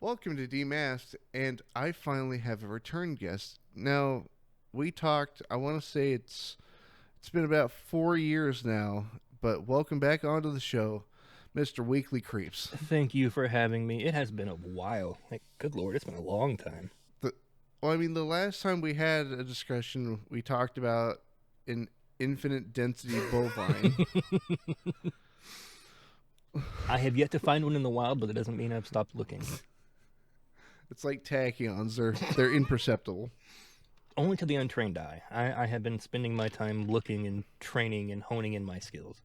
Welcome to Demasked, and I finally have a return guest. Now, we talked, I want to say it's been about 4 years now, but welcome back onto the show, Mr. Weekly Creeps. Thank you for having me. It has been a while. Like, good lord, it's been a long time. The last time we had a discussion, we talked about an infinite density bovine. I have yet to find one in the wild, but it doesn't mean I've stopped looking. It's like tachyons, they're imperceptible. Only to the untrained eye. I have been spending my time looking and training and honing in my skills.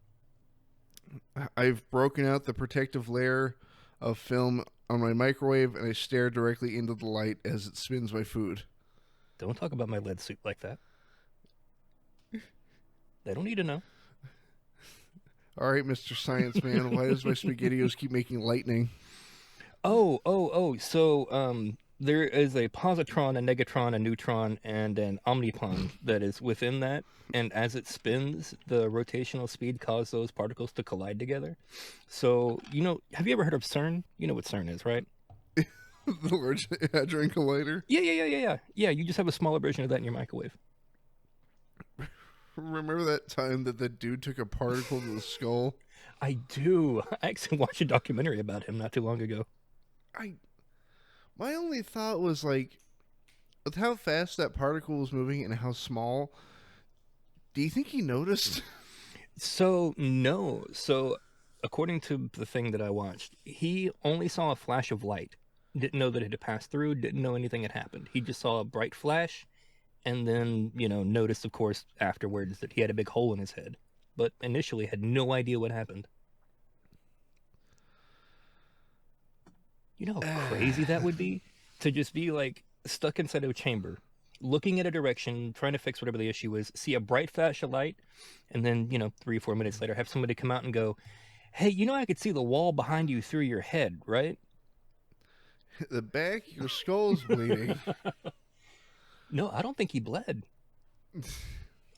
I've broken out the protective layer of film on my microwave, and I stare directly into the light as it spins my food. Don't talk about my lead suit like that. They don't need to know. All right, Mr. Science Man, why does my SpaghettiOs keep making lightning? So, there is a positron, a negatron, a neutron, and an omnipon that is within that. And as it spins, the rotational speed causes those particles to collide together. So, have you ever heard of CERN? You know what CERN is, right? The Large Hadron Collider? Yeah. Yeah, you just have a smaller version of that in your microwave. Remember that time that the dude took a particle to the skull? I do. I actually watched a documentary about him not too long ago. My only thought was, like, with how fast that particle was moving and how small, do you think he noticed? So, no. So, according to the thing that I watched, he only saw a flash of light. Didn't know that it had passed through, didn't know anything had happened. He just saw a bright flash, and then, noticed, of course, afterwards that he had a big hole in his head. But initially had no idea what happened. You know how crazy that would be? To just be, like, stuck inside of a chamber, looking at a direction, trying to fix whatever the issue is, see a bright flash of light, and then, 3 or 4 minutes later, have somebody come out and go, hey, I could see the wall behind you through your head, right? The back of your skull's bleeding. No, I don't think he bled.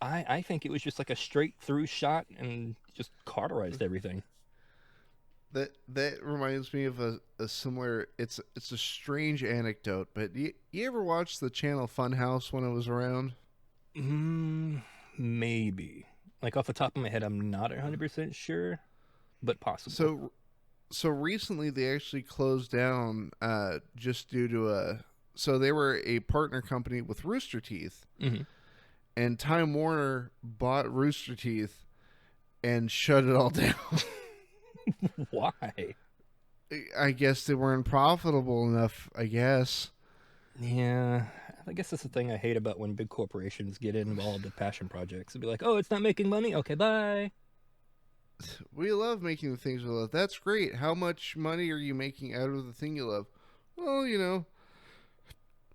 I think it was just like a straight through shot and just cauterized everything. That reminds me of a similar. It's a strange anecdote, but you ever watch the channel Funhouse when it was around? Maybe. Like off the top of my head, I'm not 100% sure, but possible. So recently they actually closed down just due to So they were a partner company with Rooster Teeth, and Time Warner bought Rooster Teeth and shut it all down. Why? I guess they weren't profitable enough, I guess. Yeah, I guess that's the thing I hate about when big corporations get involved with passion projects. It'd be like, oh, it's not making money? Okay, bye. We love making the things we love. That's great. How much money are you making out of the thing you love? Well,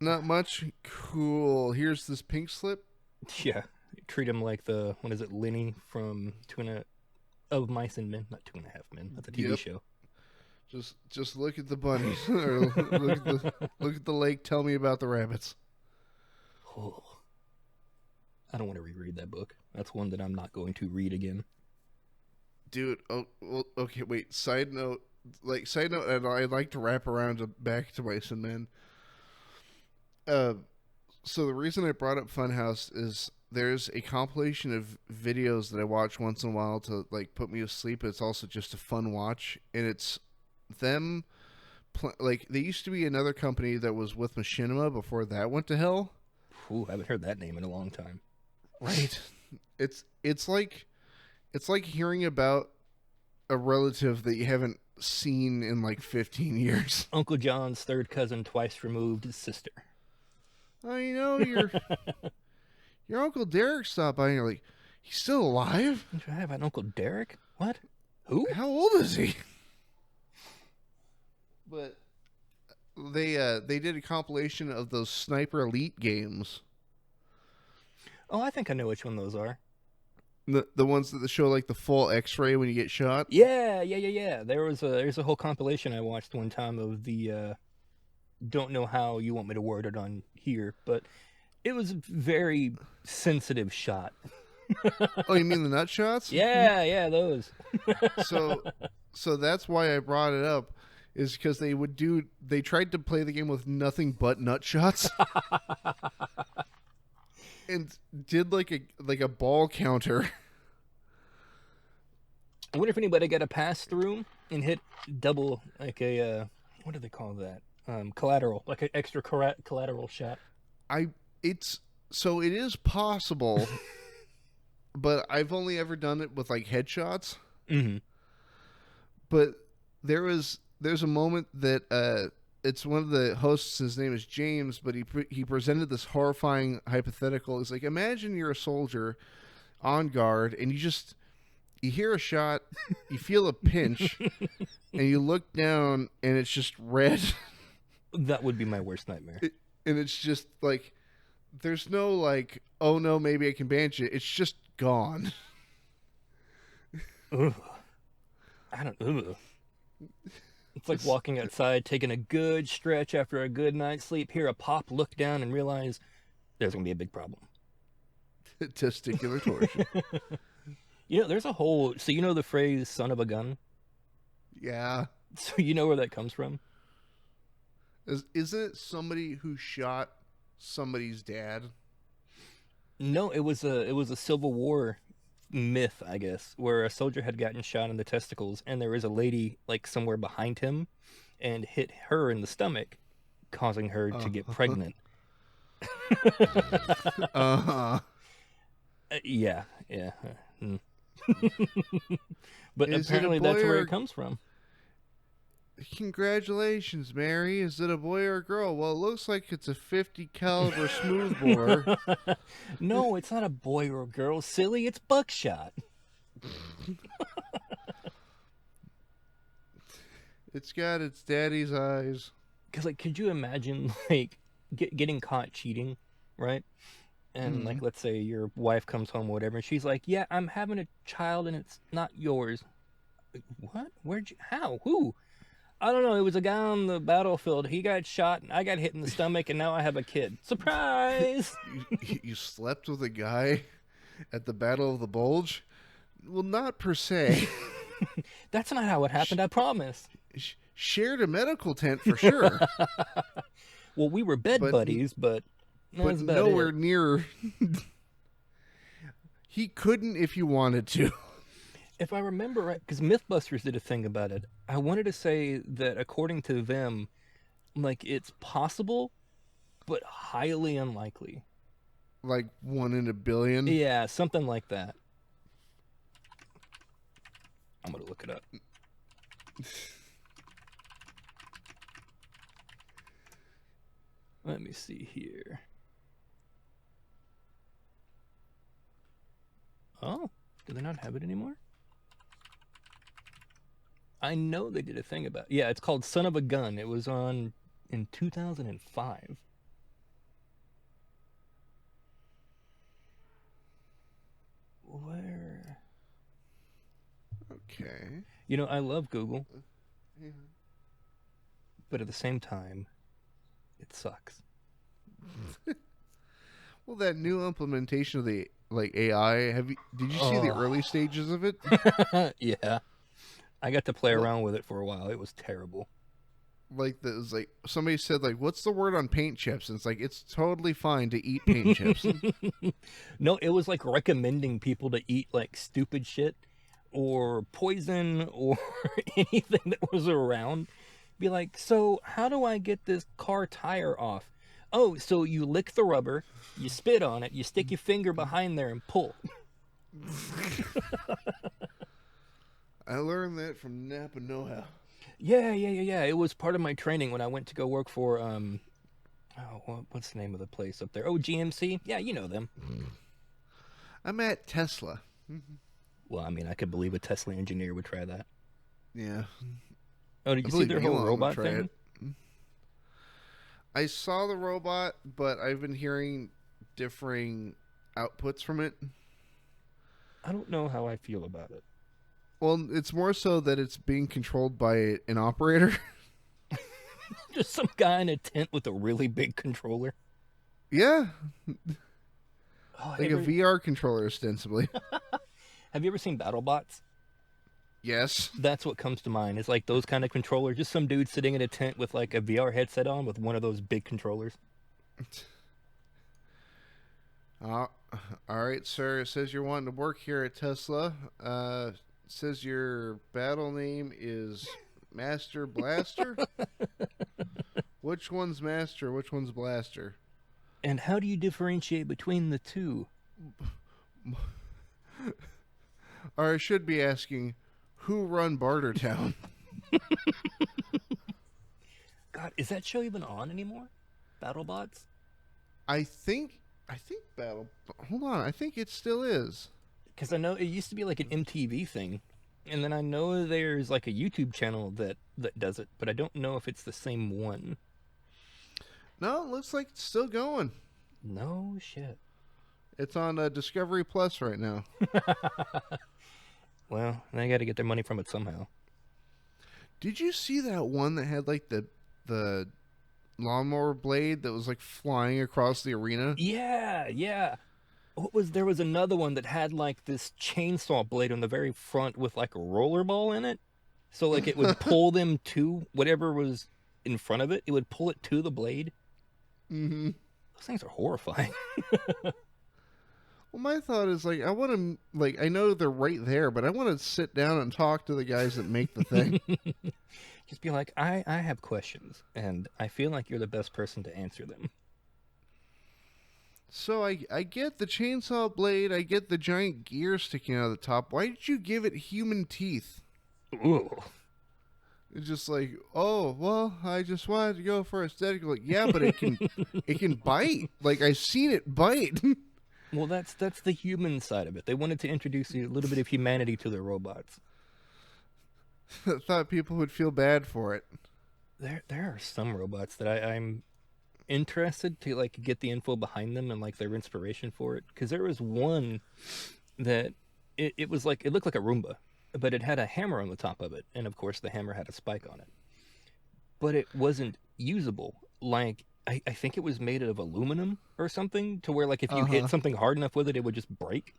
not much. Cool. Here's this pink slip. Yeah, treat him like what is it, Lenny from of Mice and Men, not 2.5 Men. That's a TV show. Just look at the bunnies, or look at the lake. Tell me about the rabbits. Oh, I don't want to reread that book. That's one that I'm not going to read again. Dude, well, okay, wait. Side note, and I'd like to wrap around back to Mice and Men. So the reason I brought up Funhouse is there's a compilation of videos that I watch once in a while to like put me to sleep. It's also just a fun watch, and it's them. They used to be another company that was with Machinima before that went to hell. Ooh, I haven't heard that name in a long time. Right. It's like hearing about a relative that you haven't seen in like 15 years. Uncle John's third cousin, twice removed sister. I know your Uncle Derek stopped by and you're like, he's still alive? I have an Uncle Derek? What? Who? How old is he? But they did a compilation of those Sniper Elite games. Oh, I think I know which one those are. The ones that show like the full X-ray when you get shot? Yeah. There's a whole compilation I watched one time of the don't know how you want me to word it on here, but it was a very sensitive shot. Oh, you mean the nut shots? Yeah, those. So that's why I brought it up. is because they tried to play the game with nothing but nut shots and did like a ball counter. I wonder if anybody got a pass through and hit double, like a what do they call that? Collateral, like an extra collateral shot. It is possible, but I've only ever done it with like headshots. Mm-hmm. But there's a moment that it's one of the hosts. His name is James, but he presented this horrifying hypothetical. He's like, imagine you're a soldier on guard, and you hear a shot, you feel a pinch, and you look down, and it's just red. That would be my worst nightmare. And it's just like, there's no like, oh no, maybe I can bandage it. It's just gone. Ugh. I don't. Ugh. It's like walking outside, taking a good stretch after a good night's sleep, hear a pop, look down, and realize there's going to be a big problem. Testicular torsion. There's a whole... So you know the phrase, son of a gun? Yeah. So you know where that comes from? Isn't it somebody who shot somebody's dad? No, it was a Civil War myth, I guess, where a soldier had gotten shot in the testicles, and there was a lady like somewhere behind him, and hit her in the stomach, causing her to get pregnant. Uh-huh. Yeah. But Is apparently that's where it comes from. Congratulations, Mary. Is it a boy or a girl? Well, it looks like it's a 50 caliber smoothbore. No, it's not a boy or a girl, silly. It's buckshot. It's got its daddy's eyes. Because, like, could you imagine, like, getting caught cheating, right? And, like, let's say your wife comes home or whatever, and she's like, yeah, I'm having a child and it's not yours. Like, what? How? Who? I don't know. It was a guy on the battlefield. He got shot, and I got hit in the stomach, and now I have a kid. Surprise! You slept with a guy at the Battle of the Bulge? Well, not per se. That's not how it happened, I promise. Shared a medical tent for sure. Well, we were bed buddies, but nowhere near. He couldn't if you wanted to. If I remember right, because Mythbusters did a thing about it, I wanted to say that according to them, like, it's possible, but highly unlikely. Like 1 in a billion? Yeah, something like that. I'm going to look it up. Let me see here. Oh, do they not have it anymore? I know they did a thing about it. Yeah, it's called Son of a Gun. It was on in 2005. Where? Okay. I love Google. Yeah. But at the same time, it sucks. Well, that new implementation of the AI, did you see the early stages of it? Yeah. I got to play around with it for a while. It was terrible. Somebody said, what's the word on paint chips? And it's like, it's totally fine to eat paint chips. No, it was like recommending people to eat like stupid shit or poison or anything that was around. Be like, so how do I get this car tire off? Oh, so you lick the rubber, you spit on it, you stick your finger behind there and pull. I learned that from Napa Know-How. Yeah. It was part of my training when I went to go work for, what's the name of the place up there? Oh, GMC? Yeah, you know them. I'm at Tesla. Well, I mean, I could believe a Tesla engineer would try that. Yeah. Oh, did you see their whole robot thing? I saw the robot, but I've been hearing differing outputs from it. I don't know how I feel about it. Well, it's more so that it's being controlled by an operator. Just some guy in a tent with a really big controller. Yeah. A VR controller, ostensibly. Have you ever seen BattleBots? Yes. That's what comes to mind. It's like those kind of controllers. Just some dude sitting in a tent with like a VR headset on with one of those big controllers. Uh, all right, sir. It says you're wanting to work here at Tesla. It says your battle name is Master Blaster. Which one's Master? Which one's Blaster? And how do you differentiate between the two? Or I should be asking, who run Bartertown? God, is that show even on anymore? BattleBots? I think Battle. Hold on, I think it still is. Because I know it used to be like an MTV thing, and then I know there's like a YouTube channel that does it, but I don't know if it's the same one. No, it looks like it's still going. No shit. It's on Discovery Plus right now. Well, they got to get their money from it somehow. Did you see that one that had like the lawnmower blade that was like flying across the arena? Yeah, yeah. There was another one that had like this chainsaw blade on the very front with like a roller ball in it. So like it would pull them to whatever was in front of it. It would pull it to the blade. Mm-hmm. Those things are horrifying. Well, my thought is like I want to like I know they're right there, but I want to sit down and talk to the guys that make the thing. Just be like, I have questions, and I feel like you're the best person to answer them. So I get the chainsaw blade, I get the giant gear sticking out of the top. Why did you give it human teeth? Ooh. It's just like, oh well, I just wanted to go for aesthetic. Like, yeah, but it can bite. Like I've seen it bite. Well, that's the human side of it. They wanted to introduce a little bit of humanity to their robots. I thought people would feel bad for it. There are some robots that I'm interested to like get the info behind them and like their inspiration for it. Because there was one that it was like it looked like a Roomba, but it had a hammer on the top of it, and of course the hammer had a spike on it. But it wasn't usable. Like I think it was made of aluminum or something, to where like if you hit something hard enough with it, it would just break.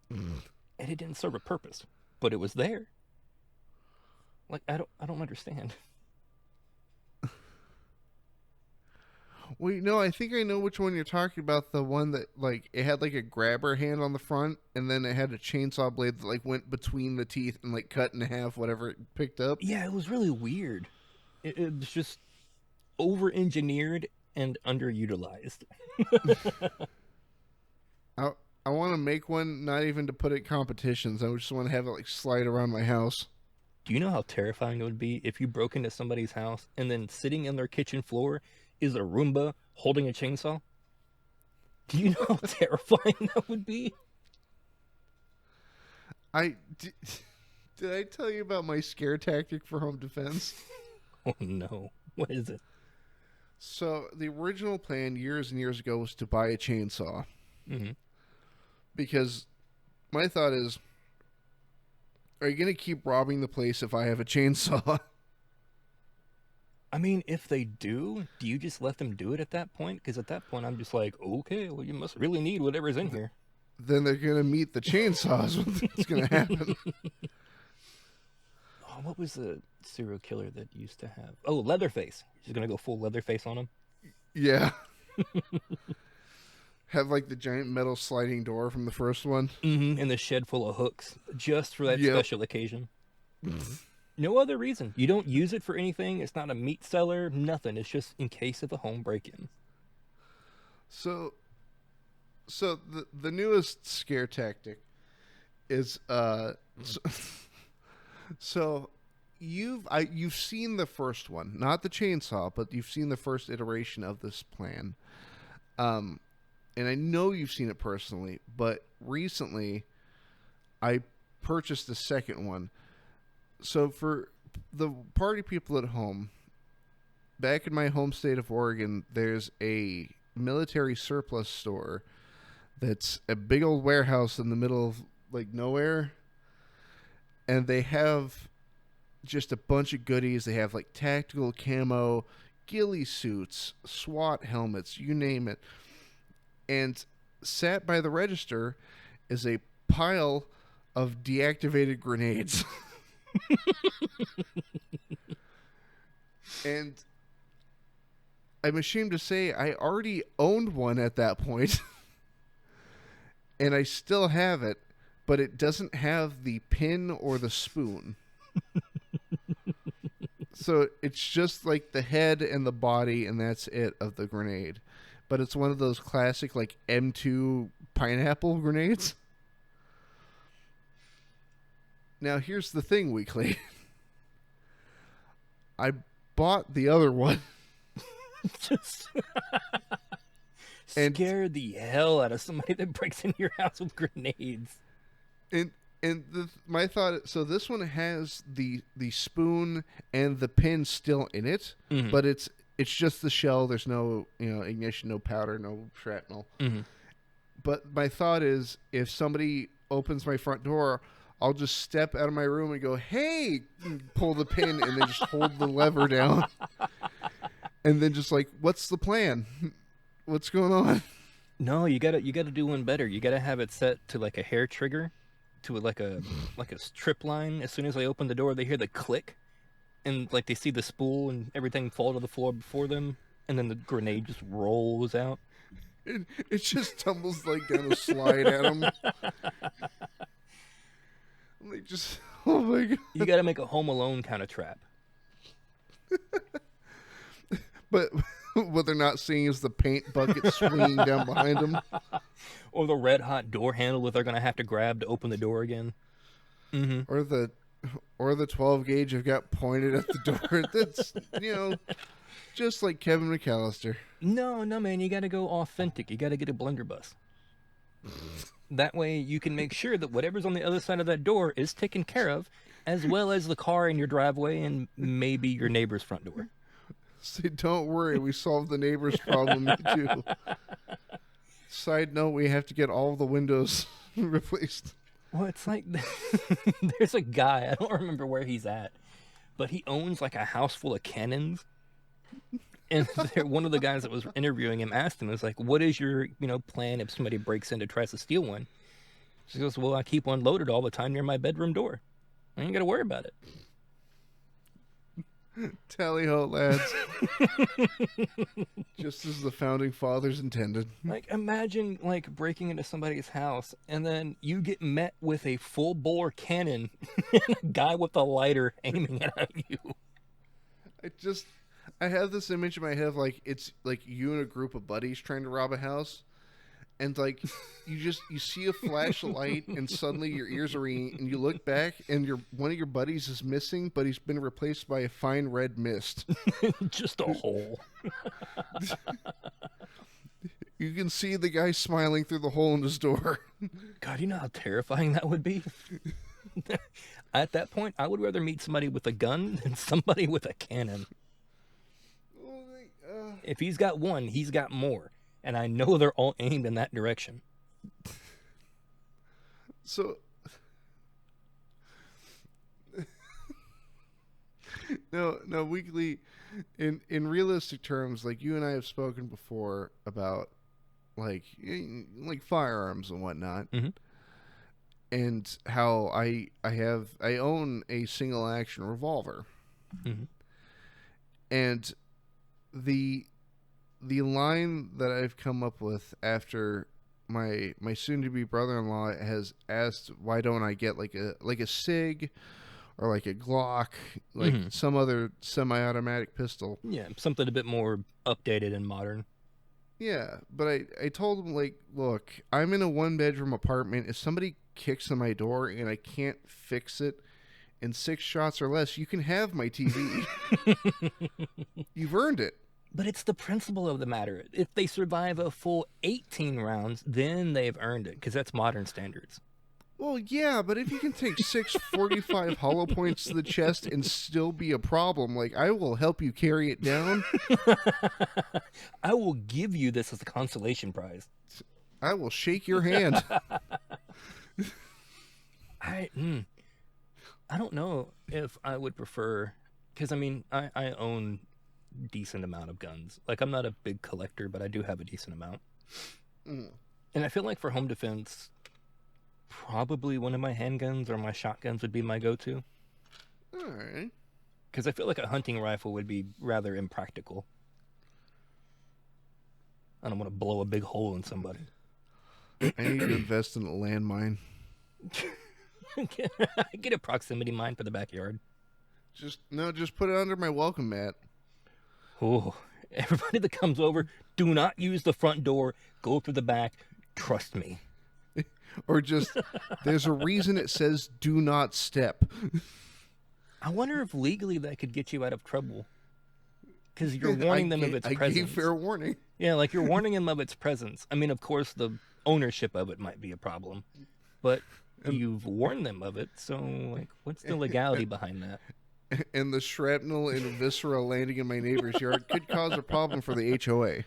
And it didn't serve a purpose, but it was there. Like I don't understand. Wait, no, I think I know which one you're talking about. The one that like it had like a grabber hand on the front, and then it had a chainsaw blade that like went between the teeth and like cut in half whatever it picked up. Yeah, it was really weird. It was just over-engineered and underutilized. I want to make one, not even to put it competitions. I just want to have it like slide around my house. Do you know how terrifying it would be if you broke into somebody's house and then sitting in their kitchen floor is a Roomba holding a chainsaw? Do you know how terrifying that would be? Did I tell you about my scare tactic for home defense? Oh no. What is it? So the original plan years and years ago was to buy a chainsaw. Mm-hmm. Because my thought is, are you going to keep robbing the place if I have a chainsaw? I mean, if they do you just let them do it at that point? Because at that point, I'm just like, okay, well, you must really need whatever's in here. Then they're going to meet the chainsaws. What's going to happen? Oh, what was the serial killer that used to have? Oh, Leatherface. She's going to go full Leatherface on him? Yeah. Have like the giant metal sliding door from the first one. Mm-hmm. And the shed full of hooks just for that special occasion. No other reason. You don't use it for anything. It's not a meat seller, nothing. It's just in case of a home break-in. So the newest scare tactic is so you've seen the first one, not the chainsaw, but you've seen the first iteration of this plan. And I know you've seen it personally, but recently I purchased the second one. So for the party people at home, back in my home state of Oregon, there's a military surplus store that's a big old warehouse in the middle of like nowhere. And they have just a bunch of goodies. They have like tactical camo, ghillie suits, SWAT helmets, you name it. And sat by the register is a pile of deactivated grenades. And I'm ashamed to say I already owned one at that point, and I still have it, but it doesn't have the pin or the spoon. So it's just like the head and the body, and that's it of the grenade. But it's one of those classic like M2 pineapple grenades. Now here's the thing, Weekly. I bought the other one. Just And- scare the hell out of somebody that breaks into your house with grenades. And my thought, so this one has the spoon and the pin still in it, Mhm. but it's just the shell. There's no ignition, no powder, no shrapnel. Mm-hmm. But my thought is, if somebody opens my front door, I'll just step out of my room and go, "Hey!" and pull the pin, and then just hold the lever down, and then just like, "What's the plan? What's going on?" No, you gotta do one better. You gotta have it set to like a hair trigger, to like a strip line. As soon as they open the door, they hear the click, and like they see the spool and everything fall to the floor before them, and then the grenade just rolls out. It just tumbles like down a slide at them. Like just, oh my god! You gotta make a Home Alone kind of trap. But what they're not seeing is the paint bucket swinging down behind them. Or the red hot door handle that they're gonna have to grab to open the door again. Mm-hmm. Or the 12 gauge I've got pointed at the door. That's, just like Kevin McAllister. No, man, you gotta go authentic. You gotta get a blunderbuss. That way you can make sure that whatever's on the other side of that door is taken care of, as well as the car in your driveway and maybe your neighbor's front door. Say, don't worry, we solved the neighbor's problem too. Side note, we have to get all the windows replaced. Well, it's like there's a guy, I don't remember where he's at, but he owns like a house full of cannons. And one of the guys that was interviewing him asked him, "Is like, what is your plan if somebody breaks in to tries to steal one?" She goes, "Well, I keep one loaded all the time near my bedroom door. I ain't got to worry about it." Tally ho, lads. Just as the founding fathers intended. Like, imagine like breaking into somebody's house and then you get met with a full bore cannon and a guy with a lighter aiming it at you. I have this image in my head of like, it's like you and a group of buddies trying to rob a house, and like you see a flashlight and suddenly your ears are ringing and you look back and one of your buddies is missing, but he's been replaced by a fine red mist. Just a hole. You can see the guy smiling through the hole in his door. God, you know how terrifying that would be? At that point, I would rather meet somebody with a gun than somebody with a cannon. If he's got one, he's got more. And I know they're all aimed in that direction. So, no, Weekly, in realistic terms, like you and I have spoken before about like firearms and whatnot, Mm-hmm. and how I own a single action revolver, Mm-hmm. and the line that I've come up with after my soon-to-be brother-in-law has asked, why don't I get like a SIG or like a Glock, like some other semi-automatic pistol. Yeah, something a bit more updated and modern. Yeah, but I told him, like, look, I'm in a one-bedroom apartment. If somebody kicks on my door and I can't fix it in 6 shots or less, you can have my TV. You've earned it. But it's the principle of the matter. If they survive a full 18 rounds, then they've earned it, because that's modern standards. Well, yeah, but if you can take 645 hollow points to the chest and still be a problem, like, I will help you carry it down. I will give you this as a consolation prize. I will shake your hand. I don't know if I would prefer, because I mean, I own decent amount of guns. Like, I'm not a big collector, but I do have a decent amount. And I feel like for home defense, probably one of my handguns or my shotguns would be my go-to. All right. Because I feel like a hunting rifle would be rather impractical. I don't want to blow a big hole in somebody. I need to invest in a landmine. Get a proximity mine for the backyard. Just put it under my welcome mat. Oh, everybody that comes over, do not use the front door. Go through the back. Trust me. Or just, there's a reason it says do not step. I wonder if legally that could get you out of trouble. Because you're warning them of its presence. I gave fair warning. Yeah, like you're warning them of its presence. I mean, of course, the ownership of it might be a problem. But you've warned them of it, so, like, what's the legality behind that? And the shrapnel and viscera landing in my neighbor's yard could cause a problem for the HOA.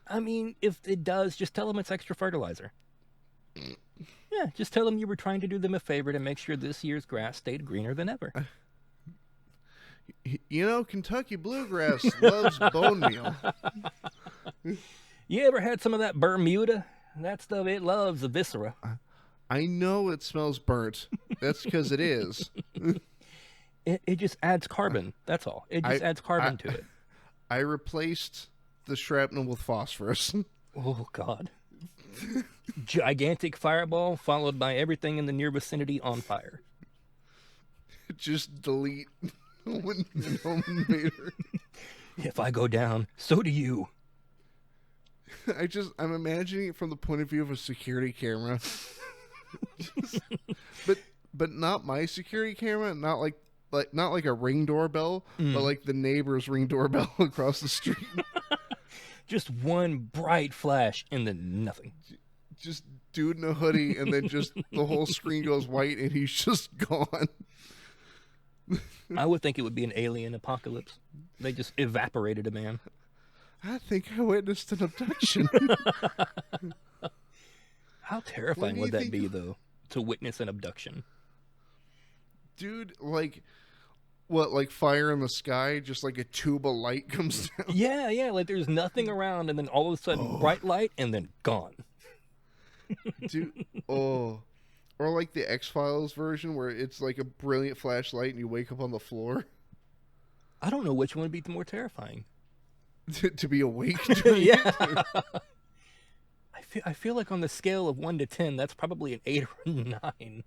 I mean, if it does, just tell them it's extra fertilizer. Yeah, just tell them you were trying to do them a favor to make sure this year's grass stayed greener than ever. You know, Kentucky bluegrass loves bone meal. You ever had some of that Bermuda? That stuff, it loves the viscera. I know it smells burnt. That's because it is. It just adds carbon. That's all. It just adds carbon to it. I replaced the shrapnel with phosphorus. Oh, God. Gigantic fireball followed by everything in the near vicinity on fire. Just delete when home invader. If I go down, so do you. I'm imagining it from the point of view of a security camera. but not my security camera, not like a Ring doorbell, but like the neighbor's Ring doorbell across the street. Just one bright flash and then nothing. Just dude in a hoodie, and then just the whole screen goes white and he's just gone. I would think it would be an alien apocalypse. They just evaporated a man. I think I witnessed an abduction. How terrifying would that be, though, to witness an abduction? Dude, like, what, like fire in the sky? Just like a tube of light comes down? Yeah, like there's nothing around, and then all of a sudden, bright light, and then gone. Dude, oh. Or like the X-Files version where it's like a brilliant flashlight and you wake up on the floor. I don't know which one would be more terrifying. To be awake? Yeah. I feel like on the scale of 1 to 10, that's probably an 8 or a 9.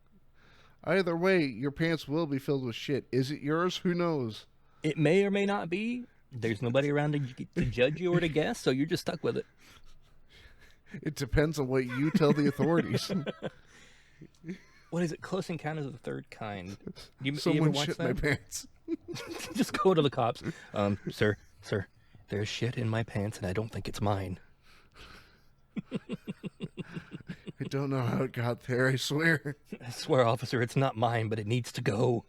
Either way, your pants will be filled with shit. Is it yours? Who knows? It may or may not be. There's nobody around to judge you or to guess, so you're just stuck with it. It depends on what you tell the authorities. What is it? Close Encounters of the Third Kind. You Someone ever watch shit that? my pants. Just go to the cops. Sir, there's shit in my pants and I don't think it's mine. I don't know how it got there, I swear. I swear, officer, it's not mine, but it needs to go.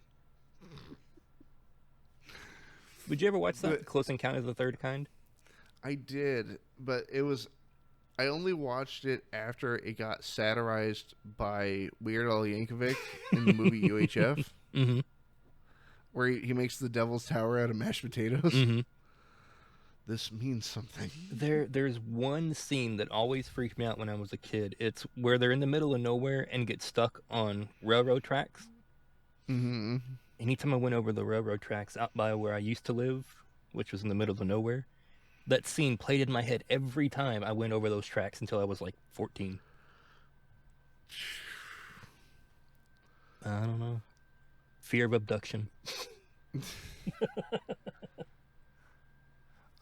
Would you ever watch that? Close Encounters of the Third Kind? I did, but I only watched it after it got satirized by Weird Al Yankovic in the movie UHF, Mm-hmm. where he makes the Devil's Tower out of mashed potatoes. Mm-hmm. This means something. There's one scene that always freaked me out when I was a kid. It's where they're in the middle of nowhere and get stuck on railroad tracks. Mm-hmm. Anytime I went over the railroad tracks out by where I used to live, which was in the middle of nowhere, that scene played in my head every time I went over those tracks until I was like 14. I don't know. Fear of abduction.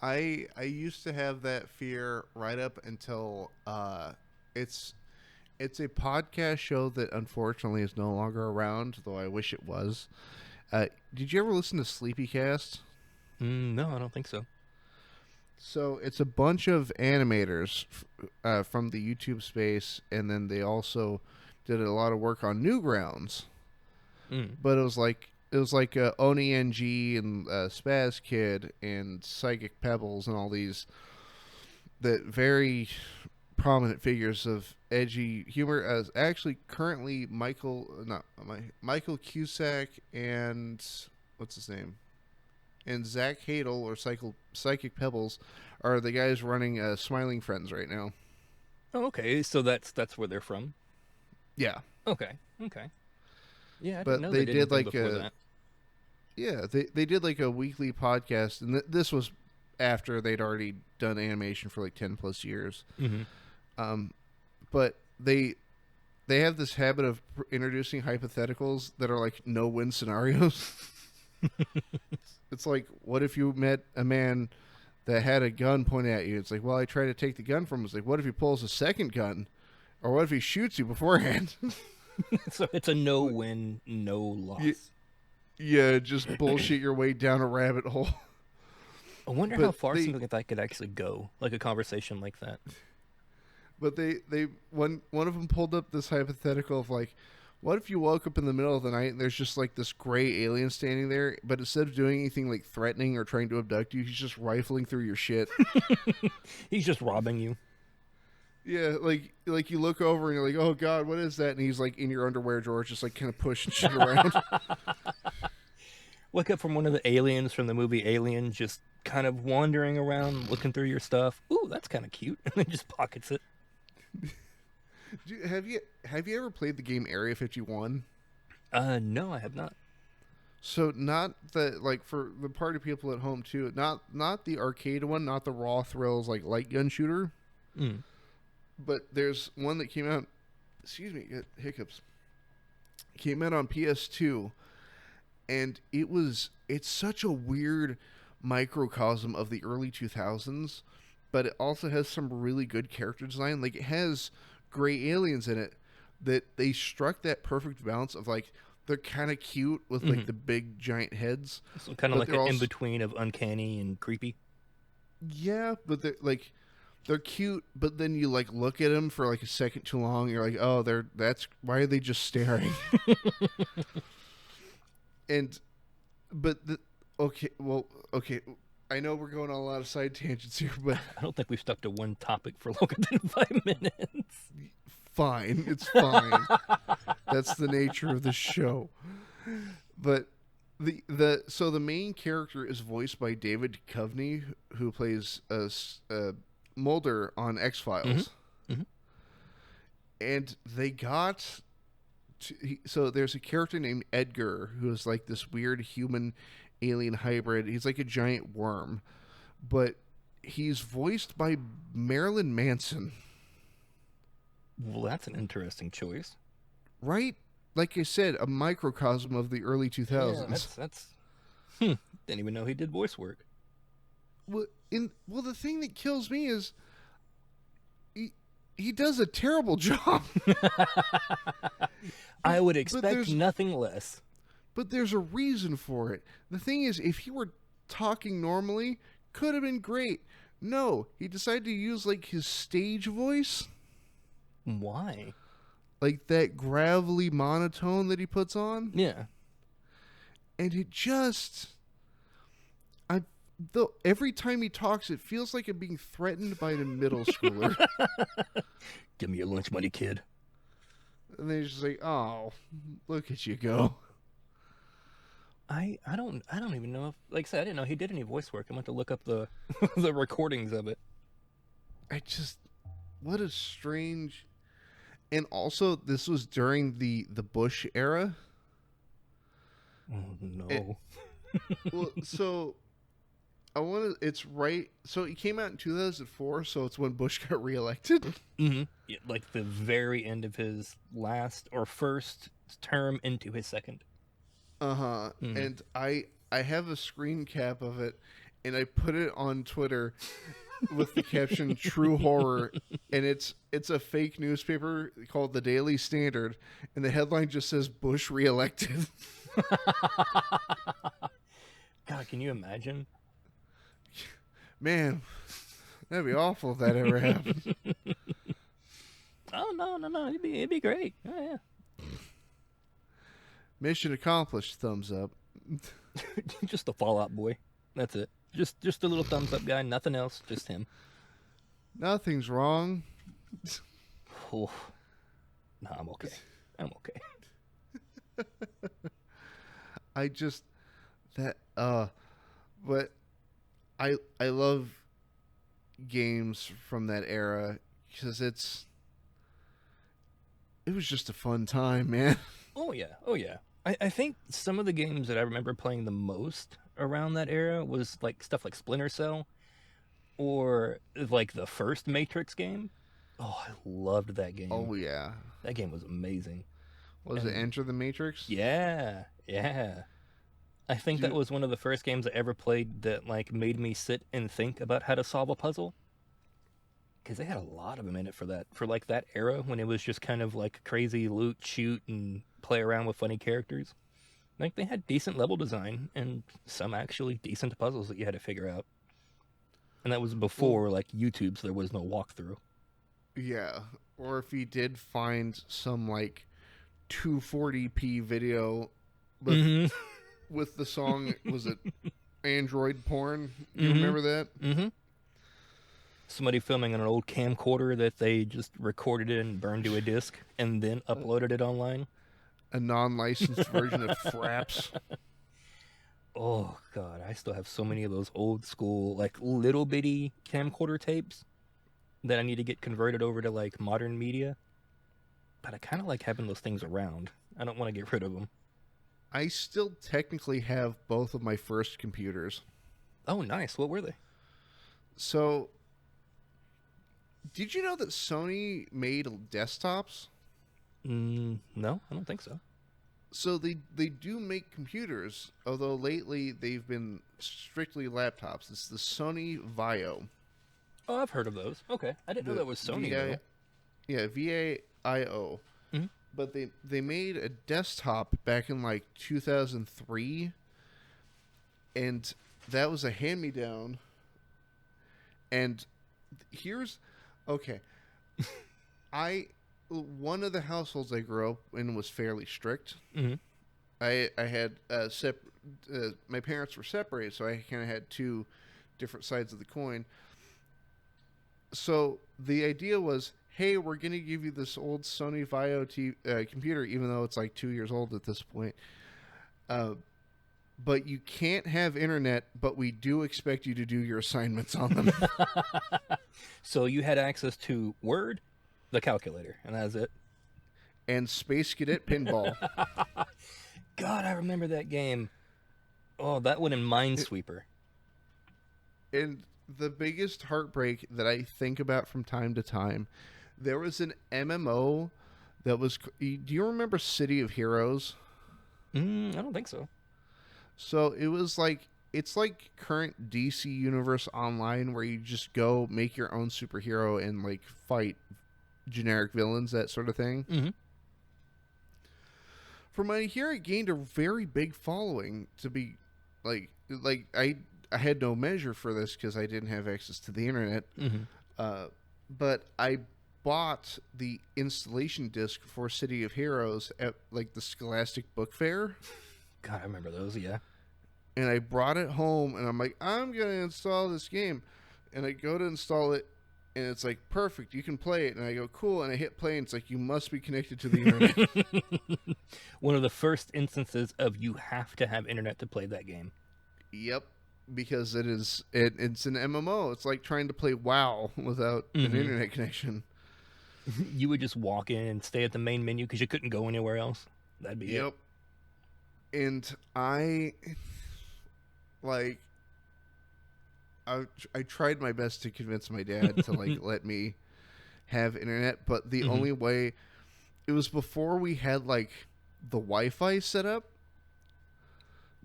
I used to have that fear right up until it's a podcast show that unfortunately is no longer around, though I wish it was. Did you ever listen to Sleepycast? No, I don't think so. So it's a bunch of animators from the YouTube space, and then they also did a lot of work on Newgrounds. But it was like Oni NG and Spaz Kid and Psychic Pebbles and all these that very prominent figures of edgy humor. As actually currently Michael Cusack and what's his name? And Zach Hadel or Psychic Pebbles are the guys running Smiling Friends right now. Oh, okay. So that's where they're from. Yeah. Okay. Yeah, I but didn't know they did did anything like before that. Yeah, they did like a weekly podcast, and this was after they'd already done animation for like 10 plus years. Mm-hmm. Um, but they have this habit of introducing hypotheticals that are like no-win scenarios. It's like, what if you met a man that had a gun pointed at you? It's like, well, I try to take the gun from him. It's like, what if he pulls a second gun? Or what if he shoots you beforehand? So it's a no-win, no loss. Yeah, just bullshit your way down a rabbit hole. I wonder how far something like that could actually go, like a conversation like that. But one of them pulled up this hypothetical of like, what if you woke up in the middle of the night and there's just like this gray alien standing there, but instead of doing anything like threatening or trying to abduct you, he's just rifling through your shit. He's just robbing you. Yeah, like you look over and you're like, oh god, what is that? And he's like in your underwear drawer, just like kind of pushing shit around. Wake up from one of the aliens from the movie Alien, just kind of wandering around, looking through your stuff. Ooh, that's kind of cute, and then just pockets it. Have you ever played the game Area 51? No, I have not. So not the like for the party people at home too. Not the arcade one, not the raw thrills like light gun shooter. Mm. But there's one that came out. Excuse me, get hiccups. Came out on PS2, and it's such a weird microcosm of the early 2000s, but it also has some really good character design. Like it has gray aliens in it that they struck that perfect balance of like they're kind of cute with like the big giant heads, So kind of like an in-between of uncanny and creepy. Yeah, but they're cute, but then you like look at them for like a second too long, and you're like, oh, that's why are they just staring? Okay, I know we're going on a lot of side tangents here, but I don't think we've stuck to one topic for longer than 5 minutes. Fine, it's fine. That's the nature of the show. But so the main character is voiced by David Duchovny, who plays Mulder on X-Files. Mm-hmm. And they got so there's a character named Edgar who is like this weird human alien hybrid. He's like a giant worm, but he's voiced by Marilyn Manson. Well, that's an interesting choice. Right? Like I said, a microcosm of the early 2000s. Yeah, that's didn't even know he did voice work. Well, the thing that kills me is he does a terrible job. I would expect nothing less. But there's a reason for it. The thing is, if he were talking normally, could have been great. No, he decided to use like his stage voice. Why? Like that gravelly monotone that he puts on. Yeah. And it just... Though every time he talks, it feels like I'm being threatened by a middle schooler. Give me your lunch money, kid. And they're just like, oh, look at you go. I don't even know if, like I said, I didn't know he did any voice work. I went to look up the the recordings of it. What a strange... And also, this was during the Bush era. Oh, no. Well, so... it's right. So it came out in 2004, so it's when Bush got reelected. Mm-hmm. Yeah, like the very end of his last or first term into his second. Uh-huh. Mm-hmm. And I have a screen cap of it, and I put it on Twitter with the caption "True Horror," and it's a fake newspaper called the Daily Standard, and the headline just says "Bush reelected." God, can you imagine? Man, that'd be awful if that ever happened. Oh, no. It'd be great. Oh, yeah. Mission accomplished. Thumbs up. Just the Fallout Boy. That's it. Just a little thumbs up guy. Nothing else. Just him. Nothing's wrong. Oh. No, I'm okay. But I love games from that era because it was just a fun time, man. Oh yeah. I think some of the games that I remember playing the most around that era was like stuff like Splinter Cell or like the first Matrix game. Oh, I loved that game. Oh yeah. That game was amazing. Was it And Enter the Matrix? yeah, yeah. I think that Dude, was one of the first games I ever played that like made me sit and think about how to solve a puzzle. Because they had a lot of them in it for that, for like that era when it was just kind of like crazy loot, shoot, and play around with funny characters. Like they had decent level design and some actually decent puzzles that you had to figure out. And that was well, before like YouTube, so there was no walkthrough. yeah. Or if you did find some like 240p video with Mm-hmm. the song, was it Android porn? You Mm-hmm. remember that? Mm-hmm. Somebody filming on an old camcorder that they just recorded it and burned to a disc and then uploaded it online. A non-licensed version of Fraps. Oh god, I still have so many of those old school like little bitty camcorder tapes that I need to get converted over to like modern media. But I kind of like having those things around. I don't want to get rid of them. I still technically have both of my first computers. Oh, nice. What were they? So, did you know that Sony made desktops? No, I don't think so. So they do make computers, although lately they've been strictly laptops. It's the Sony Vaio. Oh, I've heard of those. Okay, I didn't know The that was Sony VI, though. yeah, VAIO. Mhm. But they made a desktop back in like 2003, and that was a hand me down. And here's okay. I One of the households I grew up in was fairly strict. Mm-hmm. I had my parents were separated, so I kind of had two different sides of the coin. So the idea was, hey, we're going to give you this old Sony Vaio computer, even though it's like 2 years old at this point. Uh, but you can't have internet, but we do expect you to do your assignments on them. So you had access to Word, the calculator, and that's it. And Space Cadet Pinball. God, I remember that game. Oh, that one in Minesweeper. And the biggest heartbreak that I think about from time to time, there was an MMO that was. Do you remember City of Heroes? I don't think so. So it was like it's like current DC Universe Online, where you just go make your own superhero and like fight generic villains, that sort of thing. Mm-hmm. From what I hear, it gained a very big following. To be like I had no measure for this because I didn't have access to the internet. Mm-hmm. But I bought the installation disc for City of Heroes at like the Scholastic Book Fair, God, I remember those. Yeah. and I brought it home, and I'm like, I'm gonna install this game, and I go to install it, and it's like, perfect, you can play it, and I go, cool, and I hit play, and it's like, you must be connected to the internet. One of the first instances of you have to have internet to play that game. Yep, because it's an MMO. It's like trying to play WoW without an internet connection. You would just walk in and stay at the main menu because you couldn't go anywhere else. That'd be it. Yep. And I like I tried my best to convince my dad to like let me have internet, but the only way, it was before we had like the Wi-Fi set up.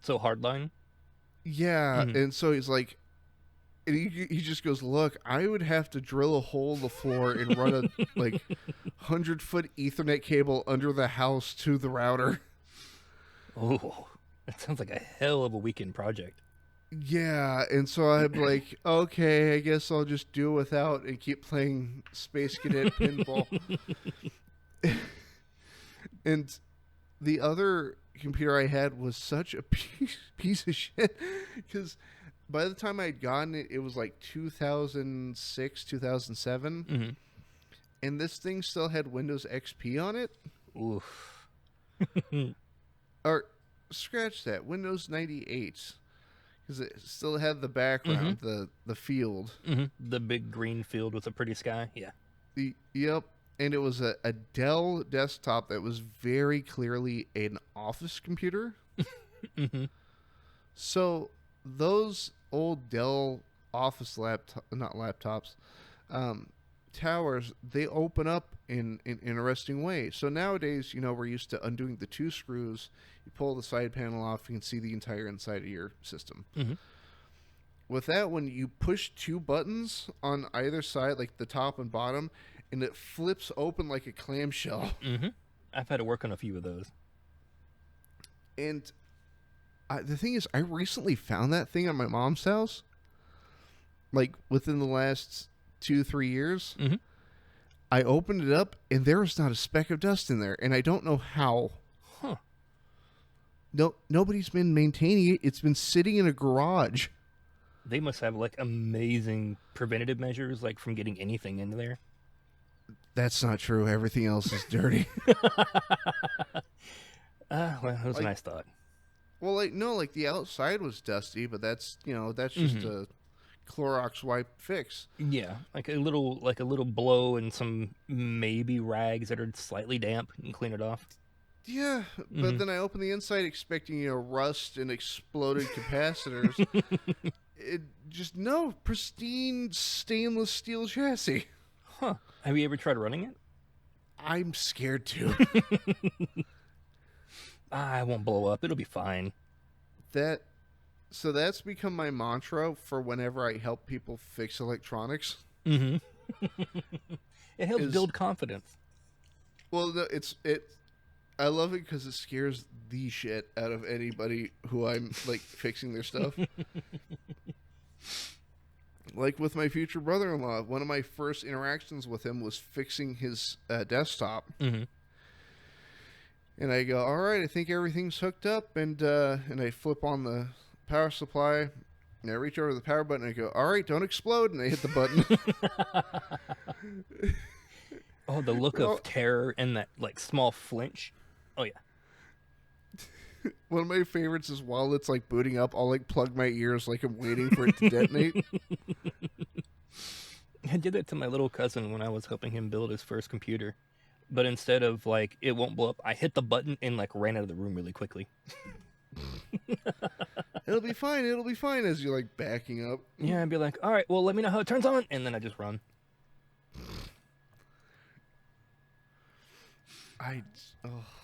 So hardline. Yeah, and so he's like, and he just goes, look, I would have to drill a hole in the floor and run a like 100-foot Ethernet cable under the house to the router. Oh, that sounds like a hell of a weekend project. Yeah, and so I'm like, okay, I guess I'll just do it without and keep playing Space Cadet Pinball. And the other computer I had was such a piece of shit because by the time I'd gotten it, it was like 2006, 2007, and this thing still had Windows XP on it. Oof. Or scratch that, Windows 98, because it still had the background, the field. The big green field with a pretty sky. Yeah. Yep. and it was a Dell desktop that was very clearly an office computer. Hmm. So those old Dell office not laptops, um, towers, they open up in interesting ways. So nowadays, we're used to undoing the two screws. You pull the side panel off, you can see the entire inside of your system. Hmm. With that, when you push two buttons on either side, like the top and bottom, and it flips open like a clamshell. Hmm. I've had to work on a few of those. And the thing is, I recently found that thing at my mom's house, like within the last 2-3 years. Hmm. I opened it up, and there was not a speck of dust in there, and I don't know how. Huh. No, nobody's been maintaining it. It's been sitting in a garage. They must have like amazing preventative measures, like from getting anything into there. That's not true. Everything else is dirty. Well, it was a Like- nice thought. Well, like the outside was dusty, but that's just a Clorox wipe fix. Yeah, like a little blow and some maybe rags that are slightly damp and clean it off. Yeah, but then I opened the inside expecting rust and exploded capacitors. It just pristine stainless steel chassis. Huh. Have you ever tried running it? I'm scared to. It won't blow up. It'll be fine. So that's become my mantra for whenever I help people fix electronics. Mm-hmm. It helps Is- build confidence. Well, no, I love it because it scares the shit out of anybody who I'm like fixing their stuff. Like with my future brother-in-law, one of my first interactions with him was fixing his desktop. Mm-hmm. And I go, all right, I think everything's hooked up. And I flip on the power supply. And I reach over to the power button and I go, all right, don't explode. And I hit the button. Oh, the look Well- of terror and that like small flinch. Oh yeah. One of my favorites is while it's like booting up, I'll like plug my ears like I'm waiting for it to detonate. I did that to my little cousin when I was helping him build his first computer. But instead of like it won't blow up, I hit the button and like ran out of the room really quickly. It'll be fine. It'll be fine as you're like backing up. Yeah, I'd be like, all right, well, let me know how it turns on, and then I just run.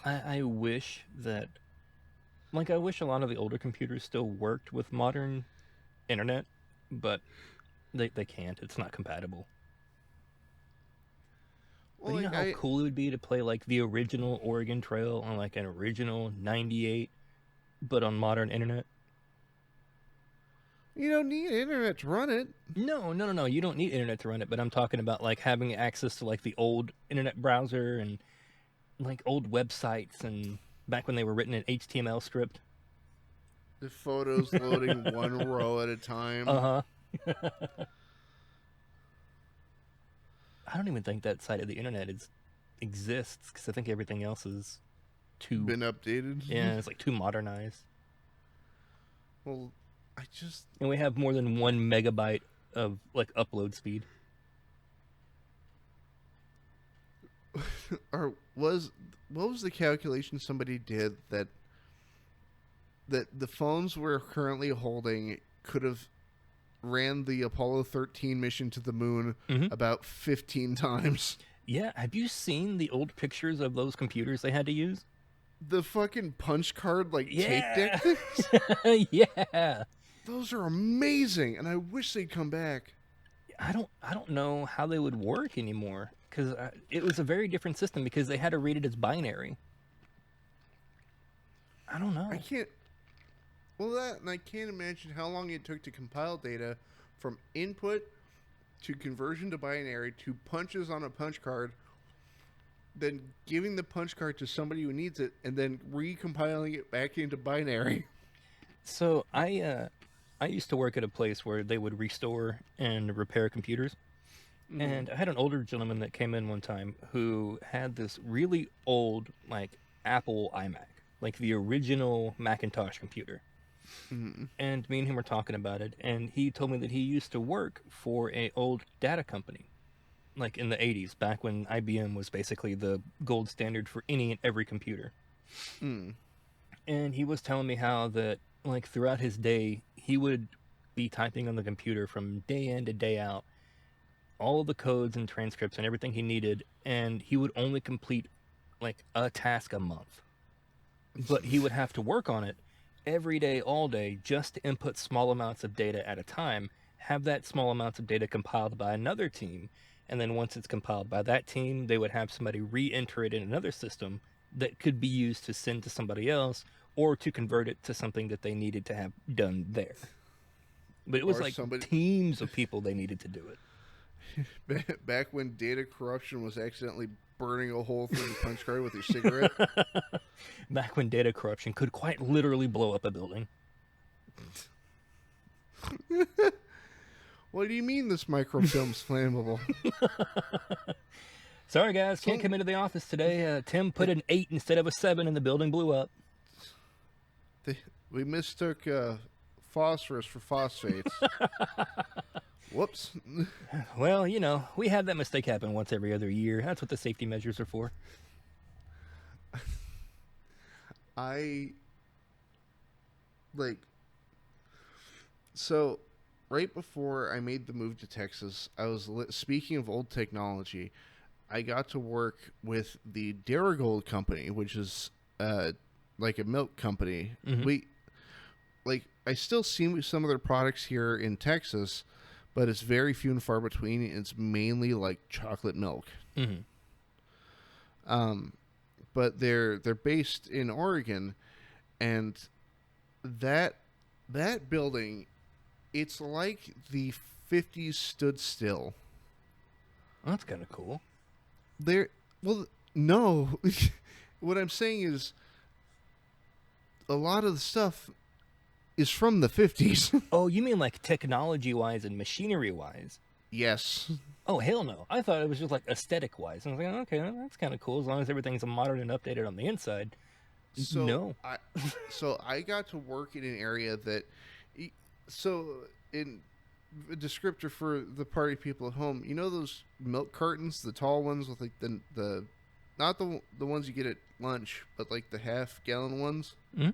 I wish that, like, I wish a lot of the older computers still worked with modern internet, but they can't. It's not compatible. But you know how cool it would be to play like the original Oregon Trail on like an original 98, but on modern internet? You don't need internet to run it. No. You don't need internet to run it, but I'm talking about like having access to like the old internet browser and like old websites and back when they were written in HTML script. The photos loading one row at a time. Uh-huh. I don't even think that side of the internet exists because I think everything else is too Been updated. yeah, it's like too modernized. Well, And we have more than 1 megabyte of like upload speed. what was the calculation somebody did that the phones we're currently holding could have ran the Apollo 13 mission to the moon about 15 times? Yeah, have you seen the old pictures of those computers they had to use? The fucking punch card tape deck things? Yeah. Those are amazing, and I wish they'd come back. I don't know how they would work anymore because it was a very different system because they had to read it as binary. I don't know. I can't. Well, and I can't imagine how long it took to compile data from input to conversion to binary to punches on a punch card, then giving the punch card to somebody who needs it, and then recompiling it back into binary. So I used to work at a place where they would restore and repair computers. And I had an older gentleman that came in one time who had this really old, like, Apple iMac, like the original Macintosh computer. And me and him were talking about it, and he told me that he used to work for an old data company. like in the 80s, back when IBM was basically the gold standard for any and every computer. Mm. And he was telling me how that, like, throughout his day, he would be typing on the computer from day in to day out all of the codes and transcripts and everything he needed, and he would only complete like a task a month. But he would have to work on it every day, all day, just to input small amounts of data at a time, have that small amounts of data compiled by another team, and then once it's compiled by that team, they would have somebody re-enter it in another system that could be used to send to somebody else or to convert it to something that they needed to have done there. But it was Or like somebody teams of people they needed to do it. back when data corruption was accidentally burning a hole through the punch card with your cigarette. Back when data corruption could quite literally blow up a building. What do you mean this microfilm's flammable? Sorry, guys, can't come into the office today. Tim put an 8 instead of a 7 and the building blew up. We mistook phosphorus for phosphates. Whoops. Well, you know, we have that mistake happen once every other year. That's what the safety measures are for. So right before I made the move to Texas, I was speaking of old technology. I got to work with the Darigold company, which is like a milk company. Mm-hmm. I still see some of their products here in Texas, but it's very few and far between. It's mainly like chocolate milk. Mm-hmm. But they're based in Oregon, and that building, it's like the 50s stood still. Well, that's kind of cool. No. What I'm saying is a lot of the stuff is from the 50s. Oh, you mean like technology-wise and machinery-wise? Yes. Oh, hell no. I thought it was just like aesthetic-wise. I was like, okay, that's kind of cool as long as everything's modern and updated on the inside. No. So I got to work in an area that... So, in a descriptor for the party people at home, you know those milk cartons, the tall ones with like the not the ones you get at lunch, but like the half-gallon ones? Mm-hmm.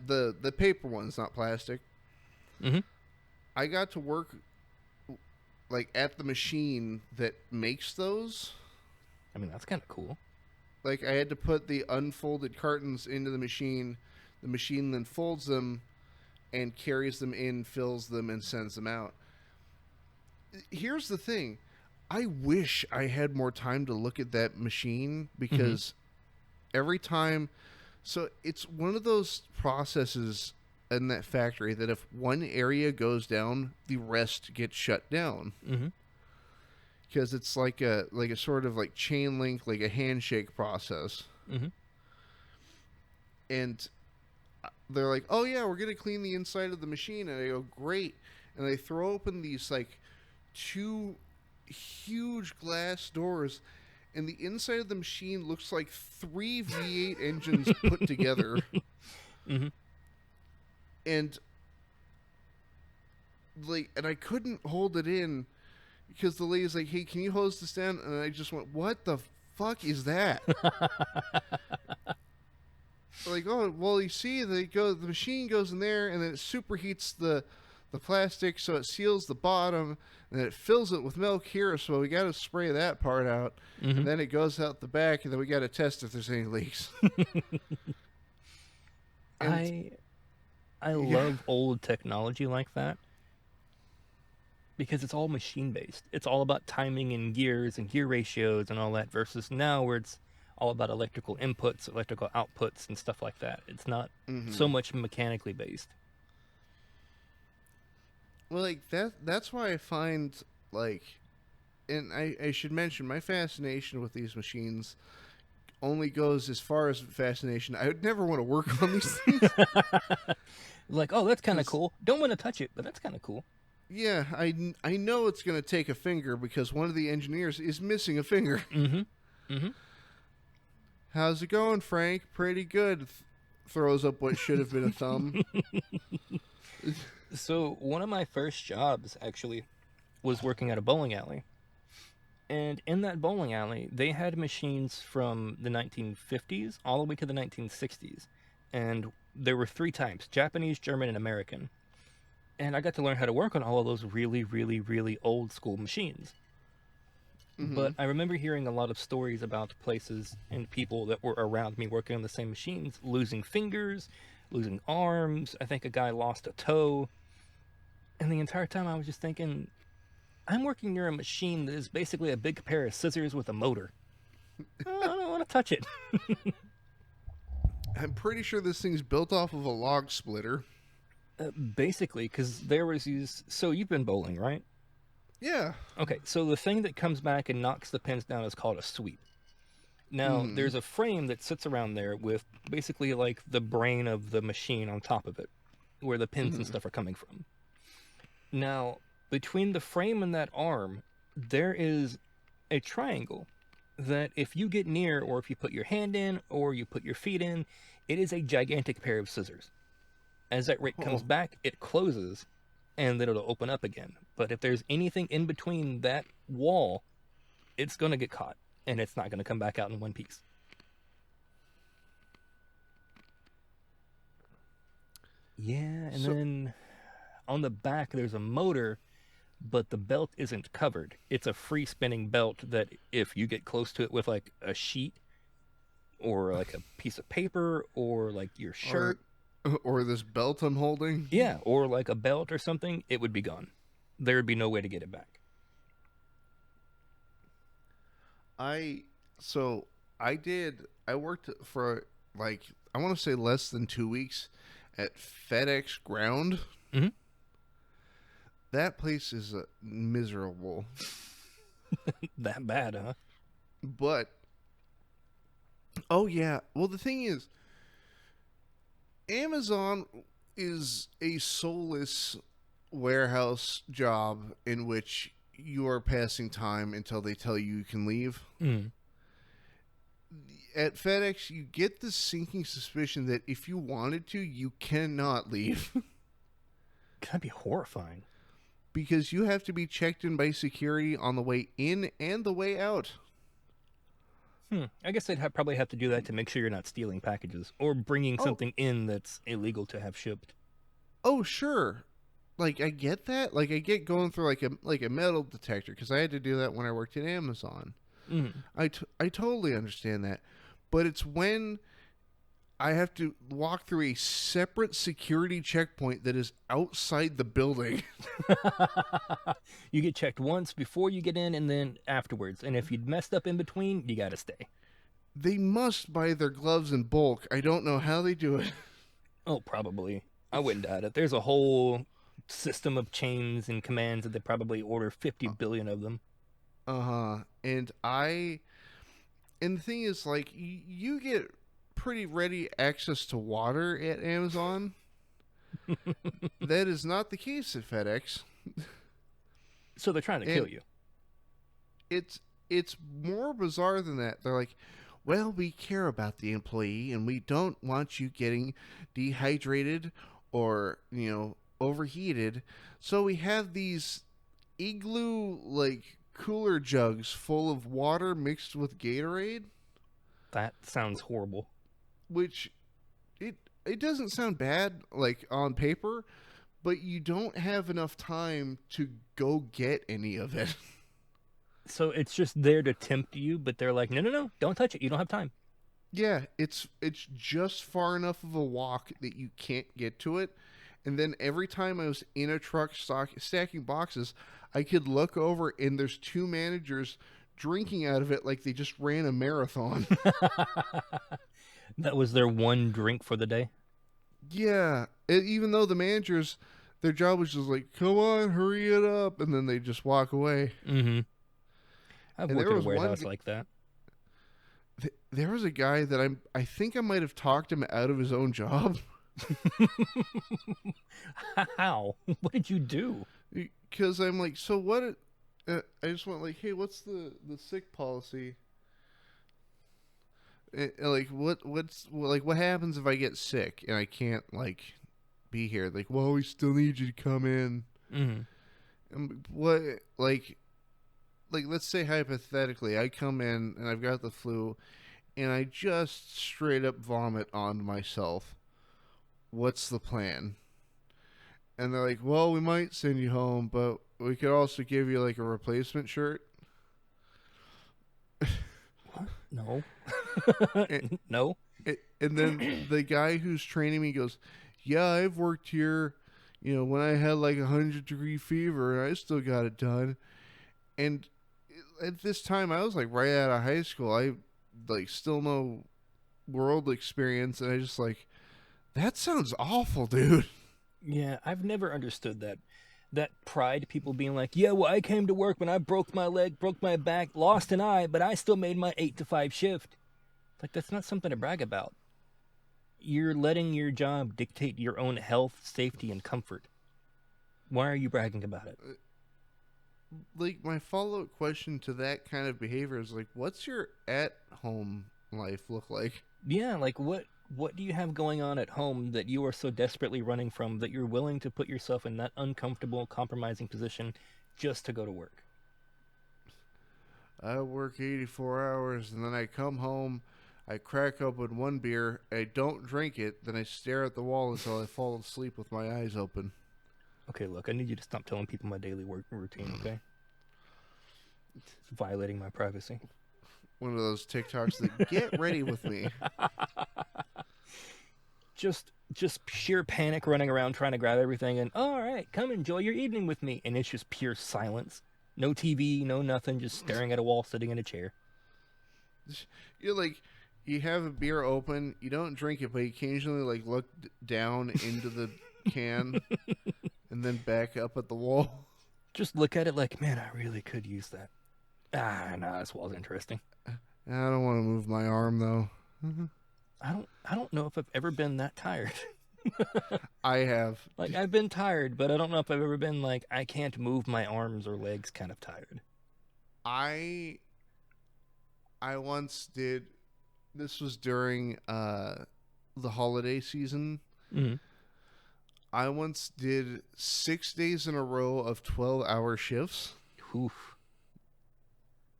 The paper ones, not plastic. Mm-hmm. I got to work like at the machine that makes those. I mean, that's kind of cool. Like I had to put the unfolded cartons into the machine. The machine then folds them and carries them in, fills them, and sends them out. Here's the thing. I wish I had more time to look at that machine because every time... So it's one of those processes in that factory that if one area goes down, the rest gets shut down. Mm-hmm. Because it's like a sort of like chain link, like a handshake process. Mm-hmm. And they're like, oh yeah, we're going to clean the inside of the machine. And I go, great. And they throw open these like 2 huge glass doors. And the inside of the machine looks like 3 V8 engines put together. Mm-hmm. And I couldn't hold it in because the lady's like, hey, can you hose this down? And I just went, what the fuck is that? Like, oh, well, you see, the machine goes in there and then it superheats the plastic so it seals the bottom and then it fills it with milk here, so we got to spray that part out. Mm-hmm. And then it goes out the back and then we got to test if there's any leaks. I love old technology like that because it's all machine based. It's all about timing and gears and gear ratios and all that versus now where it's all about electrical inputs, electrical outputs and stuff like that. It's not so much mechanically based. Well, like that's why I find like, and I should mention my fascination with these machines only goes as far as fascination. I would never want to work on these things. Like, oh, that's kind of cool. Don't want to touch it, but that's kind of cool. Yeah, I know it's going to take a finger because one of the engineers is missing a finger. Mm-hmm. Mm-hmm. How's it going, Frank? Pretty good. Throws up what should have been a thumb. So one of my first jobs actually was working at a bowling alley. And in that bowling alley, they had machines from the 1950s all the way to the 1960s. And there were three types: Japanese, German, and American. And I got to learn how to work on all of those really, really, really old school machines. Mm-hmm. But I remember hearing a lot of stories about places and people that were around me working on the same machines losing fingers, losing arms. I think a guy lost a toe. And the entire time I was just thinking, I'm working near a machine that is basically a big pair of scissors with a motor. I don't want to touch it. I'm pretty sure this thing's built off of a log splitter. Basically, because there was these. So you've been bowling, right? Yeah. Okay, so the thing that comes back and knocks the pins down is called a sweep. Now, Mm-hmm. there's a frame that sits around there with basically like the brain of the machine on top of it, where the pins and Mm-hmm. stuff are coming from. Now, between the frame and that arm, there is a triangle that if you get near, or if you put your hand in, or you put your feet in, it is a gigantic pair of scissors. As that rake comes Oh. back, it closes, and then it'll open up again. But if there's anything in between that wall, it's going to get caught, and it's not going to come back out in one piece. Yeah, and So then on the back, there's a motor, but the belt isn't covered. It's a free spinning belt that if you get close to it with like a sheet or like a piece of paper or like your or shirt, or this belt I'm holding. yeah, or like a belt or something, it would be gone. There would be no way to get it back. I so I worked for like I want to say less than 2 weeks at FedEx Ground. Hmm. That place is miserable, That bad, huh? but oh yeah. Well, the thing is, Amazon is a soulless warehouse job in which you are passing time until they tell you can leave. Mm. At FedEx, you get the sinking suspicion that if you wanted to, you cannot leave That'd be horrifying. because you have to be checked in by security on the way in and the way out. I guess they'd probably have to do that to make sure you're not stealing packages or bringing Oh, something in that's illegal to have shipped. oh, sure. Like I get that. Like I get going through like a metal detector because I had to do that when I worked at Amazon. Mm. I totally understand that, but it's when I have to walk through a separate security checkpoint that is outside the building. You get checked once before you get in and then afterwards. And if you'd messed up in between, you got to stay. They must buy their gloves in bulk. I don't know how they do it. Oh, probably. I wouldn't doubt it. There's a whole system of chains and commands that they probably order 50 billion of them. Uh-huh. And the thing is like you get pretty ready access to water at Amazon. That is not the case at FedEx. So they're trying to And kill you. it's more bizarre than that. They're like, "Well, we care about the employee and we don't want you getting dehydrated or, overheated. So we have these igloo like cooler jugs full of water mixed with Gatorade." That sounds horrible. Which it doesn't sound bad like on paper, but you don't have enough time to go get any of it. So it's just there to tempt you, but they're like, no, no, no, don't touch it. You don't have time. Yeah, it's just far enough of a walk that you can't get to it. And then every time I was in a truck stacking boxes, I could look over and there's two managers drinking out of it like they just ran a marathon. That was their one drink for the day. Yeah, even though the managers, their job was just like, "Come on, hurry it up," and then they just walk away. Mm-hmm. I've And worked at a warehouse like that. there was a guy that I think I might have talked him out of his own job How? What did you do? because I'm like, "So what?" I just went like, "Hey, what's the sick policy?" Like what happens if I get sick and I can't like be here? Like, well, we still need you to come in. Mm-hmm. What like let's say hypothetically, I come in and I've got the flu, and I just straight up vomit on myself. What's the plan? And they're like, well, we might send you home, but we could also give you like a replacement shirt. What? No. And, No. and then the guy who's training me goes, yeah, I've worked here, when I had like 100-degree fever and I still got it done. And at this time, I was like right out of high school. I like still no world experience. And I just like, that sounds awful, dude. Yeah, I've never understood that pride, people being like, yeah, well, I came to work when I broke my leg, broke my back, lost an eye, but I still made my 8 to 5 shift. Like, that's not something to brag about. You're letting your job dictate your own health, safety, and comfort. Why are you bragging about it? Like, my follow-up question to that kind of behavior is like, what's your at-home life look like? Yeah, like what do you have going on at home that you are so desperately running from that you're willing to put yourself in that uncomfortable, compromising position just to go to work? I work 84 hours, and then I come home, I crack open one beer, I don't drink it, then I stare at the wall until I fall asleep with my eyes open. Okay, look, I need you to stop telling people my daily work routine, okay? It's violating my privacy. One of those TikToks that get ready with me. Just sheer panic, running around trying to grab everything, and all right, come enjoy your evening with me, and it's just pure silence. No TV, no nothing, just staring at a wall, sitting in a chair. You're like, you have a beer open, you don't drink it, but you occasionally like look down into the can and then back up at the wall. Just look at it like, man, I really could use that. No, this wall's interesting. I don't want to move my arm though. I don't know if I've ever been that tired. I have. Like, I've been tired, but I don't know if I've ever been like, I can't move my arms or legs kind of tired. I once did. This was during the holiday season. Mm-hmm. I once did 6 days in a row of 12-hour shifts. Oof.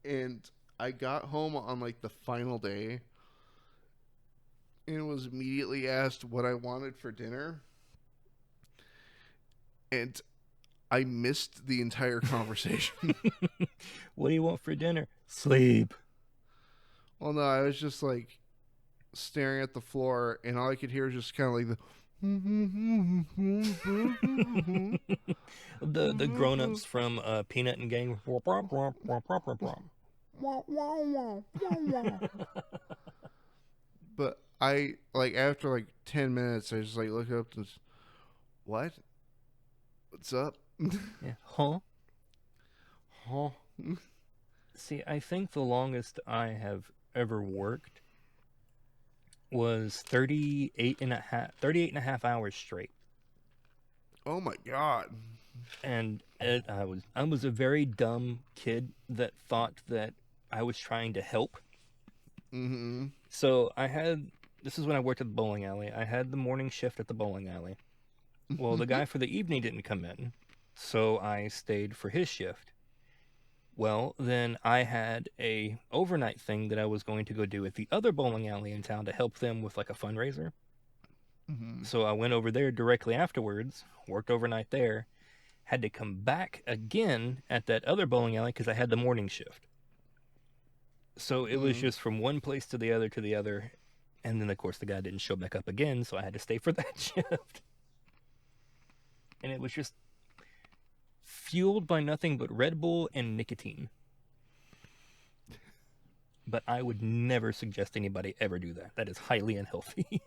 And I got home on like the final day and was immediately asked what I wanted for dinner. And I missed the entire conversation. What do you want for dinner? Sleep. Well, no, I was just like staring at the floor, and all I could hear was just kind of like the grown-ups from Peanut and Gang. But I, like, after like 10 minutes, I just like look up and what? What's up? Yeah. Huh? Huh? See, I think the longest I have ever worked was 38 and a half hours straight. Oh my God. And I was a very dumb kid that thought that I was trying to help. Mm-hmm. So this is when I worked at the bowling alley. I had the morning shift at the bowling alley. Well, the guy for the evening didn't come in, so I stayed for his shift. Well, then I had a overnight thing that I was going to go do at the other bowling alley in town to help them with like a fundraiser. Mm-hmm. So I went over there directly afterwards, worked overnight there, had to come back again at that other bowling alley because I had the morning shift. So it was just from one place to the other, and then of course the guy didn't show back up again, so I had to stay for that shift. And it was just fueled by nothing but Red Bull and nicotine. But I would never suggest anybody ever do that. That is highly unhealthy.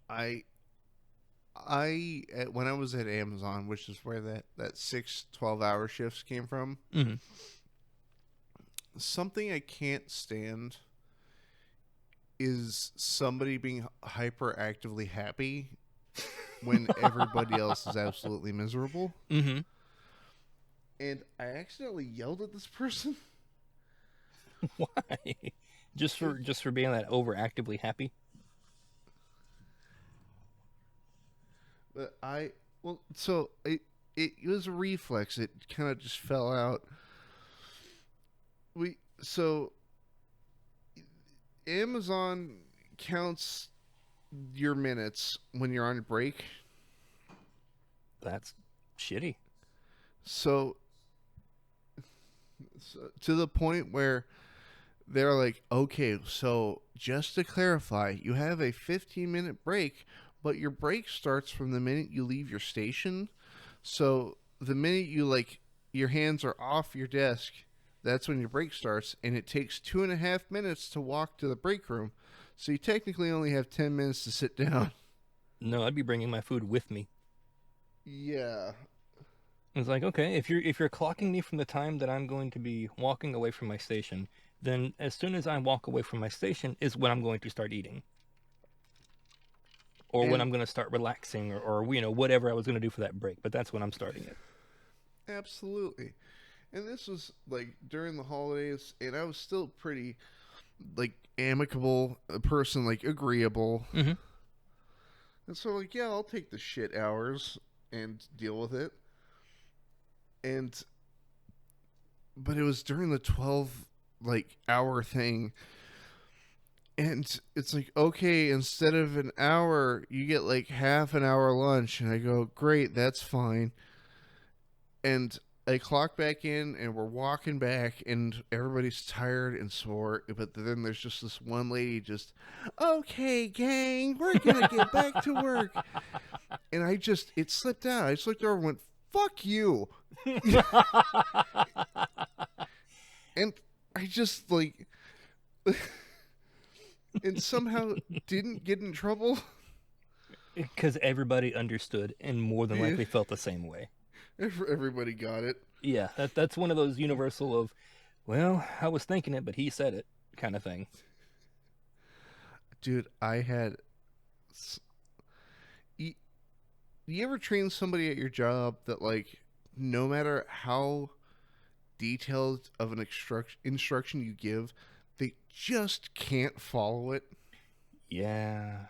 I when I was at Amazon, which is where that 6 12-hour shifts came from, Mm-hmm. something I can't stand is somebody being hyperactively happy when everybody else is absolutely miserable. Mm-hmm. And I accidentally yelled at this person. Why? Just for being that overactively happy? But it was a reflex. It kind of just fell out. So Amazon counts your minutes when you're on break. That's shitty. So, to the point where they're like, okay, so just to clarify, you have a 15-minute break, but your break starts from the minute you leave your station. So the minute you your hands are off your desk, that's when your break starts, and it takes 2.5 minutes to walk to the break room. So you technically only have 10 minutes to sit down. No, I'd be bringing my food with me. Yeah. It's like, okay, if you're clocking me from the time that I'm going to be walking away from my station, then as soon as I walk away from my station is when I'm going to start eating. Or when And I'm going to start relaxing or whatever I was going to do for that break, but that's when I'm starting it. absolutely. And this was like during the holidays, and I was still pretty amicable, a person, agreeable. Mm-hmm. And so yeah, I'll take the shit hours and deal with it. And but it was during the 12 hour thing, and it's like, okay, instead of an hour you get half an hour lunch, and I go, great, that's fine. And I clock back in, and we're walking back, and everybody's tired and sore, but then there's just this one lady just, okay, gang, we're gonna get back to work. And it slipped out. I just looked over and went, fuck you. And I just and somehow didn't get in trouble. Because everybody understood and more than likely felt the same way. Everybody got it. Yeah, that's one of those universal of, well, I was thinking it, but he said it kind of thing. Dude, I had... You ever train somebody at your job that, no matter how detailed of an instruction you give, they just can't follow it? Yeah.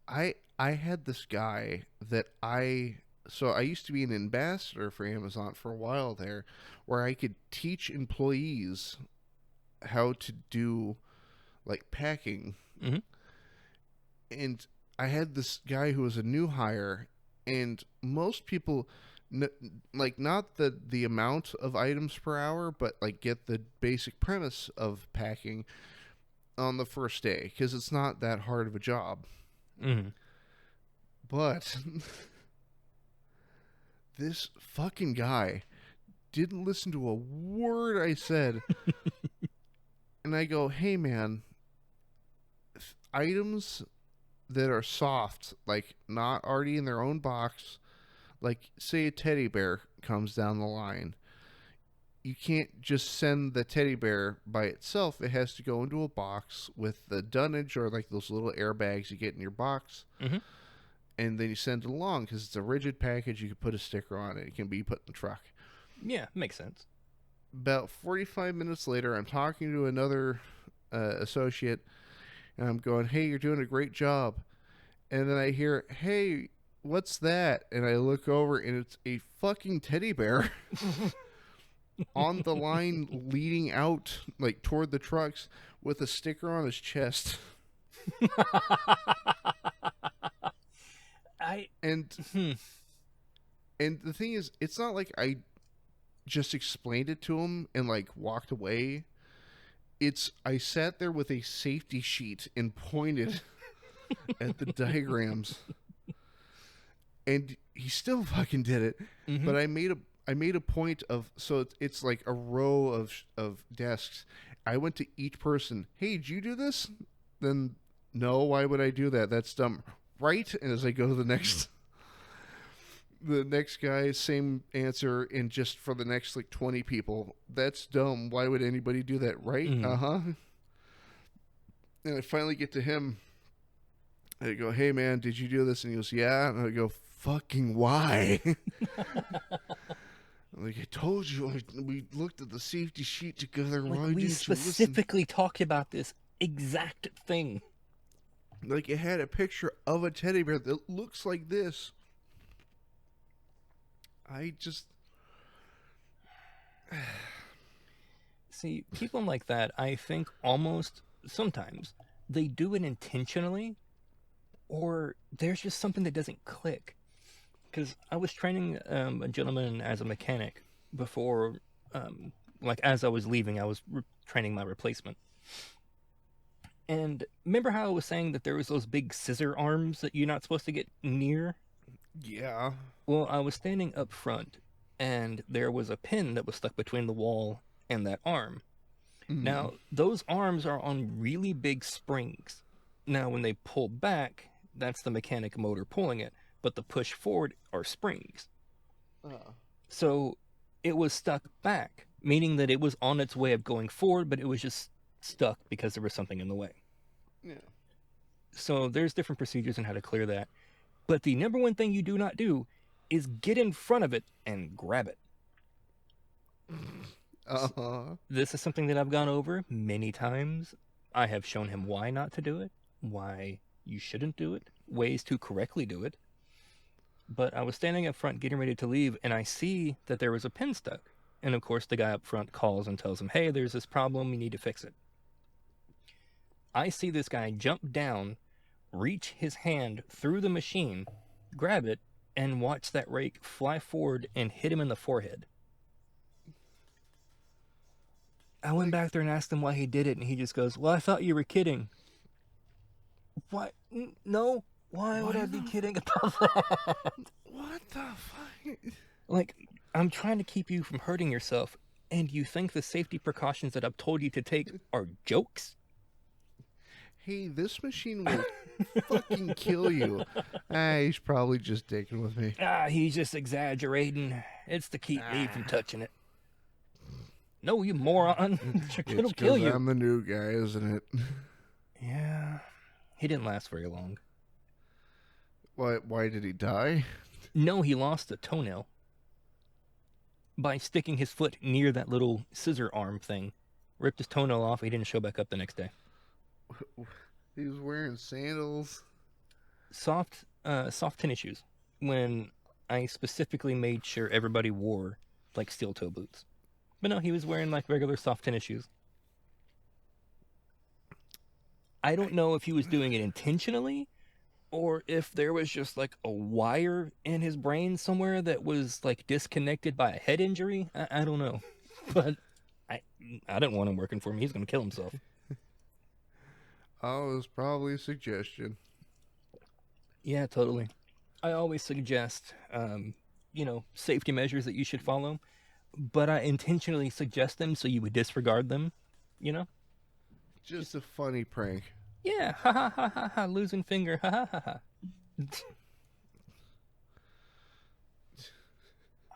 I had this guy that so I used to be an ambassador for Amazon for a while there, where I could teach employees how to do packing. Mm-hmm. And I had this guy who was a new hire, and most people not the amount of items per hour, but get the basic premise of packing on the first day, because it's not that hard of a job. Mm-hmm. But this fucking guy didn't listen to a word I said. And I go, hey man, items that are soft, not already in their own box, say a teddy bear comes down the line, you can't just send the teddy bear by itself. It has to go into a box with the dunnage, or those little airbags you get in your box. Mm-hmm. And then you send it along, because it's a rigid package. You can put a sticker on it. It can be put in the truck. Yeah, makes sense. About 45 minutes later, I'm talking to another associate, and I'm going, hey, you're doing a great job. And then I hear, hey, what's that? And I look over, and it's a fucking teddy bear on the line leading out, toward the trucks, with a sticker on his chest. And the thing is, it's not like I just explained it to him and walked away. I sat there with a safety sheet and pointed at the diagrams, and he still fucking did it. Mm-hmm. But I made a point of, so it's like a row of desks. I went to each person. Hey, did you do this? Then no. Why would I do that? That's dumb. Right? And as I go to the next guy, same answer, and just for the next 20 people, that's dumb. Why would anybody do that? Right? Mm-hmm. Uh-huh. And I finally get to him. I go, hey man, did you do this? And he goes, yeah. And I go, fucking why? I told you, we looked at the safety sheet together. Why didn't you listen? We specifically talked about this exact thing. It had a picture of a teddy bear that looks like this. See, people like that, I think almost sometimes they do it intentionally, or there's just something that doesn't click. Because I was training a gentleman as a mechanic before, um, like as I was leaving, I was training my replacement. And remember how I was saying that there was those big scissor arms that you're not supposed to get near? Yeah. Well, I was standing up front, and there was a pin that was stuck between the wall and that arm. Mm. Now, those arms are on really big springs. Now, when they pull back, that's the mechanic motor pulling it, but the push forward are springs. So it was stuck back, meaning that it was on its way of going forward, but it was just stuck because there was something in the way. Yeah. So there's different procedures on how to clear that. But the number one thing you do not do is get in front of it and grab it. Uh-huh. This is something that I've gone over many times. I have shown him why not to do it, why you shouldn't do it, ways to correctly do it. But I was standing up front getting ready to leave, and I see that there was a pin stuck. And of course, the guy up front calls and tells him, hey, there's this problem, you need to fix it. I see this guy jump down, reach his hand through the machine, grab it, and watch that rake fly forward and hit him in the forehead. I went back there and asked him why he did it, and he just goes, well, I thought you were kidding. What? No? Why would I be kidding about that? What the fuck? Like, I'm trying to keep you from hurting yourself, and you think the safety precautions that I've told you to take are jokes? Hey, this machine will fucking kill you. He's probably just dicking with me. He's just exaggerating. It's to keep me from touching it. No, you moron. It'll It's kill 'cause you. I'm the new guy, isn't it? Yeah. He didn't last very long. Why did he die? No, he lost a toenail by sticking his foot near that little scissor arm thing. Ripped his toenail off. He didn't show back up the next day. He was wearing sandals. Soft tennis shoes. When I specifically made sure everybody wore like steel toe boots. But no, he was wearing like regular soft tennis shoes. I don't know if he was doing it intentionally or if there was just like a wire in his brain somewhere that was like disconnected by a head injury. I don't know. But I didn't want him working for me. He's going to kill himself. Oh, it was probably a suggestion. Yeah, totally. I always suggest, safety measures that you should follow, but I intentionally suggest them so you would disregard them, you know? Just a funny prank. Yeah, ha ha ha ha ha, losing finger, ha ha ha ha.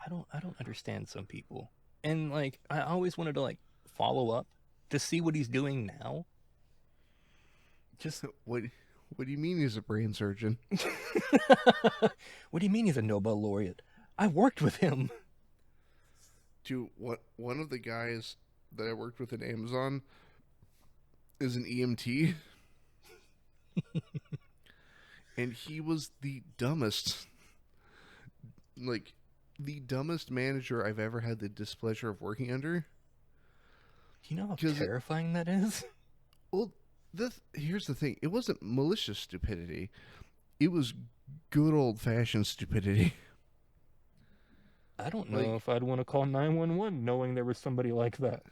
I don't understand some people. And like I always wanted to like follow up to see what he's doing now. Just What do you mean he's a brain surgeon? what do you mean he's a Nobel laureate? I worked with him. Dude, one of the guys that I worked with at Amazon is an EMT. And he was the dumbest manager I've ever had the displeasure of working under. You know how terrifying that is? Well, here's the thing. It wasn't malicious stupidity. It was good old-fashioned stupidity. I don't know if I'd want to call 911 knowing there was somebody like that.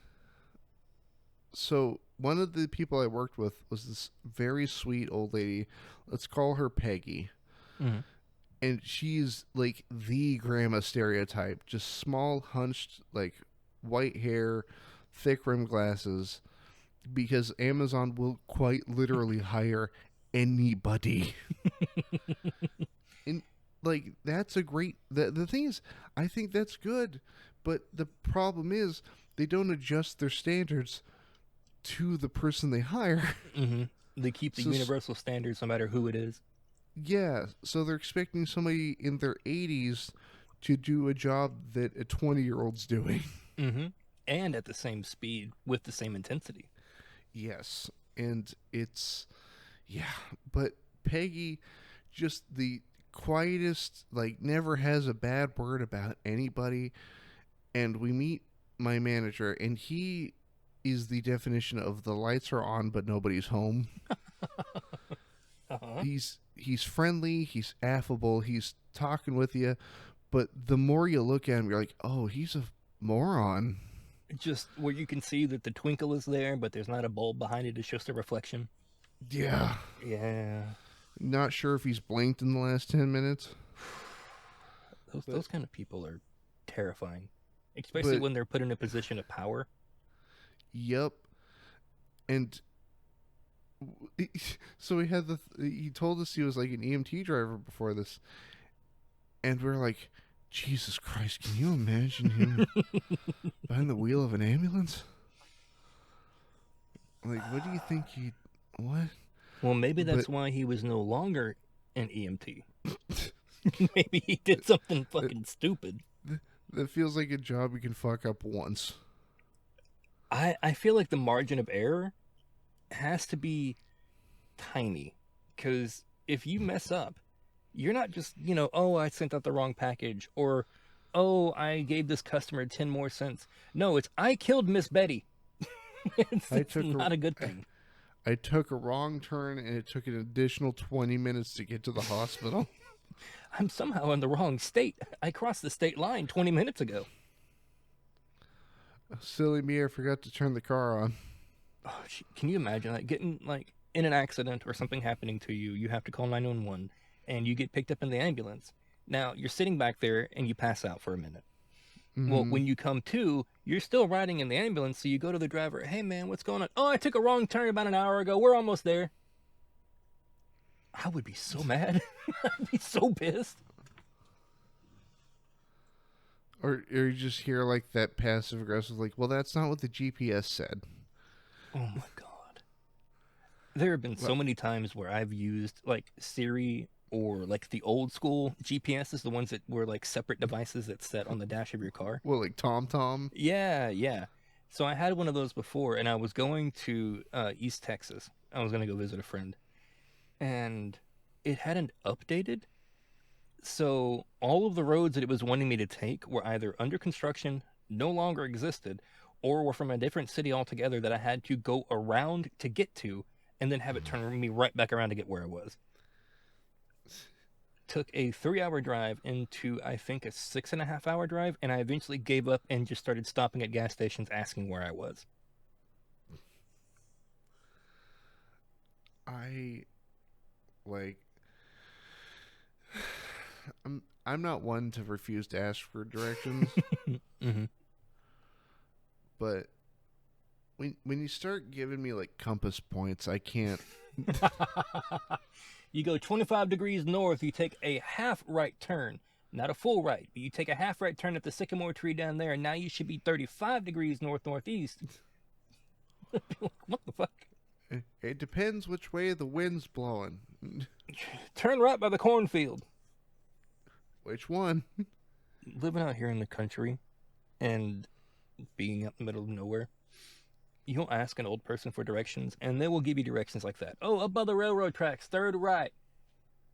So, one of the people I worked with was this very sweet old lady. Let's call her Peggy. Mm-hmm. And she's like the grandma stereotype. Just small, hunched, like white hair, thick rimmed glasses. Because Amazon will quite literally hire anybody. And like that's a great the thing is I think that's good, but the problem is they don't adjust their standards to the person they hire. Mm-hmm. They keep the universal standards no matter who it is. Yeah, so they're expecting somebody in their 80s to do a job that a 20-year-old's doing. Mm-hmm. And at the same speed with the same intensity. Yes, and it's but Peggy, just the quietest, like never has a bad word about anybody. And we meet my manager, and he is the definition of the lights are on but nobody's home. Uh-huh. He's friendly, he's affable, he's talking with you, but the more you look at him, you're like, oh, he's a moron. Just where you can see that the twinkle is there, but there's not a bulb behind it. It's just a reflection. Yeah. Yeah. Not sure if he's blinked in the last 10 minutes. Those kind of people are terrifying, especially when they're put in a position of power. Yep. And so he told us he was like an EMT driver before this. And we're like, Jesus Christ, can you imagine him behind the wheel of an ambulance? Like, what do you think what? Well, maybe that's why he was no longer an EMT. Maybe he did something fucking stupid. That feels like a job you can fuck up once. I feel like the margin of error has to be tiny. Because if you mess up, you're not just, oh, I sent out the wrong package. Or, oh, I gave this customer 10 more cents. No, it's I killed Miss Betty. it's not a good thing. I took a wrong turn and it took an additional 20 minutes to get to the hospital. I'm somehow in the wrong state. I crossed the state line 20 minutes ago. Silly me, I forgot to turn the car on. Oh, can you imagine that? Getting, in an accident or something happening to you, you have to call 911, and you get picked up in the ambulance. Now, you're sitting back there, and you pass out for a minute. Mm-hmm. Well, when you come to, you're still riding in the ambulance, so you go to the driver, hey, man, what's going on? Oh, I took a wrong turn about an hour ago. We're almost there. I would be so mad. I'd be so pissed. Or you just hear like that passive aggressive, like, well, that's not what the GPS said. Oh my God. There have been so many times where I've used like Siri or like the old school GPSs, the ones that were like separate devices that set on the dash of your car. Well, like TomTom? Yeah. So I had one of those before, and I was going to East Texas. I was going to go visit a friend. And it hadn't updated. So all of the roads that it was wanting me to take were either under construction, no longer existed, or were from a different city altogether that I had to go around to get to, and then have it turn me right back around to get where I was. Took a 3-hour drive into, I think, a 6.5-hour drive, and I eventually gave up and just started stopping at gas stations asking where I was. I'm not one to refuse to ask for directions. Mm-hmm. But when you start giving me like compass points, I can't. You go 25 degrees north, you take a half right turn, not a full right, but you take a half right turn at the sycamore tree down there, and now you should be 35 degrees northeast. What the fuck? It depends which way the wind's blowing. Turn right by the cornfield. Which one? Living out here in the country and being out in the middle of nowhere, you'll ask an old person for directions, and they will give you directions like that. Oh, up by the railroad tracks, third right.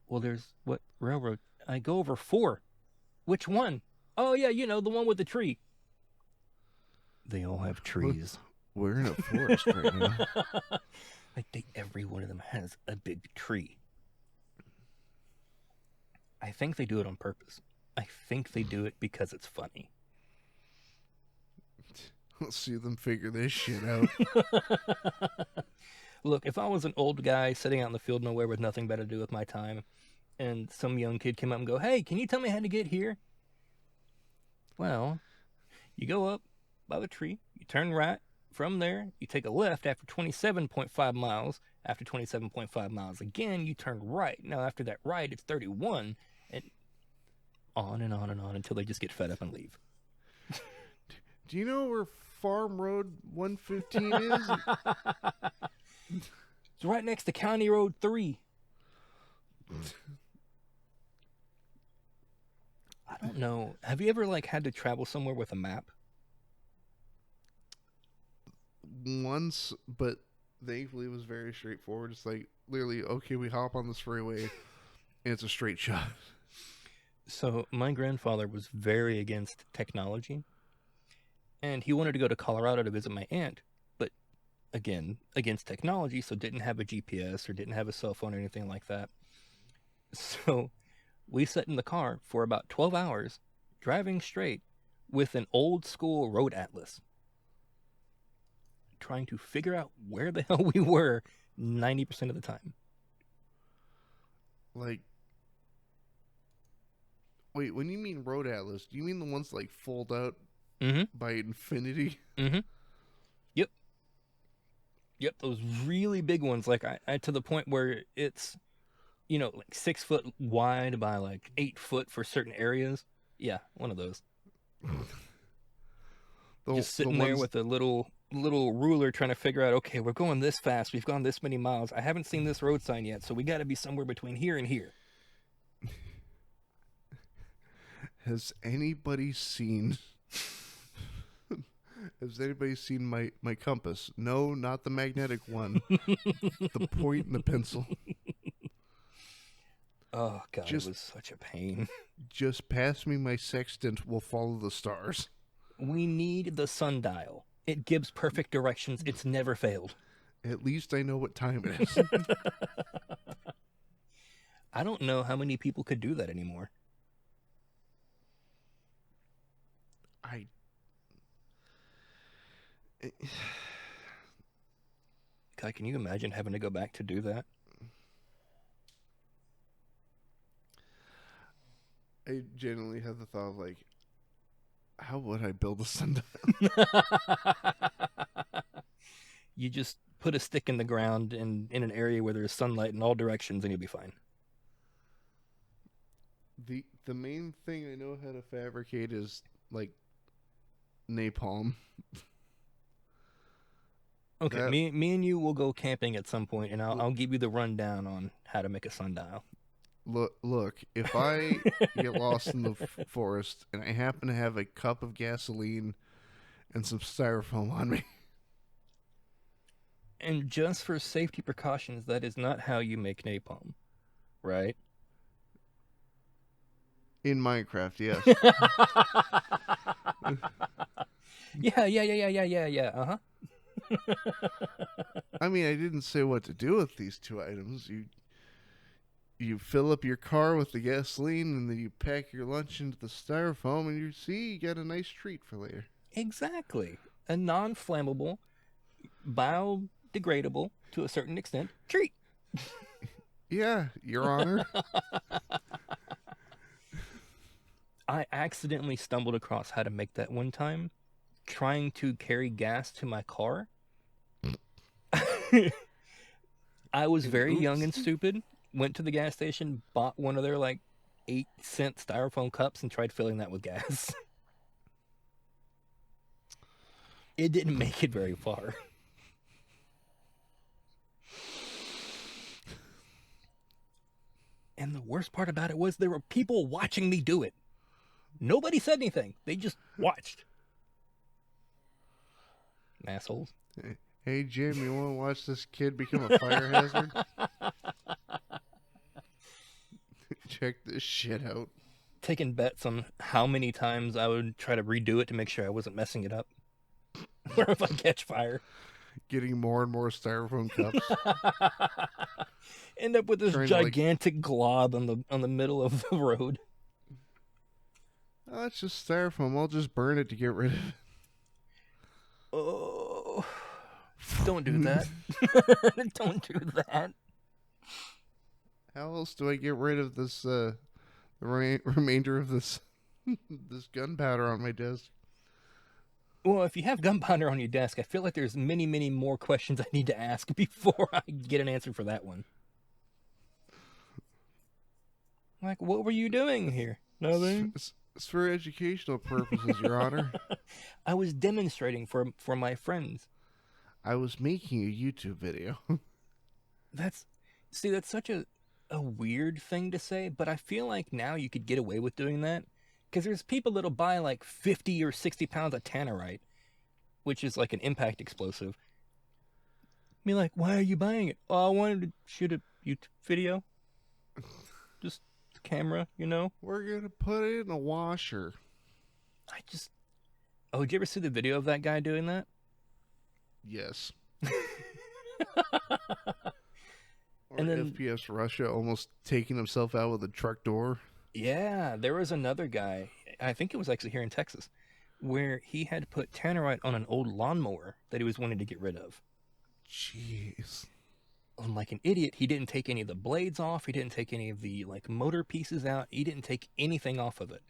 Well, there's what railroad? I go over 4. Which one? Oh, yeah, the one with the tree. They all have trees. We're in a forest right now. I think every one of them has a big tree. I think they do it on purpose. I think they do it because it's funny. Let's see them figure this shit out. Look, if I was an old guy sitting out in the field nowhere with nothing better to do with my time, and some young kid came up and go, hey, can you tell me how to get here? Well, you go up by the tree, you turn right. From there, you take a left after 27.5 miles. After 27.5 miles again, you turn right. Now, after that right, it's 31. And on and on and on until they just get fed up and leave. Do you know where Farm Road 115 is? It's right next to County Road 3. I don't know. Have you ever had to travel somewhere with a map? Once, but thankfully it was very straightforward. It's like literally, okay, we hop on this freeway and it's a straight shot. So my grandfather was very against technology, and he wanted to go to Colorado to visit my aunt, but again, against technology, so didn't have a GPS or didn't have a cell phone or anything like that. So we sat in the car for about 12 hours driving straight with an old school road atlas, trying to figure out where the hell we were 90% of the time. Like, wait, when you mean road atlas, do you mean the ones that, like, fold out Mm-hmm. by infinity? Mm-hmm. Yep. Yep. Those really big ones, like I to the point where it's, like 6 foot wide by like 8 foot for certain areas. Yeah, one of those. Just The sitting there ones with a little ruler trying to figure out, okay, we're going this fast. We've gone this many miles. I haven't seen this road sign yet, so we got to be somewhere between here and here. Has anybody seen my compass? No, not the magnetic one. The point and the pencil. Oh god, it Just was such a pain. just pass me my sextant. We'll follow the stars. We need the sundial. It gives perfect directions. It's never failed. At least I know what time it is. I don't know how many people could do that anymore. I God, can you imagine having to go back to do that? I genuinely have the thought of, like, how would I build a sundial? You just put a stick in the ground in an area where there's sunlight in all directions and you'll be fine. The main thing I know how to fabricate is, like, napalm. Okay, That me and you will go camping at some point, and I'll give you the rundown on how to make a sundial. look. If I get lost in the forest and I happen to have a cup of gasoline and some styrofoam on me, And just for safety precautions, that is not how you make napalm, right? in Minecraft, yes. Yeah. Uh-huh. I mean, I didn't say what to do with these two items. You fill up your car with the gasoline, and then you pack your lunch into the styrofoam, and you got a nice treat for later. Exactly. A non-flammable, biodegradable to a certain extent treat. Yeah, Your Honor. I accidentally stumbled across how to make that one time, trying to carry gas to my car. I was very young and stupid. Went to the gas station, bought one of their like 8-cent styrofoam cups, and tried filling that with gas. It didn't make it very far. And the worst part about it was there were people watching me do it. Nobody said anything. They just watched. Assholes. Hey, Jim, you want to watch this kid become a fire hazard? Check this shit out. Taking bets on how many times I would try to redo it to make sure I wasn't messing it up. Or if I catch fire. Getting more and more styrofoam cups. End up with this gigantic glob on the middle of the road. Oh, it's just styrofoam. I'll just burn it to get rid of it. Oh, don't do that. Don't do that. How else do I get rid of this, the remainder of this, this gunpowder on my desk? Well, if you have gunpowder on your desk, I feel like there's many, many more questions I need to ask before I get an answer for that one. Like, what were you doing here? Nothing. It's for educational purposes, Your Honor. I was demonstrating for my friends. I was making a YouTube video. That's such a weird thing to say, but I feel like now you could get away with doing that. Because there's people that'll buy like 50 or 60 pounds of tannerite, which is like an impact explosive. I mean, like, why are you buying it? Oh, I wanted to shoot a YouTube video. Just camera, you know? We're going to put it in a washer. Oh, did you ever see the video of that guy doing that? Yes. Or And then, FPS Russia almost taking himself out with a truck door. yeah, there was another guy, I think it was actually here in Texas, where he had put tannerite on an old lawnmower that he was wanting to get rid of. Jeez. And like an idiot, he didn't take any of the blades off. He didn't take any of the like motor pieces out. He didn't take anything off of it.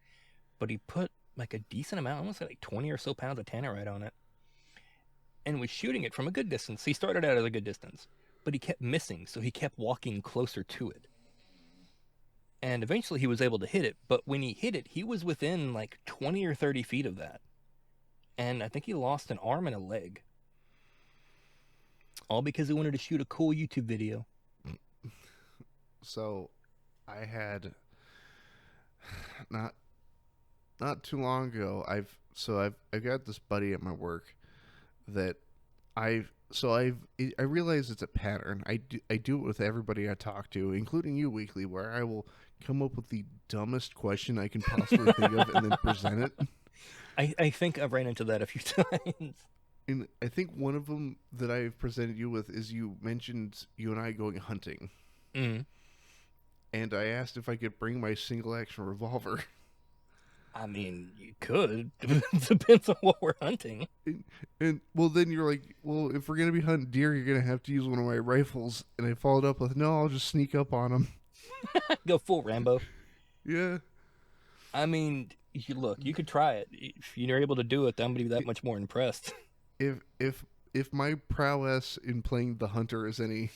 But he put like a decent amount, almost like 20 or so pounds of tannerite on it, and was shooting it from a good distance. He started out at a good distance, but he kept missing, so he kept walking closer to it. And eventually he was able to hit it, but when he hit it, he was within like 20 or 30 feet of that. And I think he lost an arm and a leg. All because he wanted to shoot a cool YouTube video. So, I had not too long ago. I've got this buddy at my work that I realize it's a pattern. I do it with everybody I talk to, including you, Weekly, where I will come up with the dumbest question I can possibly think of and then present it. I think I've ran into that a few times. And I think one of them that I've presented you with is you mentioned you and I going hunting. Mm. And I asked if I could bring my single action revolver. I mean, you could. Depends on what we're hunting. And well, then you're like, well, if we're going to be hunting deer, you're going to have to use one of my rifles. And I followed up with, no, I'll just sneak up on them. Go full Rambo. Yeah. I mean, you could try it. If you're able to do it, I'm going to be that much more impressed. If my prowess in playing the hunter is any...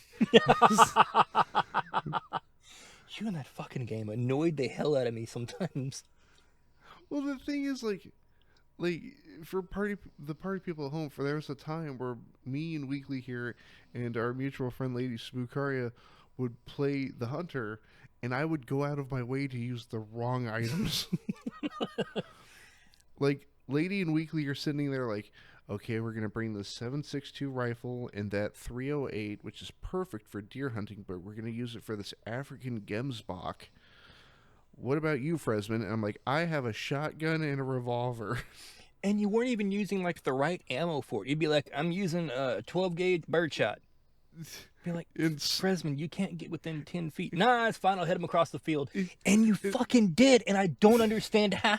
You and that fucking game annoyed the hell out of me sometimes. Well, the thing is, like for the party people at home, there was a time where me and Weekly here and our mutual friend Lady Spookaria would play the hunter, and I would go out of my way to use the wrong items. Like, Lady and Weekly are sitting there like, okay, we're going to bring the 7.62 rifle and that 308, which is perfect for deer hunting, but we're going to use it for this African Gemsbok. What about you, Fresman? And I'm like, I have a shotgun and a revolver. And you weren't even using, like, the right ammo for it. You'd be like, I'm using a 12-gauge birdshot. Be like, Fresman, you can't get within 10 feet. Nah, it's fine. I'll hit him across the field. And you fucking did, and I don't understand how.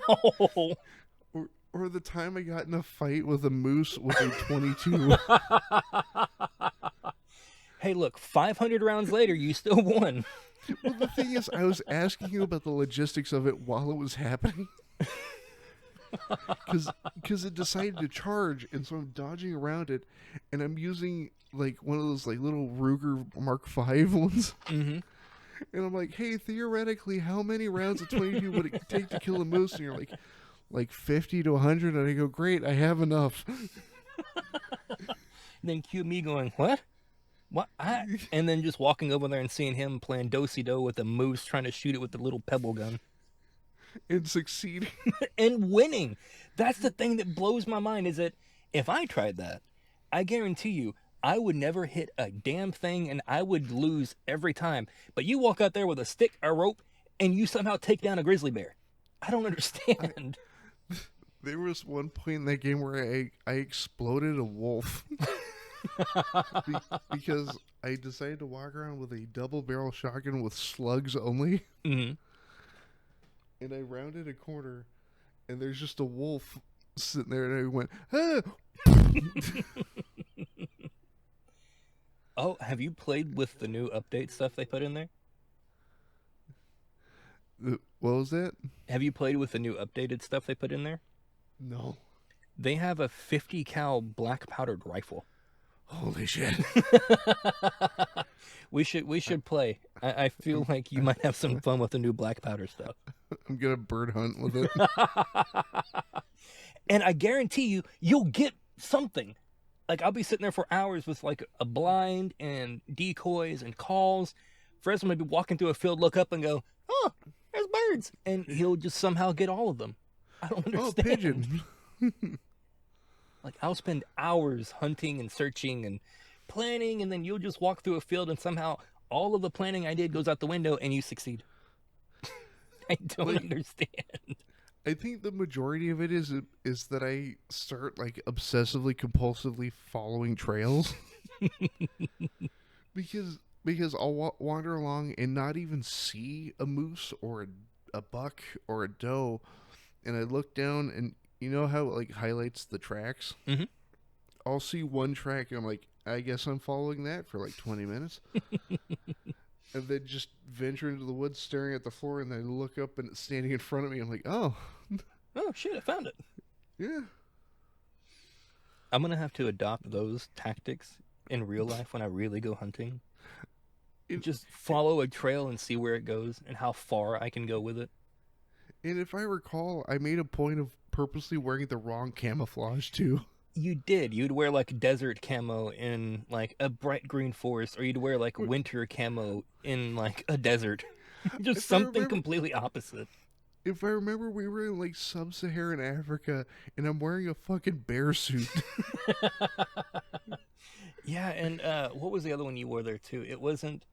Or the time I got in a fight with a moose with a 22. Hey, look, 500 rounds later, you still won. Well, the thing is, I was asking you about the logistics of it while it was happening. Because it decided to charge, and so I'm dodging around it, and I'm using, like, one of those, like, little Ruger Mark V ones. Mm-hmm. And I'm like, hey, theoretically, how many rounds of 22 would it take to kill a moose? And you're like 50 to 100, and I go, great, I have enough. Then cue me going, what? What? And then just walking over there and seeing him playing do-si-do with a moose, trying to shoot it with the little pebble gun. And succeeding. And winning. That's the thing that blows my mind, is that if I tried that, I guarantee you, I would never hit a damn thing, and I would lose every time. But you walk out there with a stick, a rope, and you somehow take down a grizzly bear. I don't understand. There was one point in that game where I exploded a wolf. Because I decided to walk around with a double barrel shotgun with slugs only. Mm-hmm. And I rounded a corner, and there's just a wolf sitting there, and I went, ah! Oh, have you played with the new update stuff they put in there? What was that? Have you played with the new updated stuff they put in there? No. They have a 50 cal black powdered rifle. Holy shit. We should play. I feel like you might have some fun with the new black powder stuff. I'm gonna bird hunt with it. And I guarantee you'll get something. Like, I'll be sitting there for hours with like a blind and decoys and calls. Fresno might be walking through a field, look up and go, oh, there's birds. And he'll just somehow get all of them. I don't understand. Oh, pigeon. Like, I'll spend hours hunting and searching and planning, and then you'll just walk through a field and somehow all of the planning I did goes out the window and you succeed. I don't understand. I think the majority of it is that I start, like, obsessively, compulsively following trails. because I'll wander along and not even see a moose or a buck or a doe, and I look down and you know how it like highlights the tracks. Hmm. I'll see one track and I'm like, I guess I'm following that for like 20 minutes, and then just venture into the woods, staring at the floor, and then look up and it's standing in front of me. I'm like, oh, Oh shit! I found it. yeah. I'm gonna have to adopt those tactics in real life when I really go hunting. And, Just follow a trail and see where it goes and how far I can go with it. and if I recall, I made a point of purposely wearing the wrong camouflage too. You did. You'd wear like desert camo in like a bright green forest, or you'd wear like winter camo in like a desert. Just If I something remember, completely opposite. if I remember, we were in like sub-Saharan Africa, and I'm wearing a fucking bear suit. Yeah, and what was the other one you wore there too? It wasn't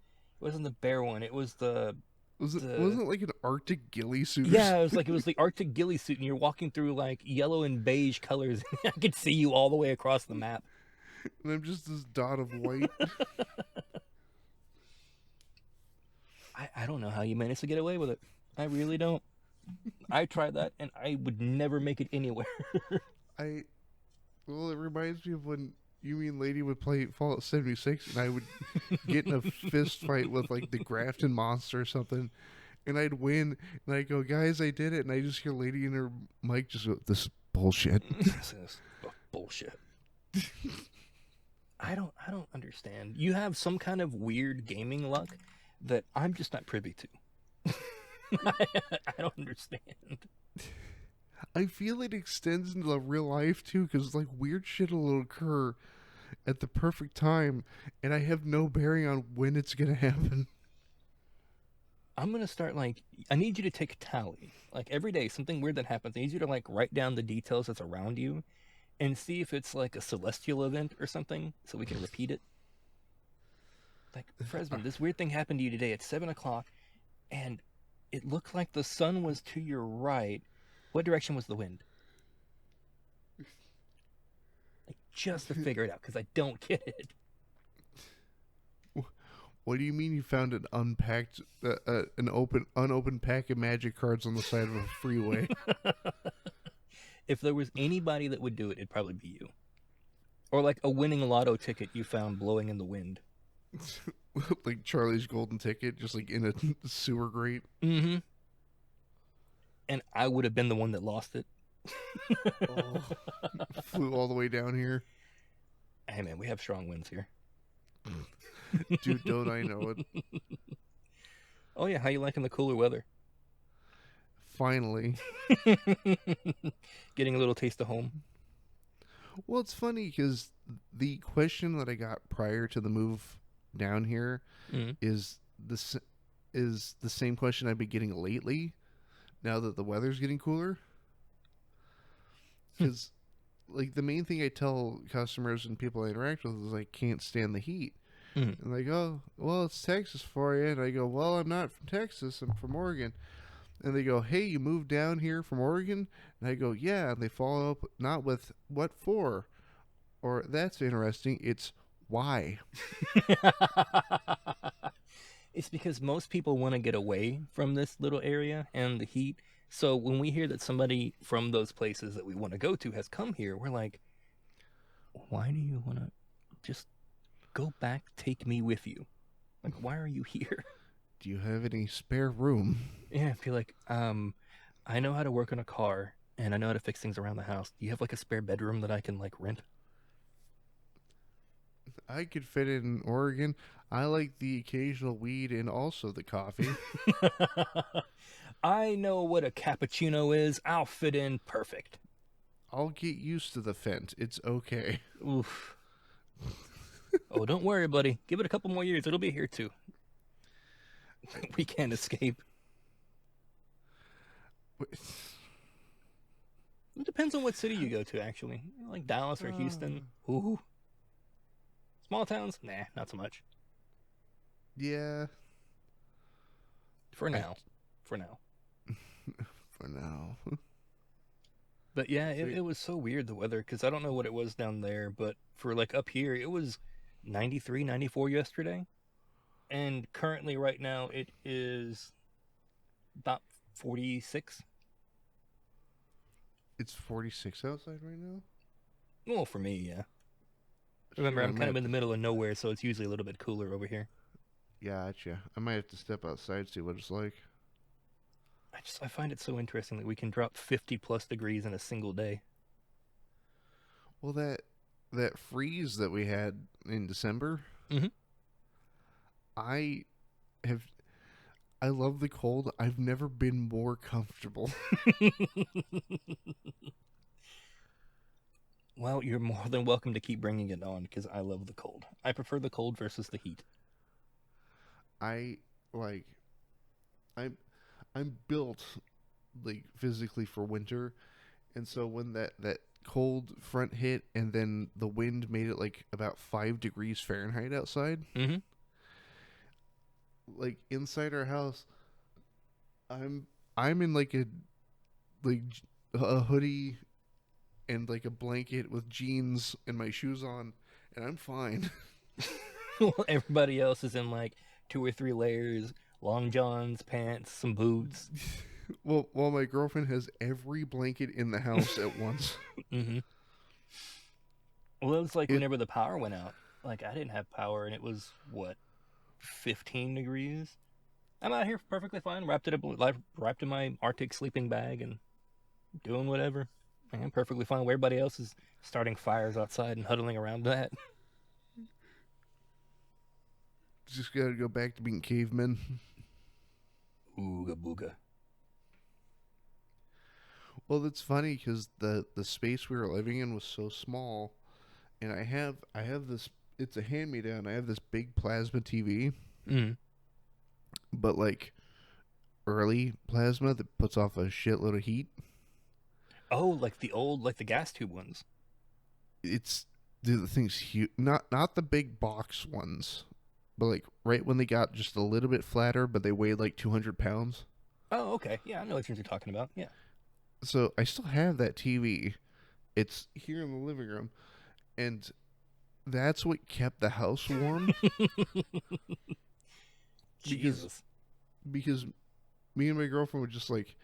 the bear one. It was the Wasn't it like an Arctic ghillie suit or yeah. something? It was the Arctic ghillie suit, and you're walking through like yellow and beige colors. I could see you all the way across the map. And I'm just this dot of white. I don't know how you managed to get away with it. I really don't. I tried that, and I would never make it anywhere. I Well, it reminds me of when you mean Lady would play Fallout 76, and I would get in a fist fight with like the Grafton monster or something, and I'd win, and I go, guys, I did it, and I just hear Lady in her mic just go, this is bullshit. This is bullshit. I don't understand. You have some kind of weird gaming luck that I'm just not privy to. I don't understand. I feel it extends into the real life too, because like weird shit will occur at the perfect time, and I have no bearing on when it's gonna happen. I'm gonna start like I need you to take a tally. Like every day, something weird that happens. I need you to like write down the details that's around you and see if it's like a celestial event or something, so we can repeat it. Like Fresman, this weird thing happened to you today at 7 o'clock, and it looked like the sun was to your right. What direction was the wind? Like just to figure it out, because I don't get it. What do you mean you found an unopened pack of magic cards on the side of a freeway? If there was anybody that would do it, it'd probably be you. Or like a winning lotto ticket you found blowing in the wind. Like Charlie's golden ticket, just like in a sewer grate. Mm-hmm. And I would have been the one that lost it. Oh, flew all the way down here. Hey man, we have strong winds here. Dude, don't I know it? Oh yeah, how you liking the cooler weather? Finally. Getting a little taste of home. Well, it's funny because the question that I got prior to the move down here is the same question I've been getting lately. Now that the weather's getting cooler, because like the main thing I tell customers and people I interact with is I can't stand the heat. And they go, well, it's Texas for you. And I go, well, I'm not from Texas. I'm from Oregon. And they go, hey, you moved down here from Oregon? And I go, yeah. And they follow up not with what for, or that's interesting. It's why. It's because most people want to get away from this little area and the heat. So when we hear that somebody from those places that we want to go to has come here, we're like, why do you want to just go back, take me with you? Like, why are you here? Do you have any spare room? Yeah, I feel like, I know how to work on a car and I know how to fix things around the house. Do you have like a spare bedroom that I can like rent? I could fit it in Oregon. I like the occasional weed and also the coffee. I know what a cappuccino is. I'll fit in perfect. I'll get used to the fent. It's okay. Oof. Oh, don't worry, buddy. Give it a couple more years. It'll be here too. We can't escape. It depends on what city you go to, actually. Like Dallas or Houston. Ooh. Small towns? Nah, not so much. Yeah. For now. For now. For now. But yeah, it was so weird, the weather, because I don't know what it was down there, but for like up here, it was 93, 94 yesterday. And currently, right now, it is about 46. It's 46 outside right now. Well, for me, yeah. Shit, Remember, I I'm might kind of have in the to. middle of nowhere, so it's usually a little bit cooler over here. Gotcha. I might have to step outside see what it's like. I find it so interesting that we can drop 50 plus degrees in a single day. Well, that freeze that we had in December, Hmm. I have. I love the cold. I've never been more comfortable. Well, you're more than welcome to keep bringing it on because I love the cold. I prefer the cold versus the heat. I like. I'm I'm built like physically for winter, and so when that cold front hit and then the wind made it like about 5 degrees Fahrenheit outside, Hmm. like inside our house, I'm I'm in like like a hoodie and like a blanket with jeans and my shoes on, and I'm fine. Well, everybody else is in like 2 or 3 layers, long johns, pants, some boots. Well, my girlfriend has every blanket in the house at once. Hmm. Well, it was like It whenever the power went out. Like I didn't have power, and it was what 15 degrees. I'm out here perfectly fine, wrapped it up, like, wrapped in my Arctic sleeping bag, and doing whatever. I'm perfectly fine. Where everybody else is starting fires outside and huddling around that. just got to go back to being cavemen. Ooga booga. Well, that's funny because the space we were living in was so small, and I have this. It's a hand me down. I have this big plasma TV, Mm. but like early plasma that puts off a shitload of heat. Oh, like the old, like the gas tube ones. It's dude, the thing's huge. Not the big box ones, but like right when they got just a little bit flatter, but they weighed like 200 pounds. Oh, okay. Yeah, I know what you're talking about. Yeah. So I still have that TV. It's here in the living room, and that's what kept the house warm because Jesus. because me and my girlfriend were just like,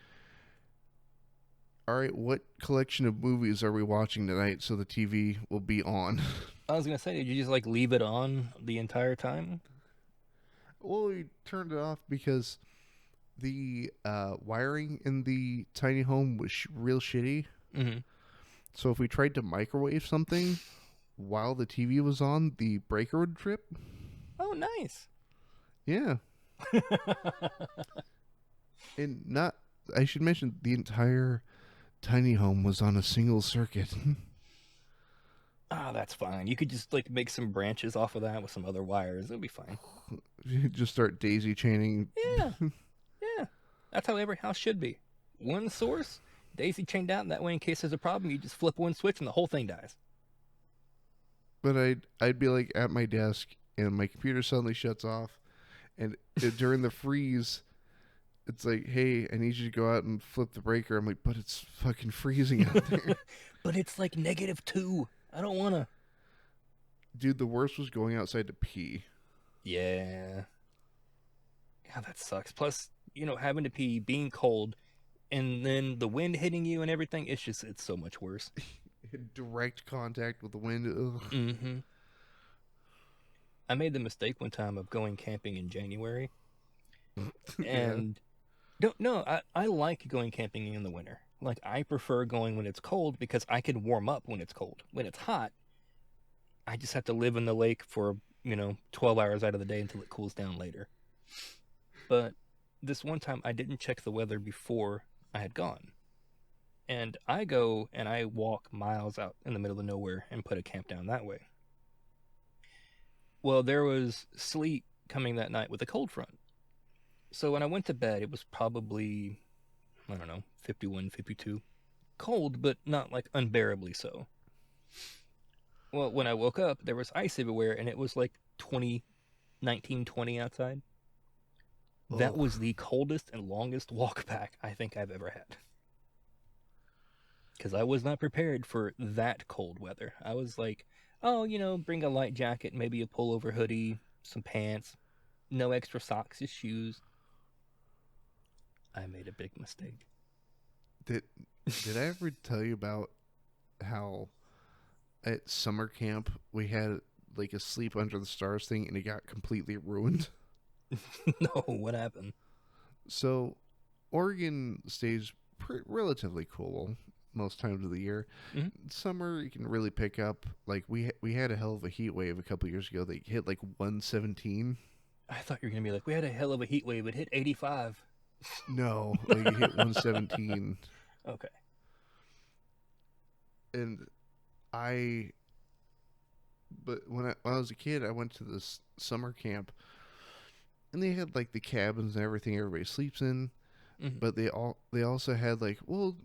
all right, what collection of movies are we watching tonight so the TV will be on? I was gonna say, did you just like leave it on the entire time? Well, we turned it off because the wiring in the tiny home was real shitty. Mm-hmm. So if we tried to microwave something while the TV was on, the breaker would trip. Oh, nice. Yeah. And not, I should mention, the entire tiny home was on a single circuit. Oh, that's fine. You could just like make some branches off of that with some other wires. It'll be fine. Just start daisy chaining. Yeah, yeah. That's how every house should be. One source, daisy chained out, and that way, in case there's a problem, you just flip one switch and the whole thing dies. But I'd be like at my desk and my computer suddenly shuts off, and during the freeze, it's like, hey, I need you to go out and flip the breaker. I'm like, but it's fucking freezing out there. But it's like -2. I don't wanna. Dude, the worst was going outside to pee. Yeah. Yeah, that sucks. Plus, having to pee, being cold, and then the wind hitting you and everything, it's so much worse. Direct contact with the wind. Ugh. Hmm. I made the mistake one time of going camping in January, Yeah. and don't no, I like going camping in the winter. Like I prefer going when it's cold because I can warm up when it's cold. When it's hot, I just have to live in the lake for, 12 hours out of the day until it cools down later. But this one time I didn't check the weather before I had gone. And I go and I walk miles out in the middle of nowhere and put a camp down that way. Well, there was sleet coming that night with a cold front. So when I went to bed, it was probably, I don't know, 51, 52. Cold, but not like unbearably so. Well, when I woke up, there was ice everywhere and it was like 20, 19, 20 outside. That Oh, was the coldest and longest walk back I think I've ever had. Because I was not prepared for that cold weather. I was like, Oh, bring a light jacket, maybe a pullover hoodie, some pants, no extra socks, just shoes. I made a big mistake. Did did I ever tell you about how at summer camp we had like a sleep under the stars thing and it got completely ruined? No, what happened? So Oregon stays relatively cool most times of the year. Hmm. Summer you can really pick up. Like we had a hell of a heat wave a couple years ago. They hit like 117. I thought you were gonna be like, we had a hell of a heat wave. It hit 85. No, like it hit 117. Okay. And I but when I was a kid, I went to this summer camp and they had like the cabins and everything everybody sleeps in. Hmm. But they also had like, well,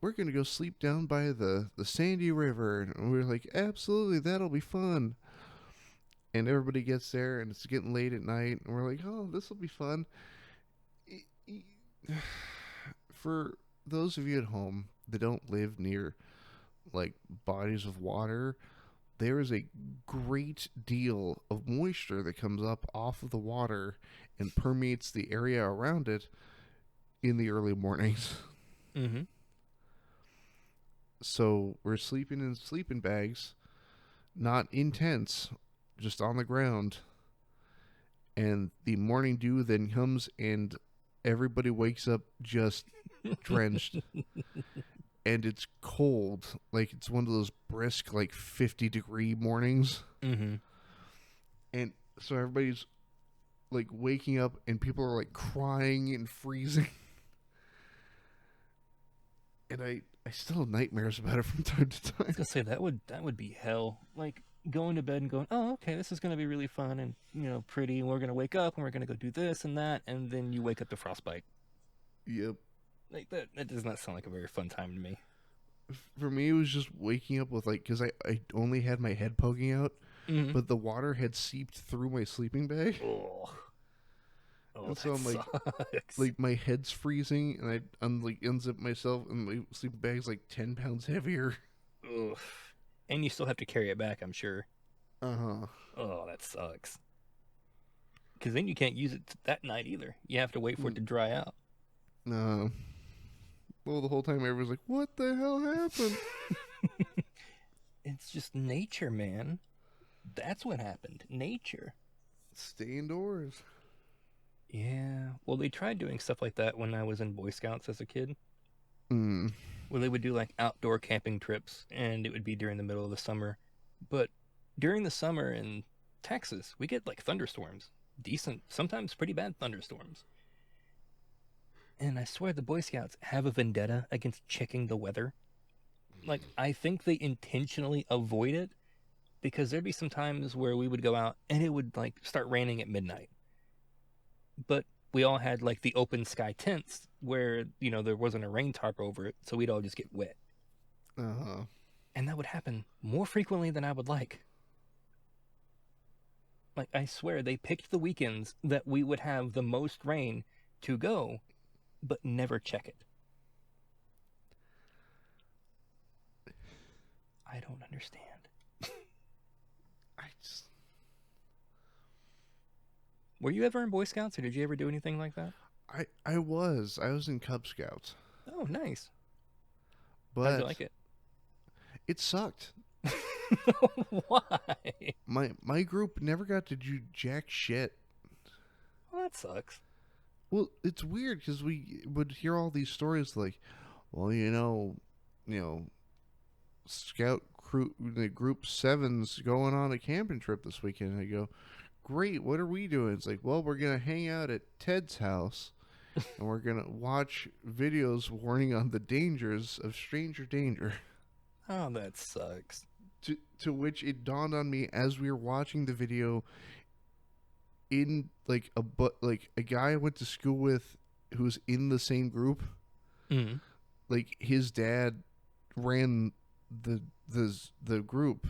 we're gonna go sleep down by the Sandy River, and we were like, absolutely, that'll be fun. And everybody gets there, and it's getting late at night, and we're like, oh, this will be fun. For those of you at home that don't live near like bodies of water, there is a great deal of moisture that comes up off of the water and permeates the area around it in the early mornings. Hmm. So we're sleeping in sleeping bags, not in tents, just on the ground. And the morning dew then comes, and everybody wakes up just drenched. And it's cold. Like it's one of those brisk, like 50-degree mornings. Hmm. And so everybody's like waking up, and people are like crying and freezing. And I still have nightmares about it from time to I was time. gonna say that would be hell. Like going to bed and going, oh, okay, this is gonna be really fun and pretty. And we're gonna wake up and we're gonna go do this and that, and then you wake up to frostbite. Yep. Like that does not sound like a very fun time to me. For me, it was just waking up with like, because I only had my head poking out, Hmm. but the water had seeped through my sleeping bag. Oh, oh, And so that I'm sucks. like my head's freezing, and I'm like unzip myself, and my sleeping bag's like 10 pounds heavier. Ugh. And you still have to carry it back, I'm sure. Uh huh. Oh, that sucks. Because then you can't use it that night either. You have to wait for it to dry out. No. Well, the whole time everyone's like, "What the hell happened?" It's just nature, man. That's what happened. Nature. Stay indoors. Yeah. Well, they tried doing stuff like that when I was in Boy Scouts as a kid, Hmm. where they would do like outdoor camping trips, and it would be during the middle of the summer. But during the summer in Texas, we get like thunderstorms. Decent, sometimes pretty bad thunderstorms. And I swear the Boy Scouts have a vendetta against checking the weather. Like, I think they intentionally avoid it because there'd be some times where we would go out and it would like start raining at midnight. But we all had like the open sky tents where, there wasn't a rain tarp over it, so we'd all just get wet. Uh huh. And that would happen more frequently than I would like. Like, I swear they picked the weekends that we would have the most rain to go, but never check it. I don't understand. I just Were you ever in Boy Scouts or did you ever do anything like that? I was in Cub Scouts, Oh, nice. How'd you but like it? it sucked. Why? My group never got to do jack shit. Well, that sucks. Well, it's weird because we would hear all these stories like, well, you know, Scout crew, the Group Seven's going on a camping trip this weekend. And I go, great. What are we doing? It's like, well, we're gonna hang out at Ted's house, and we're gonna watch videos warning on the dangers of stranger danger. Oh, that sucks. To which it dawned on me as we were watching the video in like a guy I went to school with who was in the same group. Mm. Like his dad ran the group,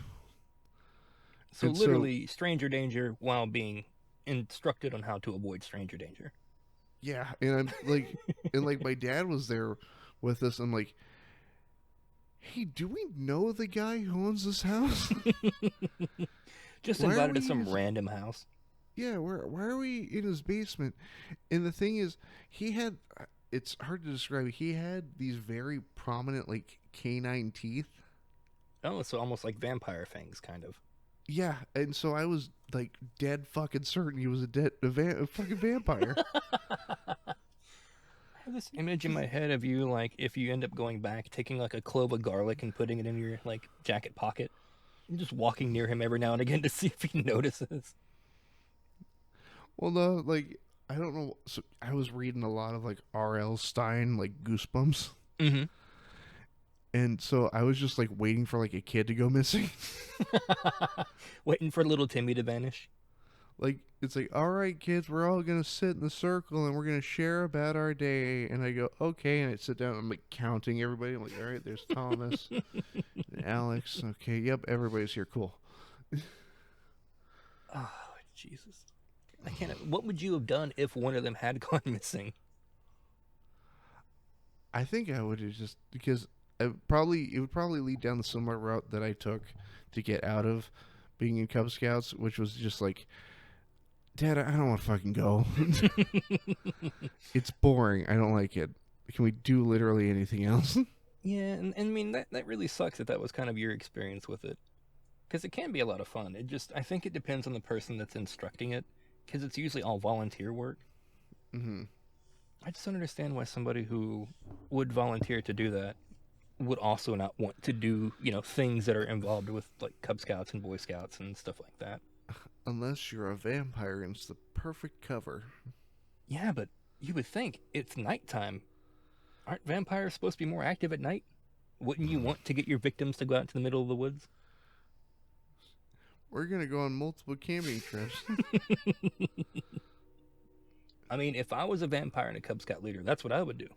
So and so literally stranger danger while being instructed on how to avoid stranger danger. yeah, and I'm like, and like my dad was there with us. I'm like, Hey, do we know the guy who owns this house? Just Why are invited we to some his, random house. yeah, why are we in his basement? And the thing is, he had it's hard to describe. He had these very prominent like canine teeth. Oh, so almost like vampire fangs, kind of. Yeah, and so I was like dead fucking certain he was a fucking vampire. I have this image in my head of you, like, if you end up going back, taking like a clove of garlic and putting it in your like jacket pocket, and just walking near him every now and again to see if he notices. Well, no, like I don't know. So I was reading a lot of like R.L. Stein, like Goosebumps, Mm-hmm. and so I was just like waiting for like a kid to go missing. Waiting for little Timmy to vanish. Like it's like, all right, kids, we're all gonna sit in the circle and we're gonna share about our day. And I go, okay, and I sit down. I'm like counting everybody. I'm like, all right, there's Thomas, and Alex. Okay, yep, everybody's here. Cool. Oh, Jesus. I can't. What would you have done if one of them had gone missing? I think I would have just because it would probably lead down the similar route that I took to get out of being in Cub Scouts, which was just like, Dad, I don't want to fucking go. It's boring. I don't like it. Can we do literally anything else? Yeah, and I mean that really sucks that was kind of your experience with it, because it can be a lot of fun. It just I think it depends on the person that's instructing it, because it's usually all volunteer work. Hmm. I just don't understand why somebody who would volunteer to do that would also not want to do, things that are involved with like Cub Scouts and Boy Scouts and stuff like that. Unless you're a vampire and it's the perfect cover. Yeah, but you would think it's nighttime. Aren't vampires supposed to be more active at night? Wouldn't you want to get your victims to go out to the middle of the woods? We're gonna go on multiple camping trips. I mean, if I was a vampire and a Cub Scout leader, that's what I would do.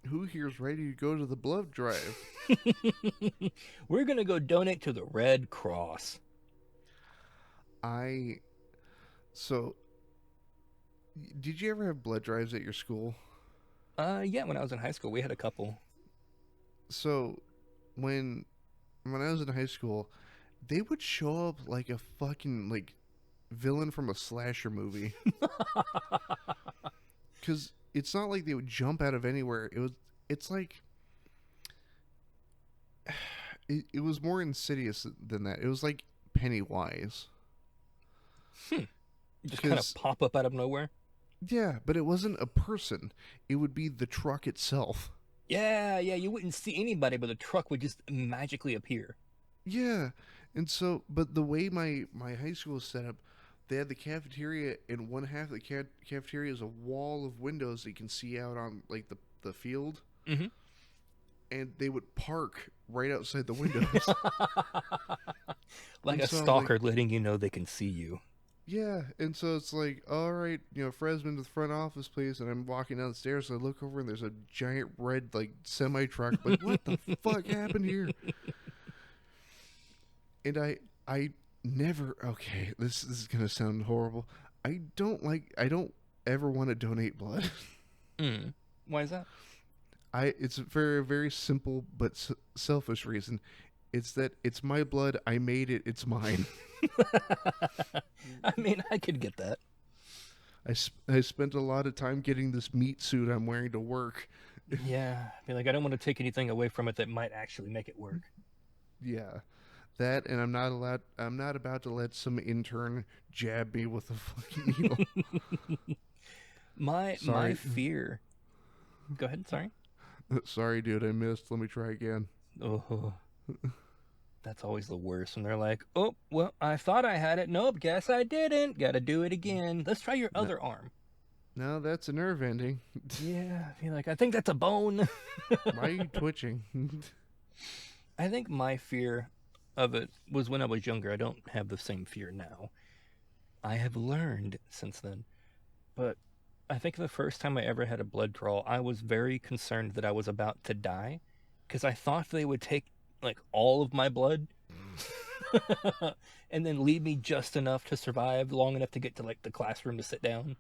Who here's ready to go to the blood drive? We're going to go donate to the Red Cross. I so did you ever have blood drives at your school? Yeah, when I was in high school, we had a couple. So when I was in high school, they would show up like a fucking like villain from a slasher movie. Cuz it's not like they would jump out of anywhere. It's like it was more insidious than that. It was like Pennywise. Just kind of pop up out of nowhere. Yeah, but it wasn't a person. It would be the truck itself. Yeah, you wouldn't see anybody, but the truck would just magically appear. Yeah, and so, but the way my high school was set up, they had the cafeteria, and one half of the cafeteria is a wall of windows that you can see out on like the field. Mm-hmm. And they would park right outside the windows. Like and a so, stalker letting you know they can see you. Yeah, and so it's like, all right, Fresman to the front office, please. And I'm walking down the stairs, and I look over, and there's a giant red, like, semi-truck. Like, what the fuck happened here? And I never, okay, this is going to sound horrible. I don't ever want to donate blood. Why is that? It's for a very simple but selfish reason. It's that it's my blood. I made it. It's mine. I mean, I could get that. I spent a lot of time getting this meat suit I'm wearing to work. Yeah, I mean, like I don't want to take anything away from it that might actually make it work. Yeah, that, and I'm not about to let some intern jab me with a fucking needle. My fear. Go ahead. Sorry. Sorry, dude. I missed. Let me try again. Oh. That's always the worst when they're like, oh, well, I thought I had it. Nope, guess I didn't. Gotta do it again. Let's try your other arm. No, that's a nerve ending. Yeah, I feel like, I think that's a bone. Why are you twitching? I think my fear of it was when I was younger. I don't have the same fear now. I have learned since then. But I think the first time I ever had a blood draw, I was very concerned that I was about to die because I thought they would take like all of my blood and then leave me just enough to survive long enough to get to like the classroom to sit down.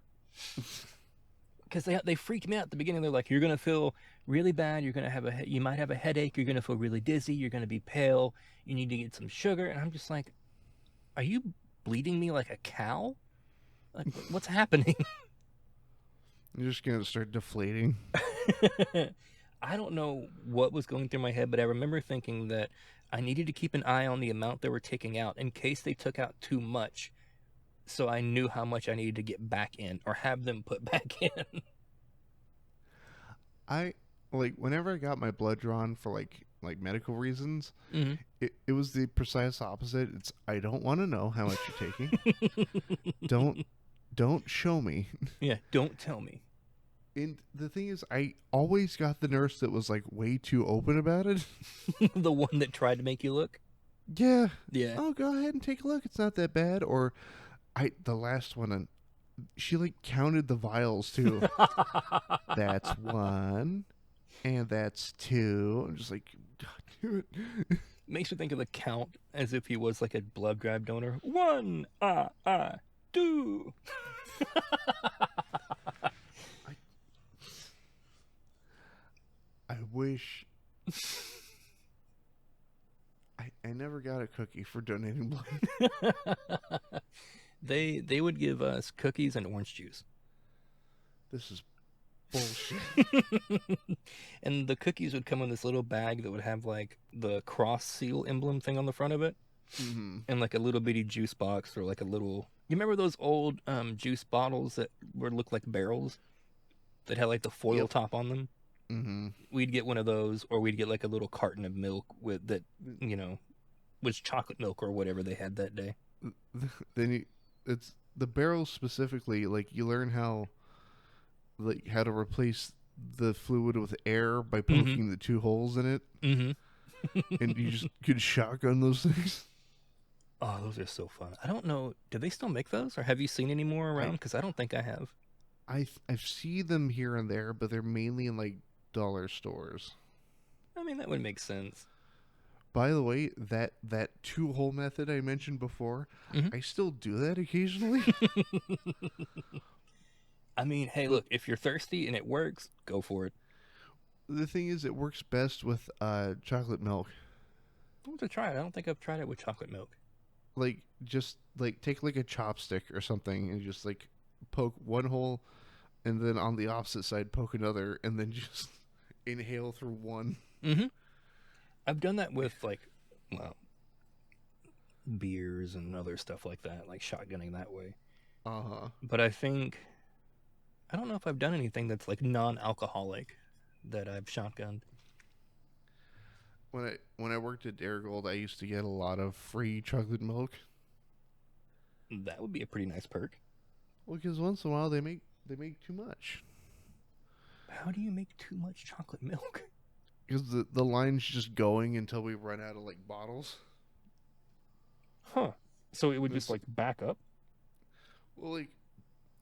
because they freaked me out at the beginning. They're like, you're gonna feel really bad. You're gonna have you might have a headache. You're gonna feel really dizzy. You're gonna be pale. You need to get some sugar. And I'm just like, are you bleeding me like a cow? Like, what's happening? You're just gonna start deflating. I don't know what was going through my head, but I remember thinking that I needed to keep an eye on the amount they were taking out in case they took out too much, so I knew how much I needed to get back in or have them put back in. I like whenever I got my blood drawn for like medical reasons, Hmm. it was the precise opposite. It's I don't want to know how much you're taking. Don't don't show me. Yeah, don't tell me. And the thing is, I always got the nurse that was like way too open about it. The one that tried to make you look. Yeah. Yeah. Oh, go ahead and take a look. It's not that bad. Or the last one, and she like counted the vials too. That's one, and that's two. I'm just like, God damn it. Makes me think of the count as if he was like a blood drive donor. One, two. I, I wish I never got a cookie for donating blood. They would give us cookies and orange juice. This is bullshit. And the cookies would come in this little bag that would have like the cross seal emblem thing on the front of it, Mm-hmm. and like a little bitty juice box or like a little. You remember those old juice bottles that would look like barrels that had like the foil Yep. top on them? Mm-hmm. We'd get one of those, or we'd get like a little carton of milk with that, you know, was chocolate milk or whatever they had that day. Then it's the barrels specifically. Like you learn how to replace the fluid with air by Mm-hmm. poking the two holes in it, Mm-hmm. and you just could shotgun those things. Oh, those are so fun. I don't know. Do they still make those, or have you seen any more I around? Because I don't think I have. I see them here and there, but they're mainly in like dollar stores. I mean, that would make sense. By the way, that two hole method I mentioned before, Mhm. I still do that occasionally. I mean, hey, But look, if you're thirsty and it works, go for it. the thing is, it works best with chocolate milk. I want to try it. I don't think I've tried it with chocolate milk. Like just like take like a chopstick or something and just like poke one hole, and then on the opposite side poke another, and then just inhale through one. Mm-hmm. I've done that with like, well, beers and other stuff like that, like shotgunning that way. Uh huh. But I don't know if I've done anything that's like non-alcoholic that I've shotgunned. When I worked at Darigold, I used to get a lot of free chocolate milk. That would be a pretty nice perk. Well, because once in a while they make too much. How do you make too much chocolate milk? Because the line's just going until we run out of like bottles. Huh. So it would This- just like back up? Well, like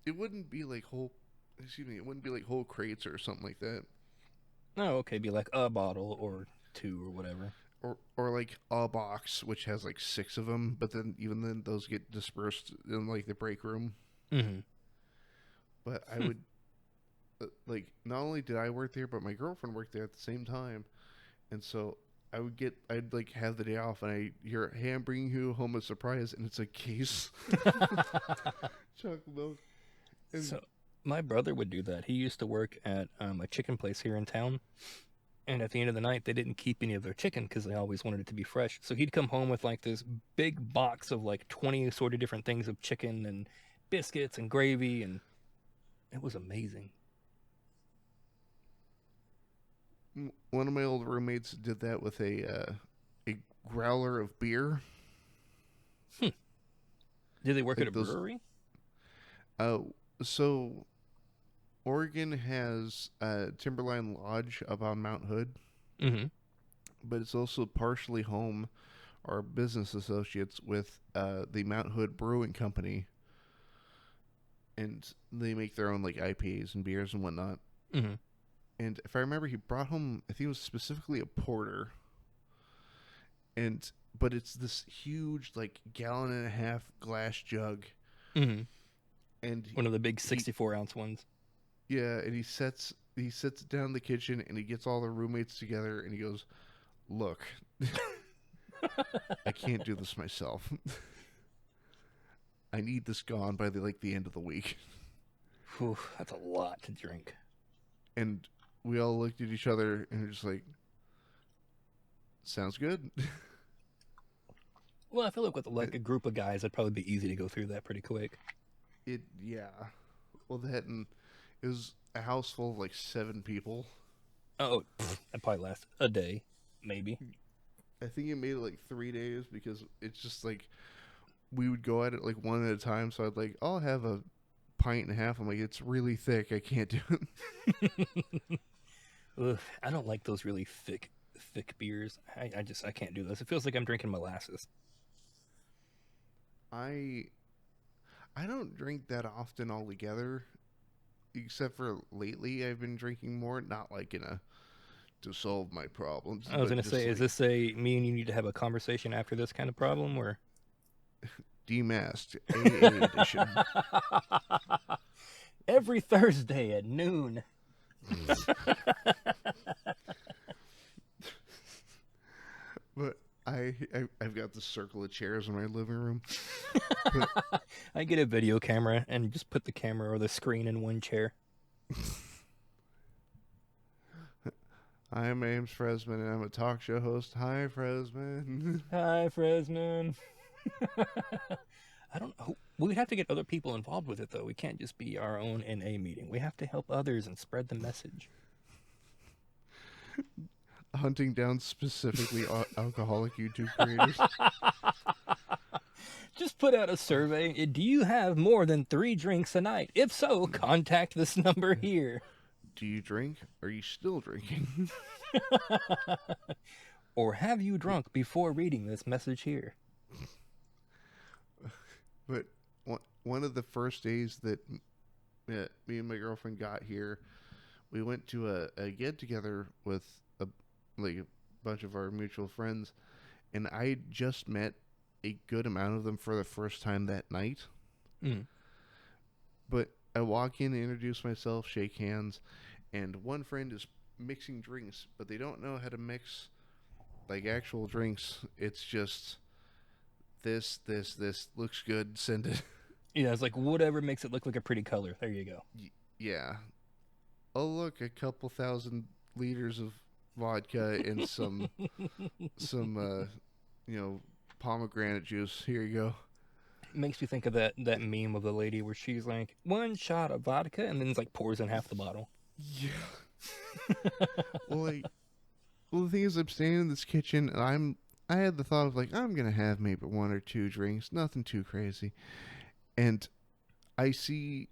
it wouldn't be like whole. Excuse me. It wouldn't be like whole crates or something like that. Oh, okay. Be like a bottle or two or whatever. Or like a box which has like 6 of them, but then even then those get dispersed in like the break room. Mm-hmm. But I would like not only did I work there, but my girlfriend worked there at the same time, and so I'd like have the day off, and I hear, "Hey, I'm bringing you home a surprise," and it's a case chocolate milk. And So my brother would do that. He used to work at a chicken place here in town. And at the end of the night, they didn't keep any of their chicken because they always wanted it to be fresh. So he'd come home with like this big box of like 20 sort of different things of chicken and biscuits and gravy. And it was amazing. one of my old roommates did that with a growler of beer. Did they work Like at a those- brewery? So Oregon has Timberline Lodge up on Mount Hood, Mm-hmm. but it's also partially home or business associates with the Mount Hood Brewing Company, and they make their own like IPAs and beers and whatnot. Mm-hmm. And if I remember, he brought home, I think it was specifically a porter, but it's this huge like gallon and a half glass jug, Mm-hmm. and One of the big 64-ounce ones. Yeah, and he sits down in the kitchen and he gets all the roommates together and he goes, "Look, I can't do this myself. I need this gone by the end of the week." Whew, that's a lot to drink. And we all looked at each other and were just like, "Sounds good." Well, I feel like with like a group of guys, it'd probably be easy to go through that pretty quick. Yeah. Well, that and it was a house full of like 7 people. Oh, that probably lasts a day, maybe. I think it made it like 3 days because it's just like we would go at it like one at a time. So I'd like, I'll have a pint and a half. I'm like, it's really thick. I can't do it. Ugh, I don't like those really thick beers. I can't do this. It feels like I'm drinking molasses. I I don't drink that often altogether, except for lately I've been drinking more. Not like in a to solve my problems, I was but gonna just say, is like this a me and you need to have a conversation after this kind of problem, or? Demasked AA edition. Every Thursday at noon. But I've got this circle of chairs in my living room. But I get a video camera and just put the camera or the screen in one chair. hi, my name's Fresman, and I'm a talk show host. Hi, Fresman. Hi, Fresman. I don't know. We'd have to get other people involved with it, though. We can't just be our own NA meeting. We have to help others and spread the message. Hunting down specifically alcoholic YouTube creators. Just put out a survey. Do you have more than 3 drinks a night? If so, contact this number here. Do you drink? Are you still drinking? Or have you drunk before reading this message here? But one of the first days that me and my girlfriend got here, we went to a get together with a bunch of our mutual friends, and I just met a good amount of them for the first time that night. Mm. But I walk in, introduce myself, shake hands, and one friend is mixing drinks, but they don't know how to mix like actual drinks. It's just this looks good, send it. Yeah, it's like whatever makes it look like a pretty color. There you go. Yeah. Oh, look, a couple thousand liters of vodka and some pomegranate juice. Here you go. Makes me think of that meme of the lady where she's like, 1 shot of vodka, and then it's like pours in half the bottle. Yeah. well, the thing is, I'm standing in this kitchen, and I had the thought of like, I'm gonna have maybe 1 or 2 drinks, nothing too crazy, and I see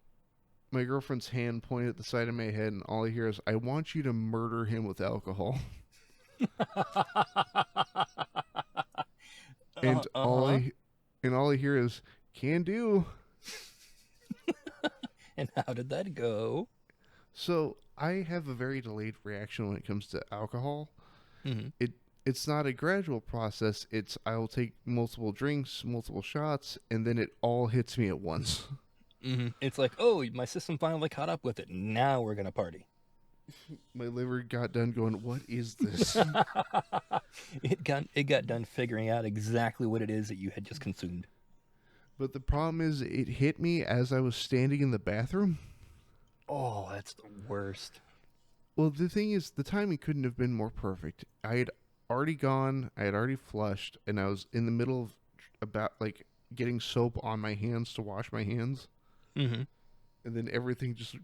my girlfriend's hand pointed at the side of my head, and all I hear is, "I want you to murder him with alcohol." And all I hear is, "Can do." And how did that go? So I have a very delayed reaction when it comes to alcohol. Mm-hmm. It's not a gradual process. It's I'll take multiple drinks, multiple shots, and then it all hits me at once. Mm-hmm. It's like, oh, my system finally caught up with it. Now we're gonna party. My liver got done going, "What is this?" It got done figuring out exactly what it is that you had just consumed. But the problem is, it hit me as I was standing in the bathroom. Oh, that's the worst. Well, the thing is, the timing couldn't have been more perfect. I had already gone, I had already flushed, and I was in the middle of about like getting soap on my hands to wash my hands. Mm-hmm. And then everything just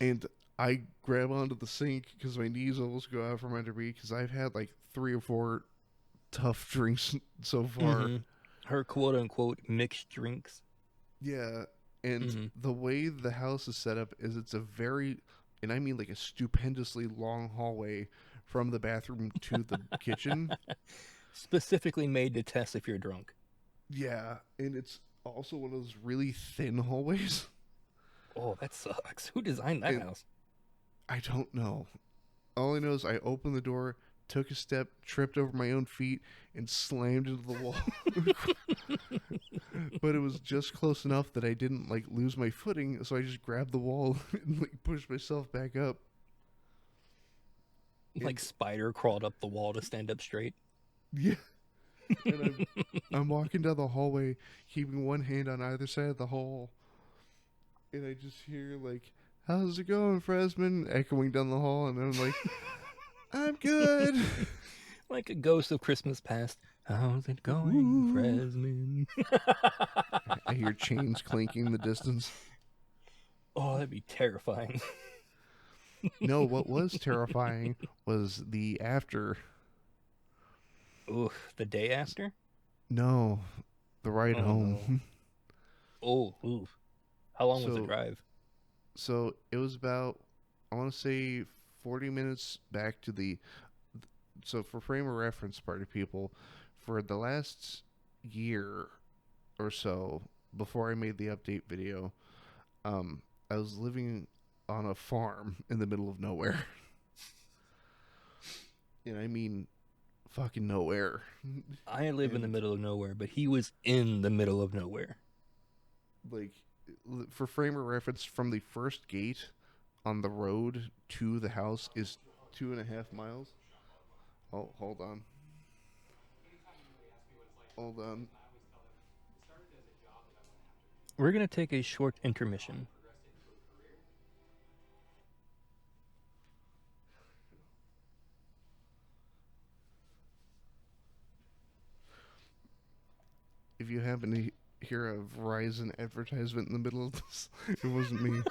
and I grab onto the sink because my knees almost go out from under me because I've had like 3 or 4 tough drinks so far. Mm-hmm. Her quote unquote mixed drinks. Yeah, and the way the house is set up is it's a very, and I mean like a stupendously long hallway from the bathroom to the kitchen. Specifically made to test if you're drunk. Yeah, and it's also one of those really thin hallways. Oh, that sucks. Who designed that house? I don't know. All I know is I open the door, took a step, tripped over my own feet, and slammed into the wall. But it was just close enough that I didn't like lose my footing, so I just grabbed the wall and like pushed myself back up. Like spider crawled up the wall to stand up straight. Yeah. And I'm walking down the hallway, keeping one hand on either side of the hall, and I just hear like, "How's it going, Fresman?" echoing down the hall, and I'm like, "I'm good." Like a ghost of Christmas past. How's it going, Fresman? I hear chains clinking in the distance. Oh, that'd be terrifying. No, what was terrifying was the after. Ooh, the day after? No, the ride home. No. Oh, ooh. How long was the drive? So it was about, I want to say, 40 minutes back to the. So for frame of reference, party people, for the last year or so before I made the update video, I was living on a farm in the middle of nowhere. And I mean, fucking nowhere. I live in the middle of nowhere, but he was in the middle of nowhere. Like, for frame of reference, from the first gate on the road to the house is 2.5 miles. Oh, hold on. Hold on. We're going to take a short intermission. If you happen to hear a Verizon advertisement in the middle of this, it wasn't me.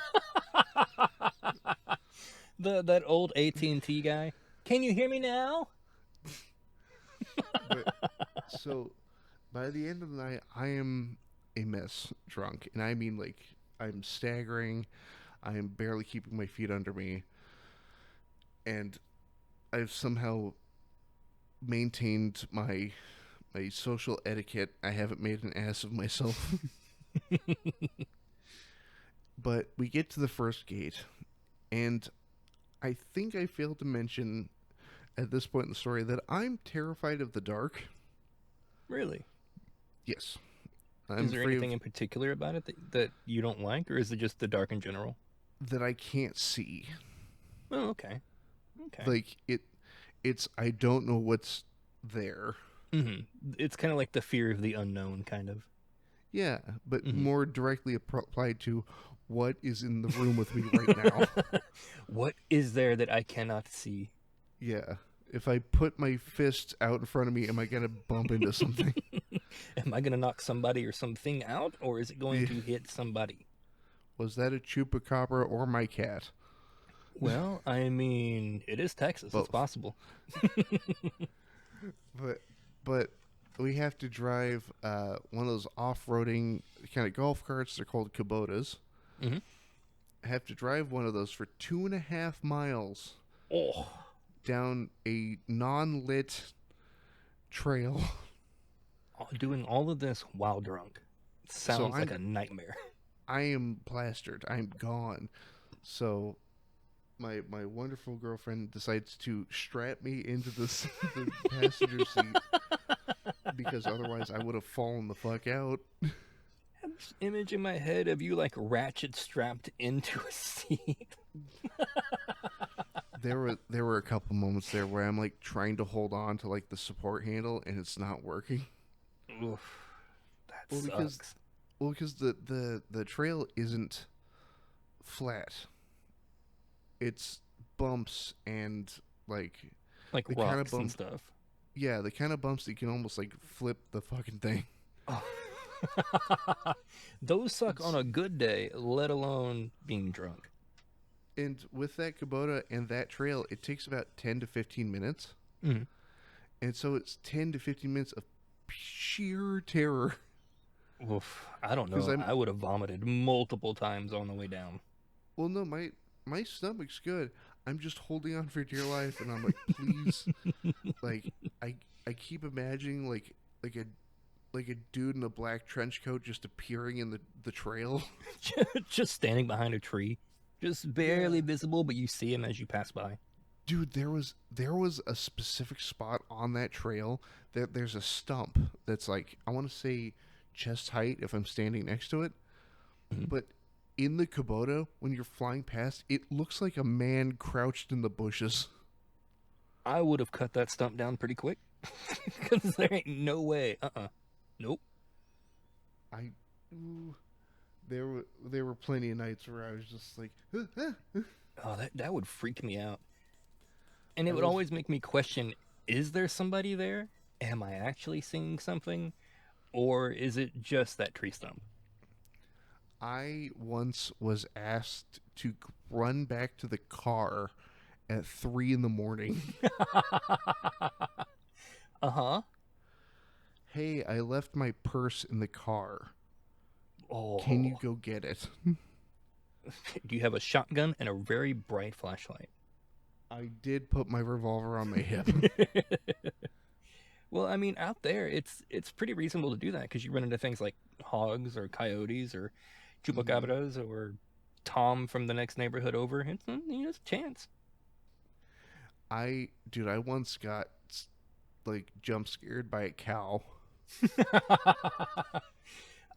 That old AT&T guy. Can you hear me now? But, so, by the end of the night, I am a mess drunk. And I mean, like, I'm staggering. I am barely keeping my feet under me. And I've somehow maintained my social etiquette. I haven't made an ass of myself. But we get to the first gate, and I think I failed to mention at this point in the story that I'm terrified of the dark. Really? Yes. Is there anything in particular about it that you don't like, or is it just the dark in general? That I can't see. Oh, okay. Okay. Like, it's I don't know what's there. Mm-hmm. It's kind of like the fear of the unknown, kind of. Yeah, but more directly applied to what is in the room with me right now. What is there that I cannot see? Yeah. If I put my fist out in front of me, am I going to bump into something? Am I going to knock somebody or something out, or is it going to hit somebody? Was that a chupacabra or my cat? Well, I mean, it is Texas. Both. It's possible. But we have to drive one of those off-roading kind of golf carts. They're called Kubotas. Mm-hmm. I have to drive one of those for 2.5 miles. Oh. Down a non-lit trail. Doing all of this while drunk. Sounds like a nightmare. I am plastered. I'm gone. So my wonderful girlfriend decides to strap me into the passenger seat because otherwise I would have fallen the fuck out. I have this image in my head of you like ratchet strapped into a seat. There were a couple moments there where I'm like trying to hold on to like the support handle and it's not working. Oof, that sucks. Because the trail isn't flat. It's bumps and like rocks kind of and stuff. Yeah, the kind of bumps that you can almost like flip the fucking thing. Oh. Those suck on a good day, let alone being drunk. And with that Kubota and that trail, it takes about 10 to 15 minutes. Mm-hmm. And so it's 10 to 15 minutes of sheer terror. Oof, I don't know. I would have vomited multiple times on the way down. Well, no, my stomach's good. I'm just holding on for dear life, and I'm like, please. Like, I keep imagining like a dude in a black trench coat just appearing in the trail. Just standing behind a tree. Just barely visible, but you see him as you pass by. Dude, there was a specific spot on that trail that there's a stump that's like, I want to say chest height if I'm standing next to it, Mhm. but in the Kubota when you're flying past, it looks like a man crouched in the bushes. I would have cut that stump down pretty quick because there ain't no way. Nope. I ooh, there were plenty of nights where I was just like, "Huh, huh." Oh, that would freak me out. And it I would was always make me question, is there somebody there? Am I actually seeing something? Or is it just that tree stump? I once was asked to run back to the car at 3 in the morning. Uh-huh. Hey, I left my purse in the car. Can you Oh. go get it? Do you have a shotgun and a very bright flashlight? I did put my revolver on my hip. Well, I mean, out there, it's pretty reasonable to do that because you run into things like hogs or coyotes or Hmm. chupacabras or Tom from the next neighborhood over. It's a chance. Dude, I once got like jump scared by a cow.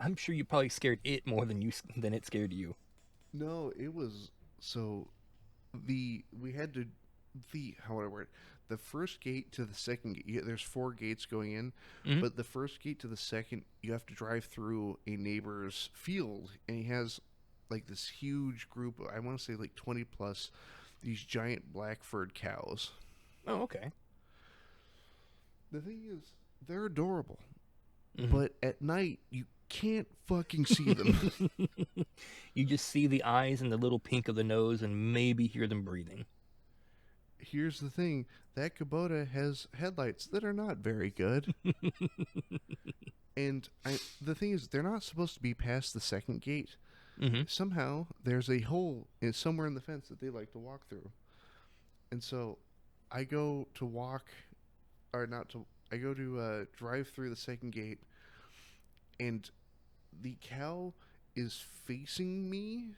I'm sure you probably scared it more than it scared you. No, it was so we had to the how would I word it? The first gate to the second gate. There's four gates going in, Hmm. but the first gate to the second, you have to drive through a neighbor's field, and he has like this huge group. I want to say like 20 plus these giant black furred cows. Oh, okay. The thing is, they're adorable, Hmm. but at night you can't fucking see them. You just see the eyes and the little pink of the nose and maybe hear them breathing. Here's the thing: that Kubota has headlights that are not very good. And the thing is, they're not supposed to be past the second gate. Hmm. Somehow, there's a hole somewhere in the fence that they like to walk through. And so, I go to walk, or not to, I go to drive through the second gate, and the cow is facing me,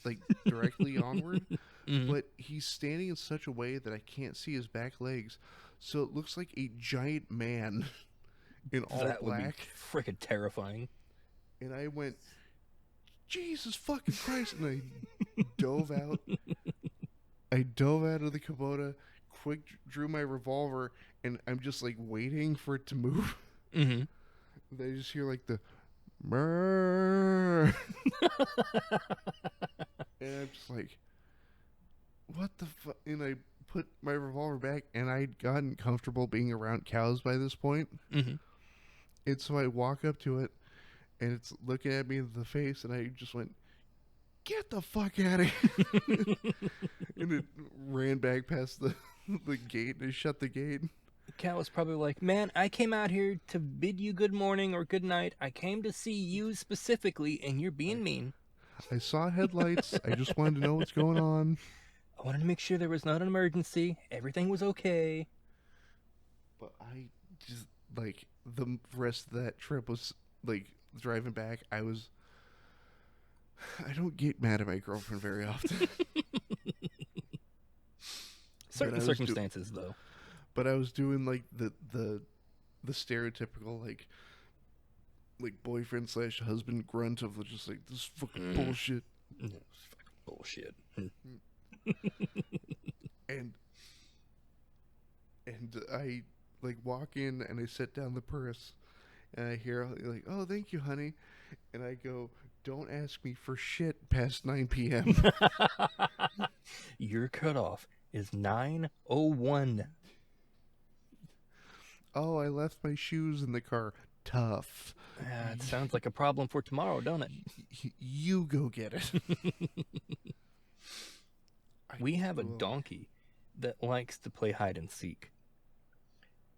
like directly onward, Hmm. but he's standing in such a way that I can't see his back legs. So it looks like a giant man in all That would be black. freaking terrifying. And I went, Jesus fucking Christ! And I dove out. I dove out of the Kubota, quick drew my revolver, and I'm just like waiting for it to move. Hmm. And I just hear like the Murr. And I'm just like, what the fuck? And I put my revolver back, and I'd gotten comfortable being around cows by this point. Hmm. And so I walk up to it, and it's looking at me in the face, and I just went, get the fuck out of here. And it ran back past the gate and shut the gate. Cat was probably like, "Man, I came out here to bid you good morning or good night. I came to see you specifically, and you're I, being mean. I saw headlights. I just wanted to know what's going on. I wanted to make sure there was not an emergency. Everything was okay." But I just, like, the rest of that trip was, like, driving back, I don't get mad at my girlfriend very often. but Certain I was do, circumstances, though. but I was doing, like, the stereotypical, like boyfriend slash husband grunt of just like, this fucking Mm, bullshit. no, it's fucking bullshit. And I like walk in and I set down the purse and I hear like, oh, thank you, honey. And I go, don't ask me for shit past 9 p.m. Your cutoff is 9:01. Oh, I left my shoes in the car. Tough. It sounds like a problem for tomorrow, don't it? You go get it. I, We have a oh. donkey that likes to play hide and seek.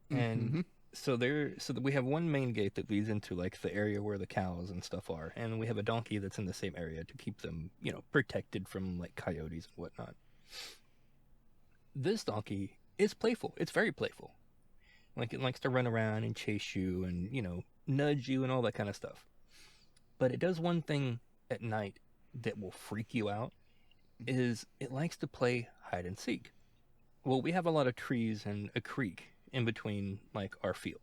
And Mm-hmm. so that we have one main gate that leads into like the area where the cows and stuff are, and we have a donkey that's in the same area to keep them, protected from like coyotes and whatnot. This donkey is playful. It's very playful. Like it likes to run around and chase you and, nudge you and all that kind of stuff. But it does one thing at night that will freak you out is it likes to play hide and seek. Well, we have a lot of trees and a creek in between like our field.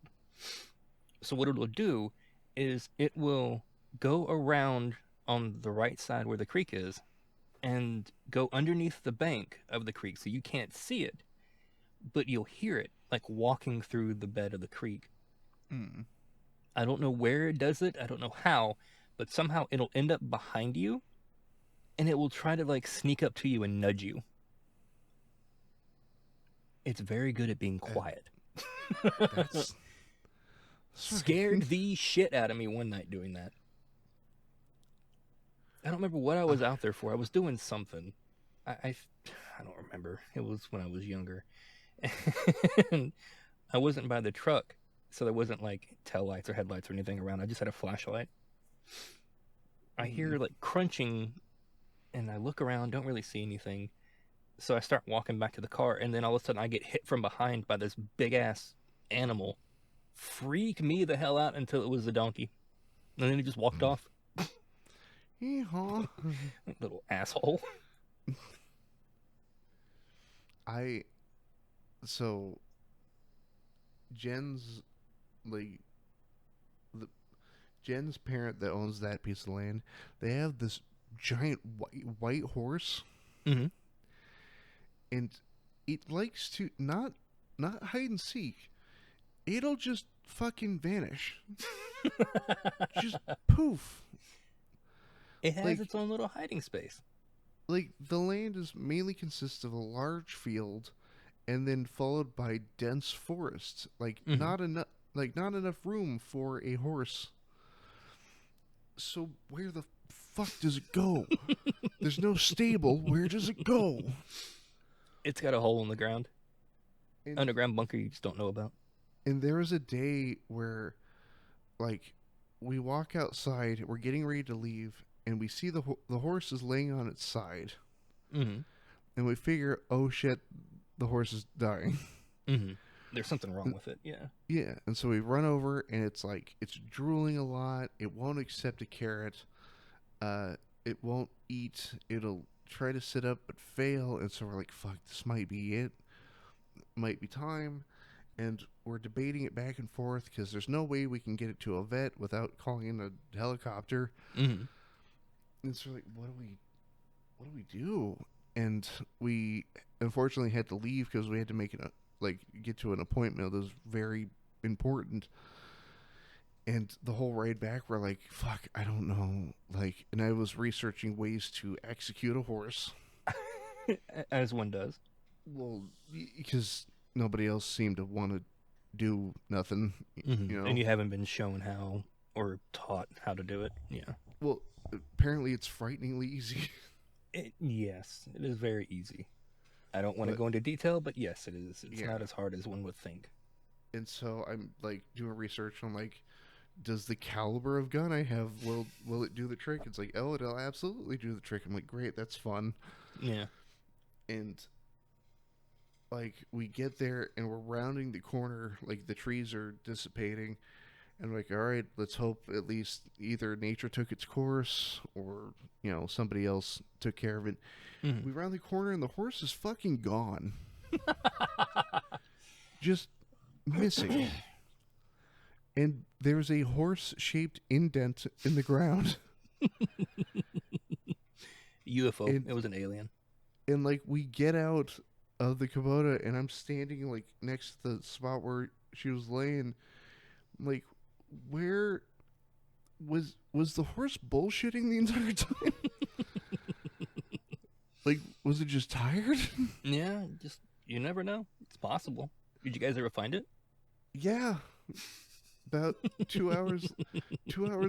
So what it'll do is it will go around on the right side where the creek is and go underneath the bank of the creek so you can't see it, but you'll hear it like walking through the bed of the creek. Mm. I don't know where it does it, I don't know how, but somehow it'll end up behind you and it will try to like sneak up to you and nudge you. It's very good at being Uh, quiet. that's Scared the shit out of me one night doing that. I don't remember what I was out there for. I was doing something. I don't remember. It was when I was younger. And I wasn't by the truck, so there wasn't like tail lights or headlights or anything around. I just had a flashlight. I hear like crunching, and I look around, don't really see anything. So I start walking back to the car, and then all of a sudden I get hit from behind by this big ass animal. Freak me the hell out until it was a donkey. And then he just walked off. Yeehaw. Little asshole. I so Jen's like the Jen's parent that owns that piece of land. They have this giant white horse, Mm-hmm. and it likes to not hide and seek. It'll just fucking vanish. Just poof. It has Like its own little hiding space. like the land is mainly consists of a large field and then followed by dense forests. Mm-hmm. Not enough room for a horse. So where the fuck does it go? There's no stable. Where does it go? It's got a hole in the ground. And, Underground bunker you just don't know about. and there was a day where like we walk outside, we're getting ready to leave, and we see the horse is laying on its side, Mm-hmm. and we figure, oh shit, the horse is dying. Mm-hmm. There's something wrong with it, yeah. Yeah, and so we run over, and it's like it's drooling a lot. It won't accept a carrot. It won't eat. It'll try to sit up but fail, and so we're like, fuck, this might be it. Might be time. And we're debating it back and forth because there's no way we can get it to a vet without calling in a helicopter. Mm-hmm. And so we're like, what do we do? And we unfortunately had to leave because we had to get to an appointment that was very important. And the whole ride back, we're like, fuck, I don't know. Like, and I was researching ways to execute a horse. As one does. Well, because nobody else seemed to want to do nothing, Mm-hmm. you know. And you haven't been shown how or taught how to do it. Yeah. Well, apparently it's frighteningly easy. Yes, it is very easy. I don't want to But go into detail, but yes, it is. It's yeah, not as hard as one would think. and so I'm like doing research on like, does the caliber of gun I have will it do the trick? It's like, oh, it'll absolutely do the trick. I'm like, great, that's fun. Yeah. And like we get there and we're rounding the corner, like the trees are dissipating, and we're like, all right, let's hope at least either nature took its course or somebody else took care of it. Mm-hmm. We round the corner and the horse is fucking gone, just missing. And there's a horse-shaped indent in the ground. UFO. And, It was an alien. and like we get out of the Kubota and I'm standing like next to the spot where she was laying. I'm like, where was the horse bullshitting the entire time? Like, was it just tired? Yeah, just you never know. It's possible. Did you guys ever find it? Yeah. About 2 hours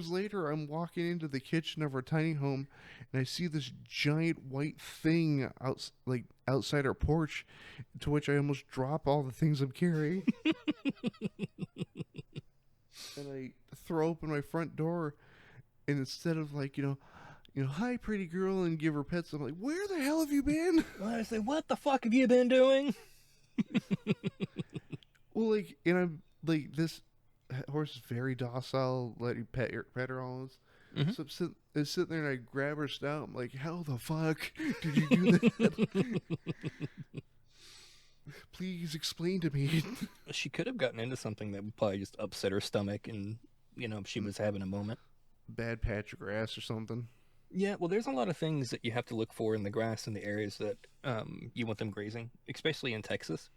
later, I'm walking into the kitchen of our tiny home, and I see this giant white thing outside our porch, to which I almost drop all the things I'm carrying. And I throw open my front door, and instead of hi, pretty girl, and give her pets, I'm like, where the hell have you been? I say, what the fuck have you been doing? Well, and I'm like, this horse is very docile, let you pet her almost. Mm-hmm. So I'm sitting there and I grab her snout. I'm like, how the fuck did you do that? Please explain to me. She could have gotten into something that would probably just upset her stomach, and she was having a moment. Bad patch of grass or something. Yeah, well, there's a lot of things that you have to look for in the grass in the areas that you want them grazing, especially in Texas,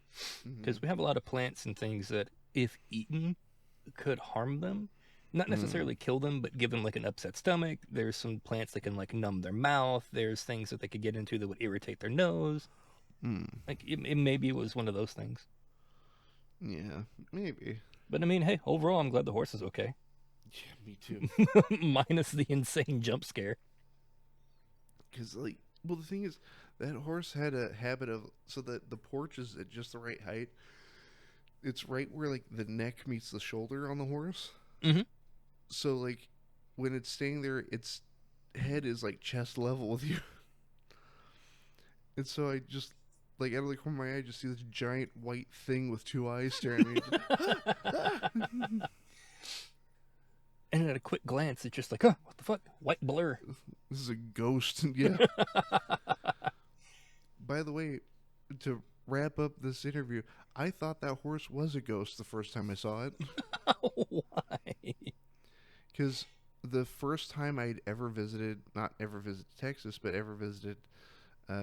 Mm-hmm. because we have a lot of plants and things that, if eaten, could harm them. Not Mm. necessarily kill them, but give them like an upset stomach. There's some plants that can like numb their mouth. There's things that they could get into that would irritate their nose. Mm. Like it maybe was one of those things. Yeah, maybe. But I mean, hey, overall, I'm glad the horse is okay, Yeah, me too. minus the insane jump scare. Because like, well, the thing is, that horse had a habit of so that the porch is at just the right height. It's right where like the neck meets the shoulder on the horse. Hmm. So like, when it's staying there, its head is like chest level with you. And so I just like out of the corner of my eye, I just see this giant white thing with two eyes staring at me. And at a quick glance, it's just like, huh, what the fuck? White blur. This is a ghost. Yeah. By the way, to wrap up this interview, I thought that horse was a ghost the first time I saw it. Why? Because the first time I'd ever visited, not ever visited Texas, but ever visited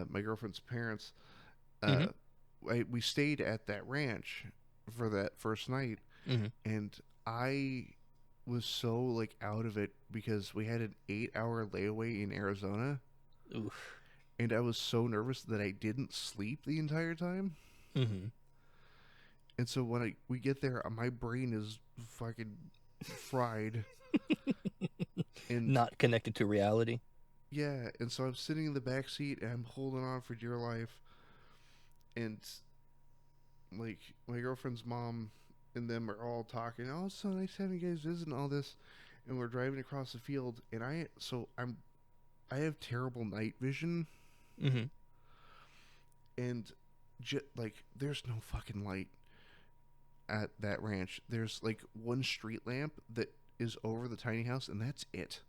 my girlfriend's parents, Hmm. uh, we stayed at that ranch for that first night, Hmm. and I was so like out of it because we had an 8 hour layaway in Arizona, Oof. and I was so nervous that I didn't sleep the entire time. Hmm. And so when we get there, my brain is fucking fried. And Not connected to reality. yeah, and so I'm sitting in the back seat and I'm holding on for dear life. And like my girlfriend's mom and them are all talking. Oh, it's so nice having you guys visit and all this. And we're driving across the field, and I have terrible night vision, Hmm. and like there's no fucking light at that ranch. There's like one street lamp that is over the tiny house, and that's it.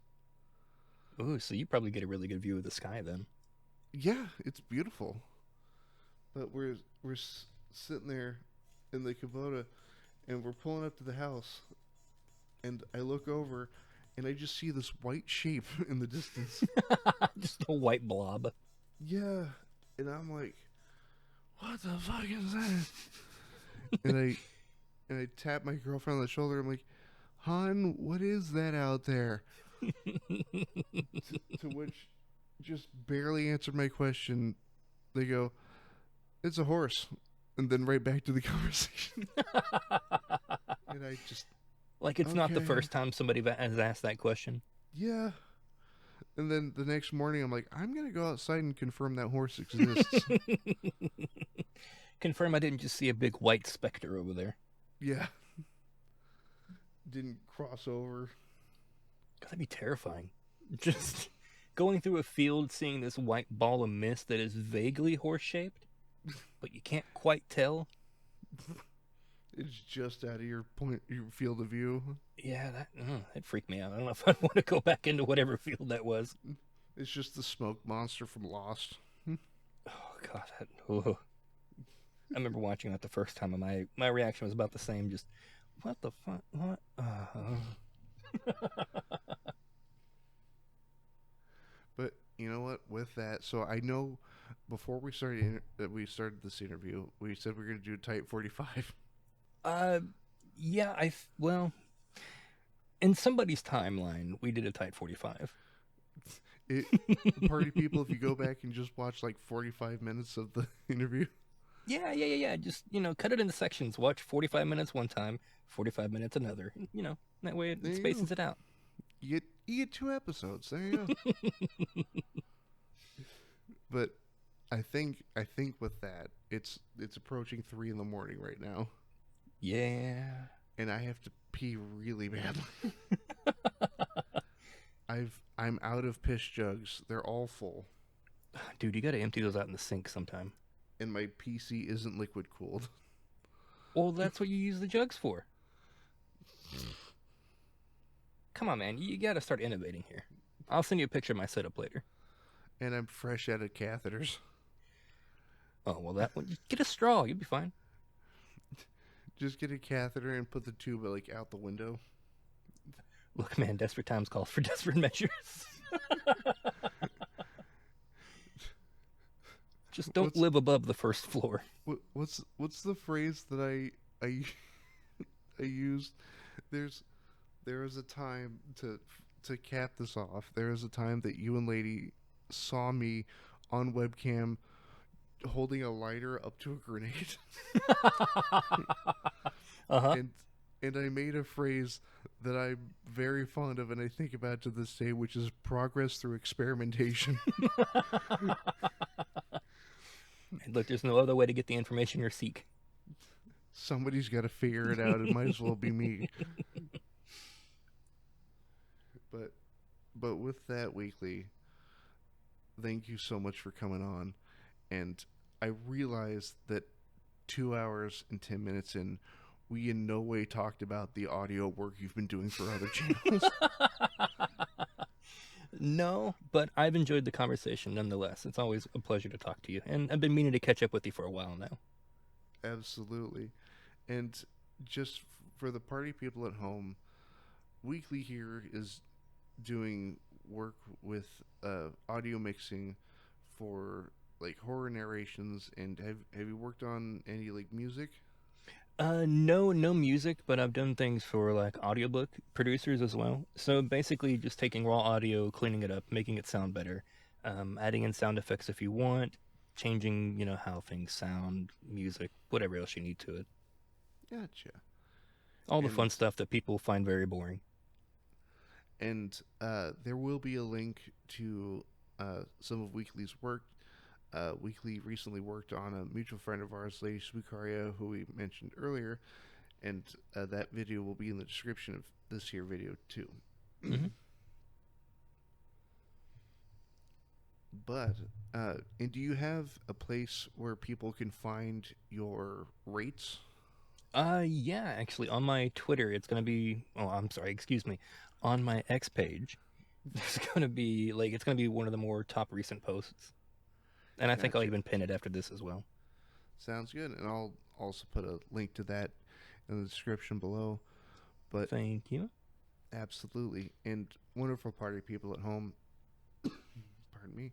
Ooh, so you probably get a really good view of the sky then. Yeah, it's beautiful. But we're sitting there in the Kubota, and we're pulling up to the house, and I look over, and I just see this white shape in the distance. Just a white blob. Yeah, and I'm like, what the fuck is that? And I tap my girlfriend on the shoulder. I'm like, hon, what is that out there? To which just barely answered my question. They go, it's a horse. And then right back to the conversation. And I just, Like it's not the okay, first time somebody has asked that question. yeah. And then the next morning, I'm like, I'm going to go outside and confirm that horse exists. Confirm I didn't just see a big white specter over there. Yeah. Didn't cross over. That'd be terrifying. Just going through a field, seeing this white ball of mist that is vaguely horse shaped, but you can't quite tell. It's just out of your field of view. Yeah, that freaked me out. I don't know if I'd want to go back into whatever field that was. It's just the smoke monster from Lost. Oh god, oh. I remember watching that the first time, and my reaction was about the same. Just what the fuck? What? But you know what? With that, so I know before we started this interview, we said we are going to do Type 45. uh, yeah. Well, in somebody's timeline, we did a tight 45. It party people, if you go back and just watch like 45 minutes of the interview, Yeah. Just cut it into sections. Watch 45 minutes one time, 45 minutes another. That way it there you go. spaces it out. You get 2 episodes. There you go. But I think with that, it's approaching 3 in the morning right now, Yeah. and I have to pee really badly. I'm out of piss jugs. They're all full, Dude, you got to empty those out in the sink sometime. and my PC isn't liquid cooled. Well, that's what you use the jugs for. Come on, man. You got to start innovating here. I'll send you a picture of my setup later. And I'm fresh out of catheters. Oh, well, that one, just get a straw. You'll be fine. Just get a catheter and put the tube like out the window. Look, man, desperate times calls for desperate measures. Just don't What's live above the first floor. what's the phrase that I I used? There was a time to cap this off. There was a time that you and lady saw me on webcam holding a lighter up to a grenade. Uh-huh. And I made a phrase that I'm very fond of and I think about to this day, which is progress through experimentation. And look, there's no other way to get the information you seek. Somebody's got to figure it out. It might as well be me. But with that, Weekly, thank you so much for coming on. And I realized that 2 hours and 10 minutes in, we in no way talked about the audio work you've been doing for other channels. No, but I've enjoyed the conversation nonetheless. It's always a pleasure to talk to you. And I've been meaning to catch up with you for a while now. Absolutely. And just for the party people at home, Weekly here is doing work with audio mixing for like horror narrations. And have you worked on any like music? No music, but I've done things for like audiobook producers as well. So basically just taking raw audio, cleaning it up, making it sound better, adding in sound effects if you want, changing, how things sound, music, whatever else you need to it. Gotcha. All the And fun stuff that people find very boring. And there will be a link to some of Weekly's work. Weekly recently worked on a mutual friend of ours, Lady Spookaria, who we mentioned earlier, and that video will be in the description of this here video too. Mm-hmm. But, and do you have a place where people can find your rates? Yeah, actually, on my Twitter, it's gonna be. Oh, I'm sorry. Excuse me. On my X page, it's gonna be one of the more top recent posts, and I think I'll Gotcha. even pin it after this as well. Sounds good, and I'll also put a link to that in the description below. But Thank you. absolutely, and wonderful party people at home. Pardon me.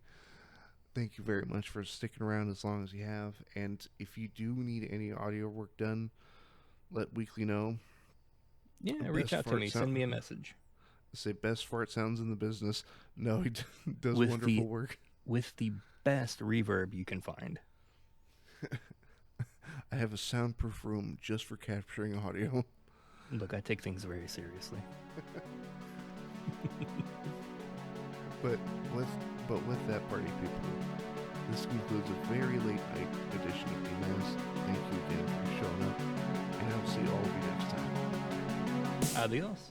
Thank you very much for sticking around as long as you have. And if you do need any audio work done, let Weekly know. Yeah, reach out to me. Send me a message. Say best fart sounds in the business. No, he does With wonderful work. With the best reverb you can find. I have a soundproof room just for capturing audio. Look, I take things very seriously. But with that, party people, this concludes a very late night edition of Demasked. Thank you again for showing up, and I'll see all of you next time. Adios.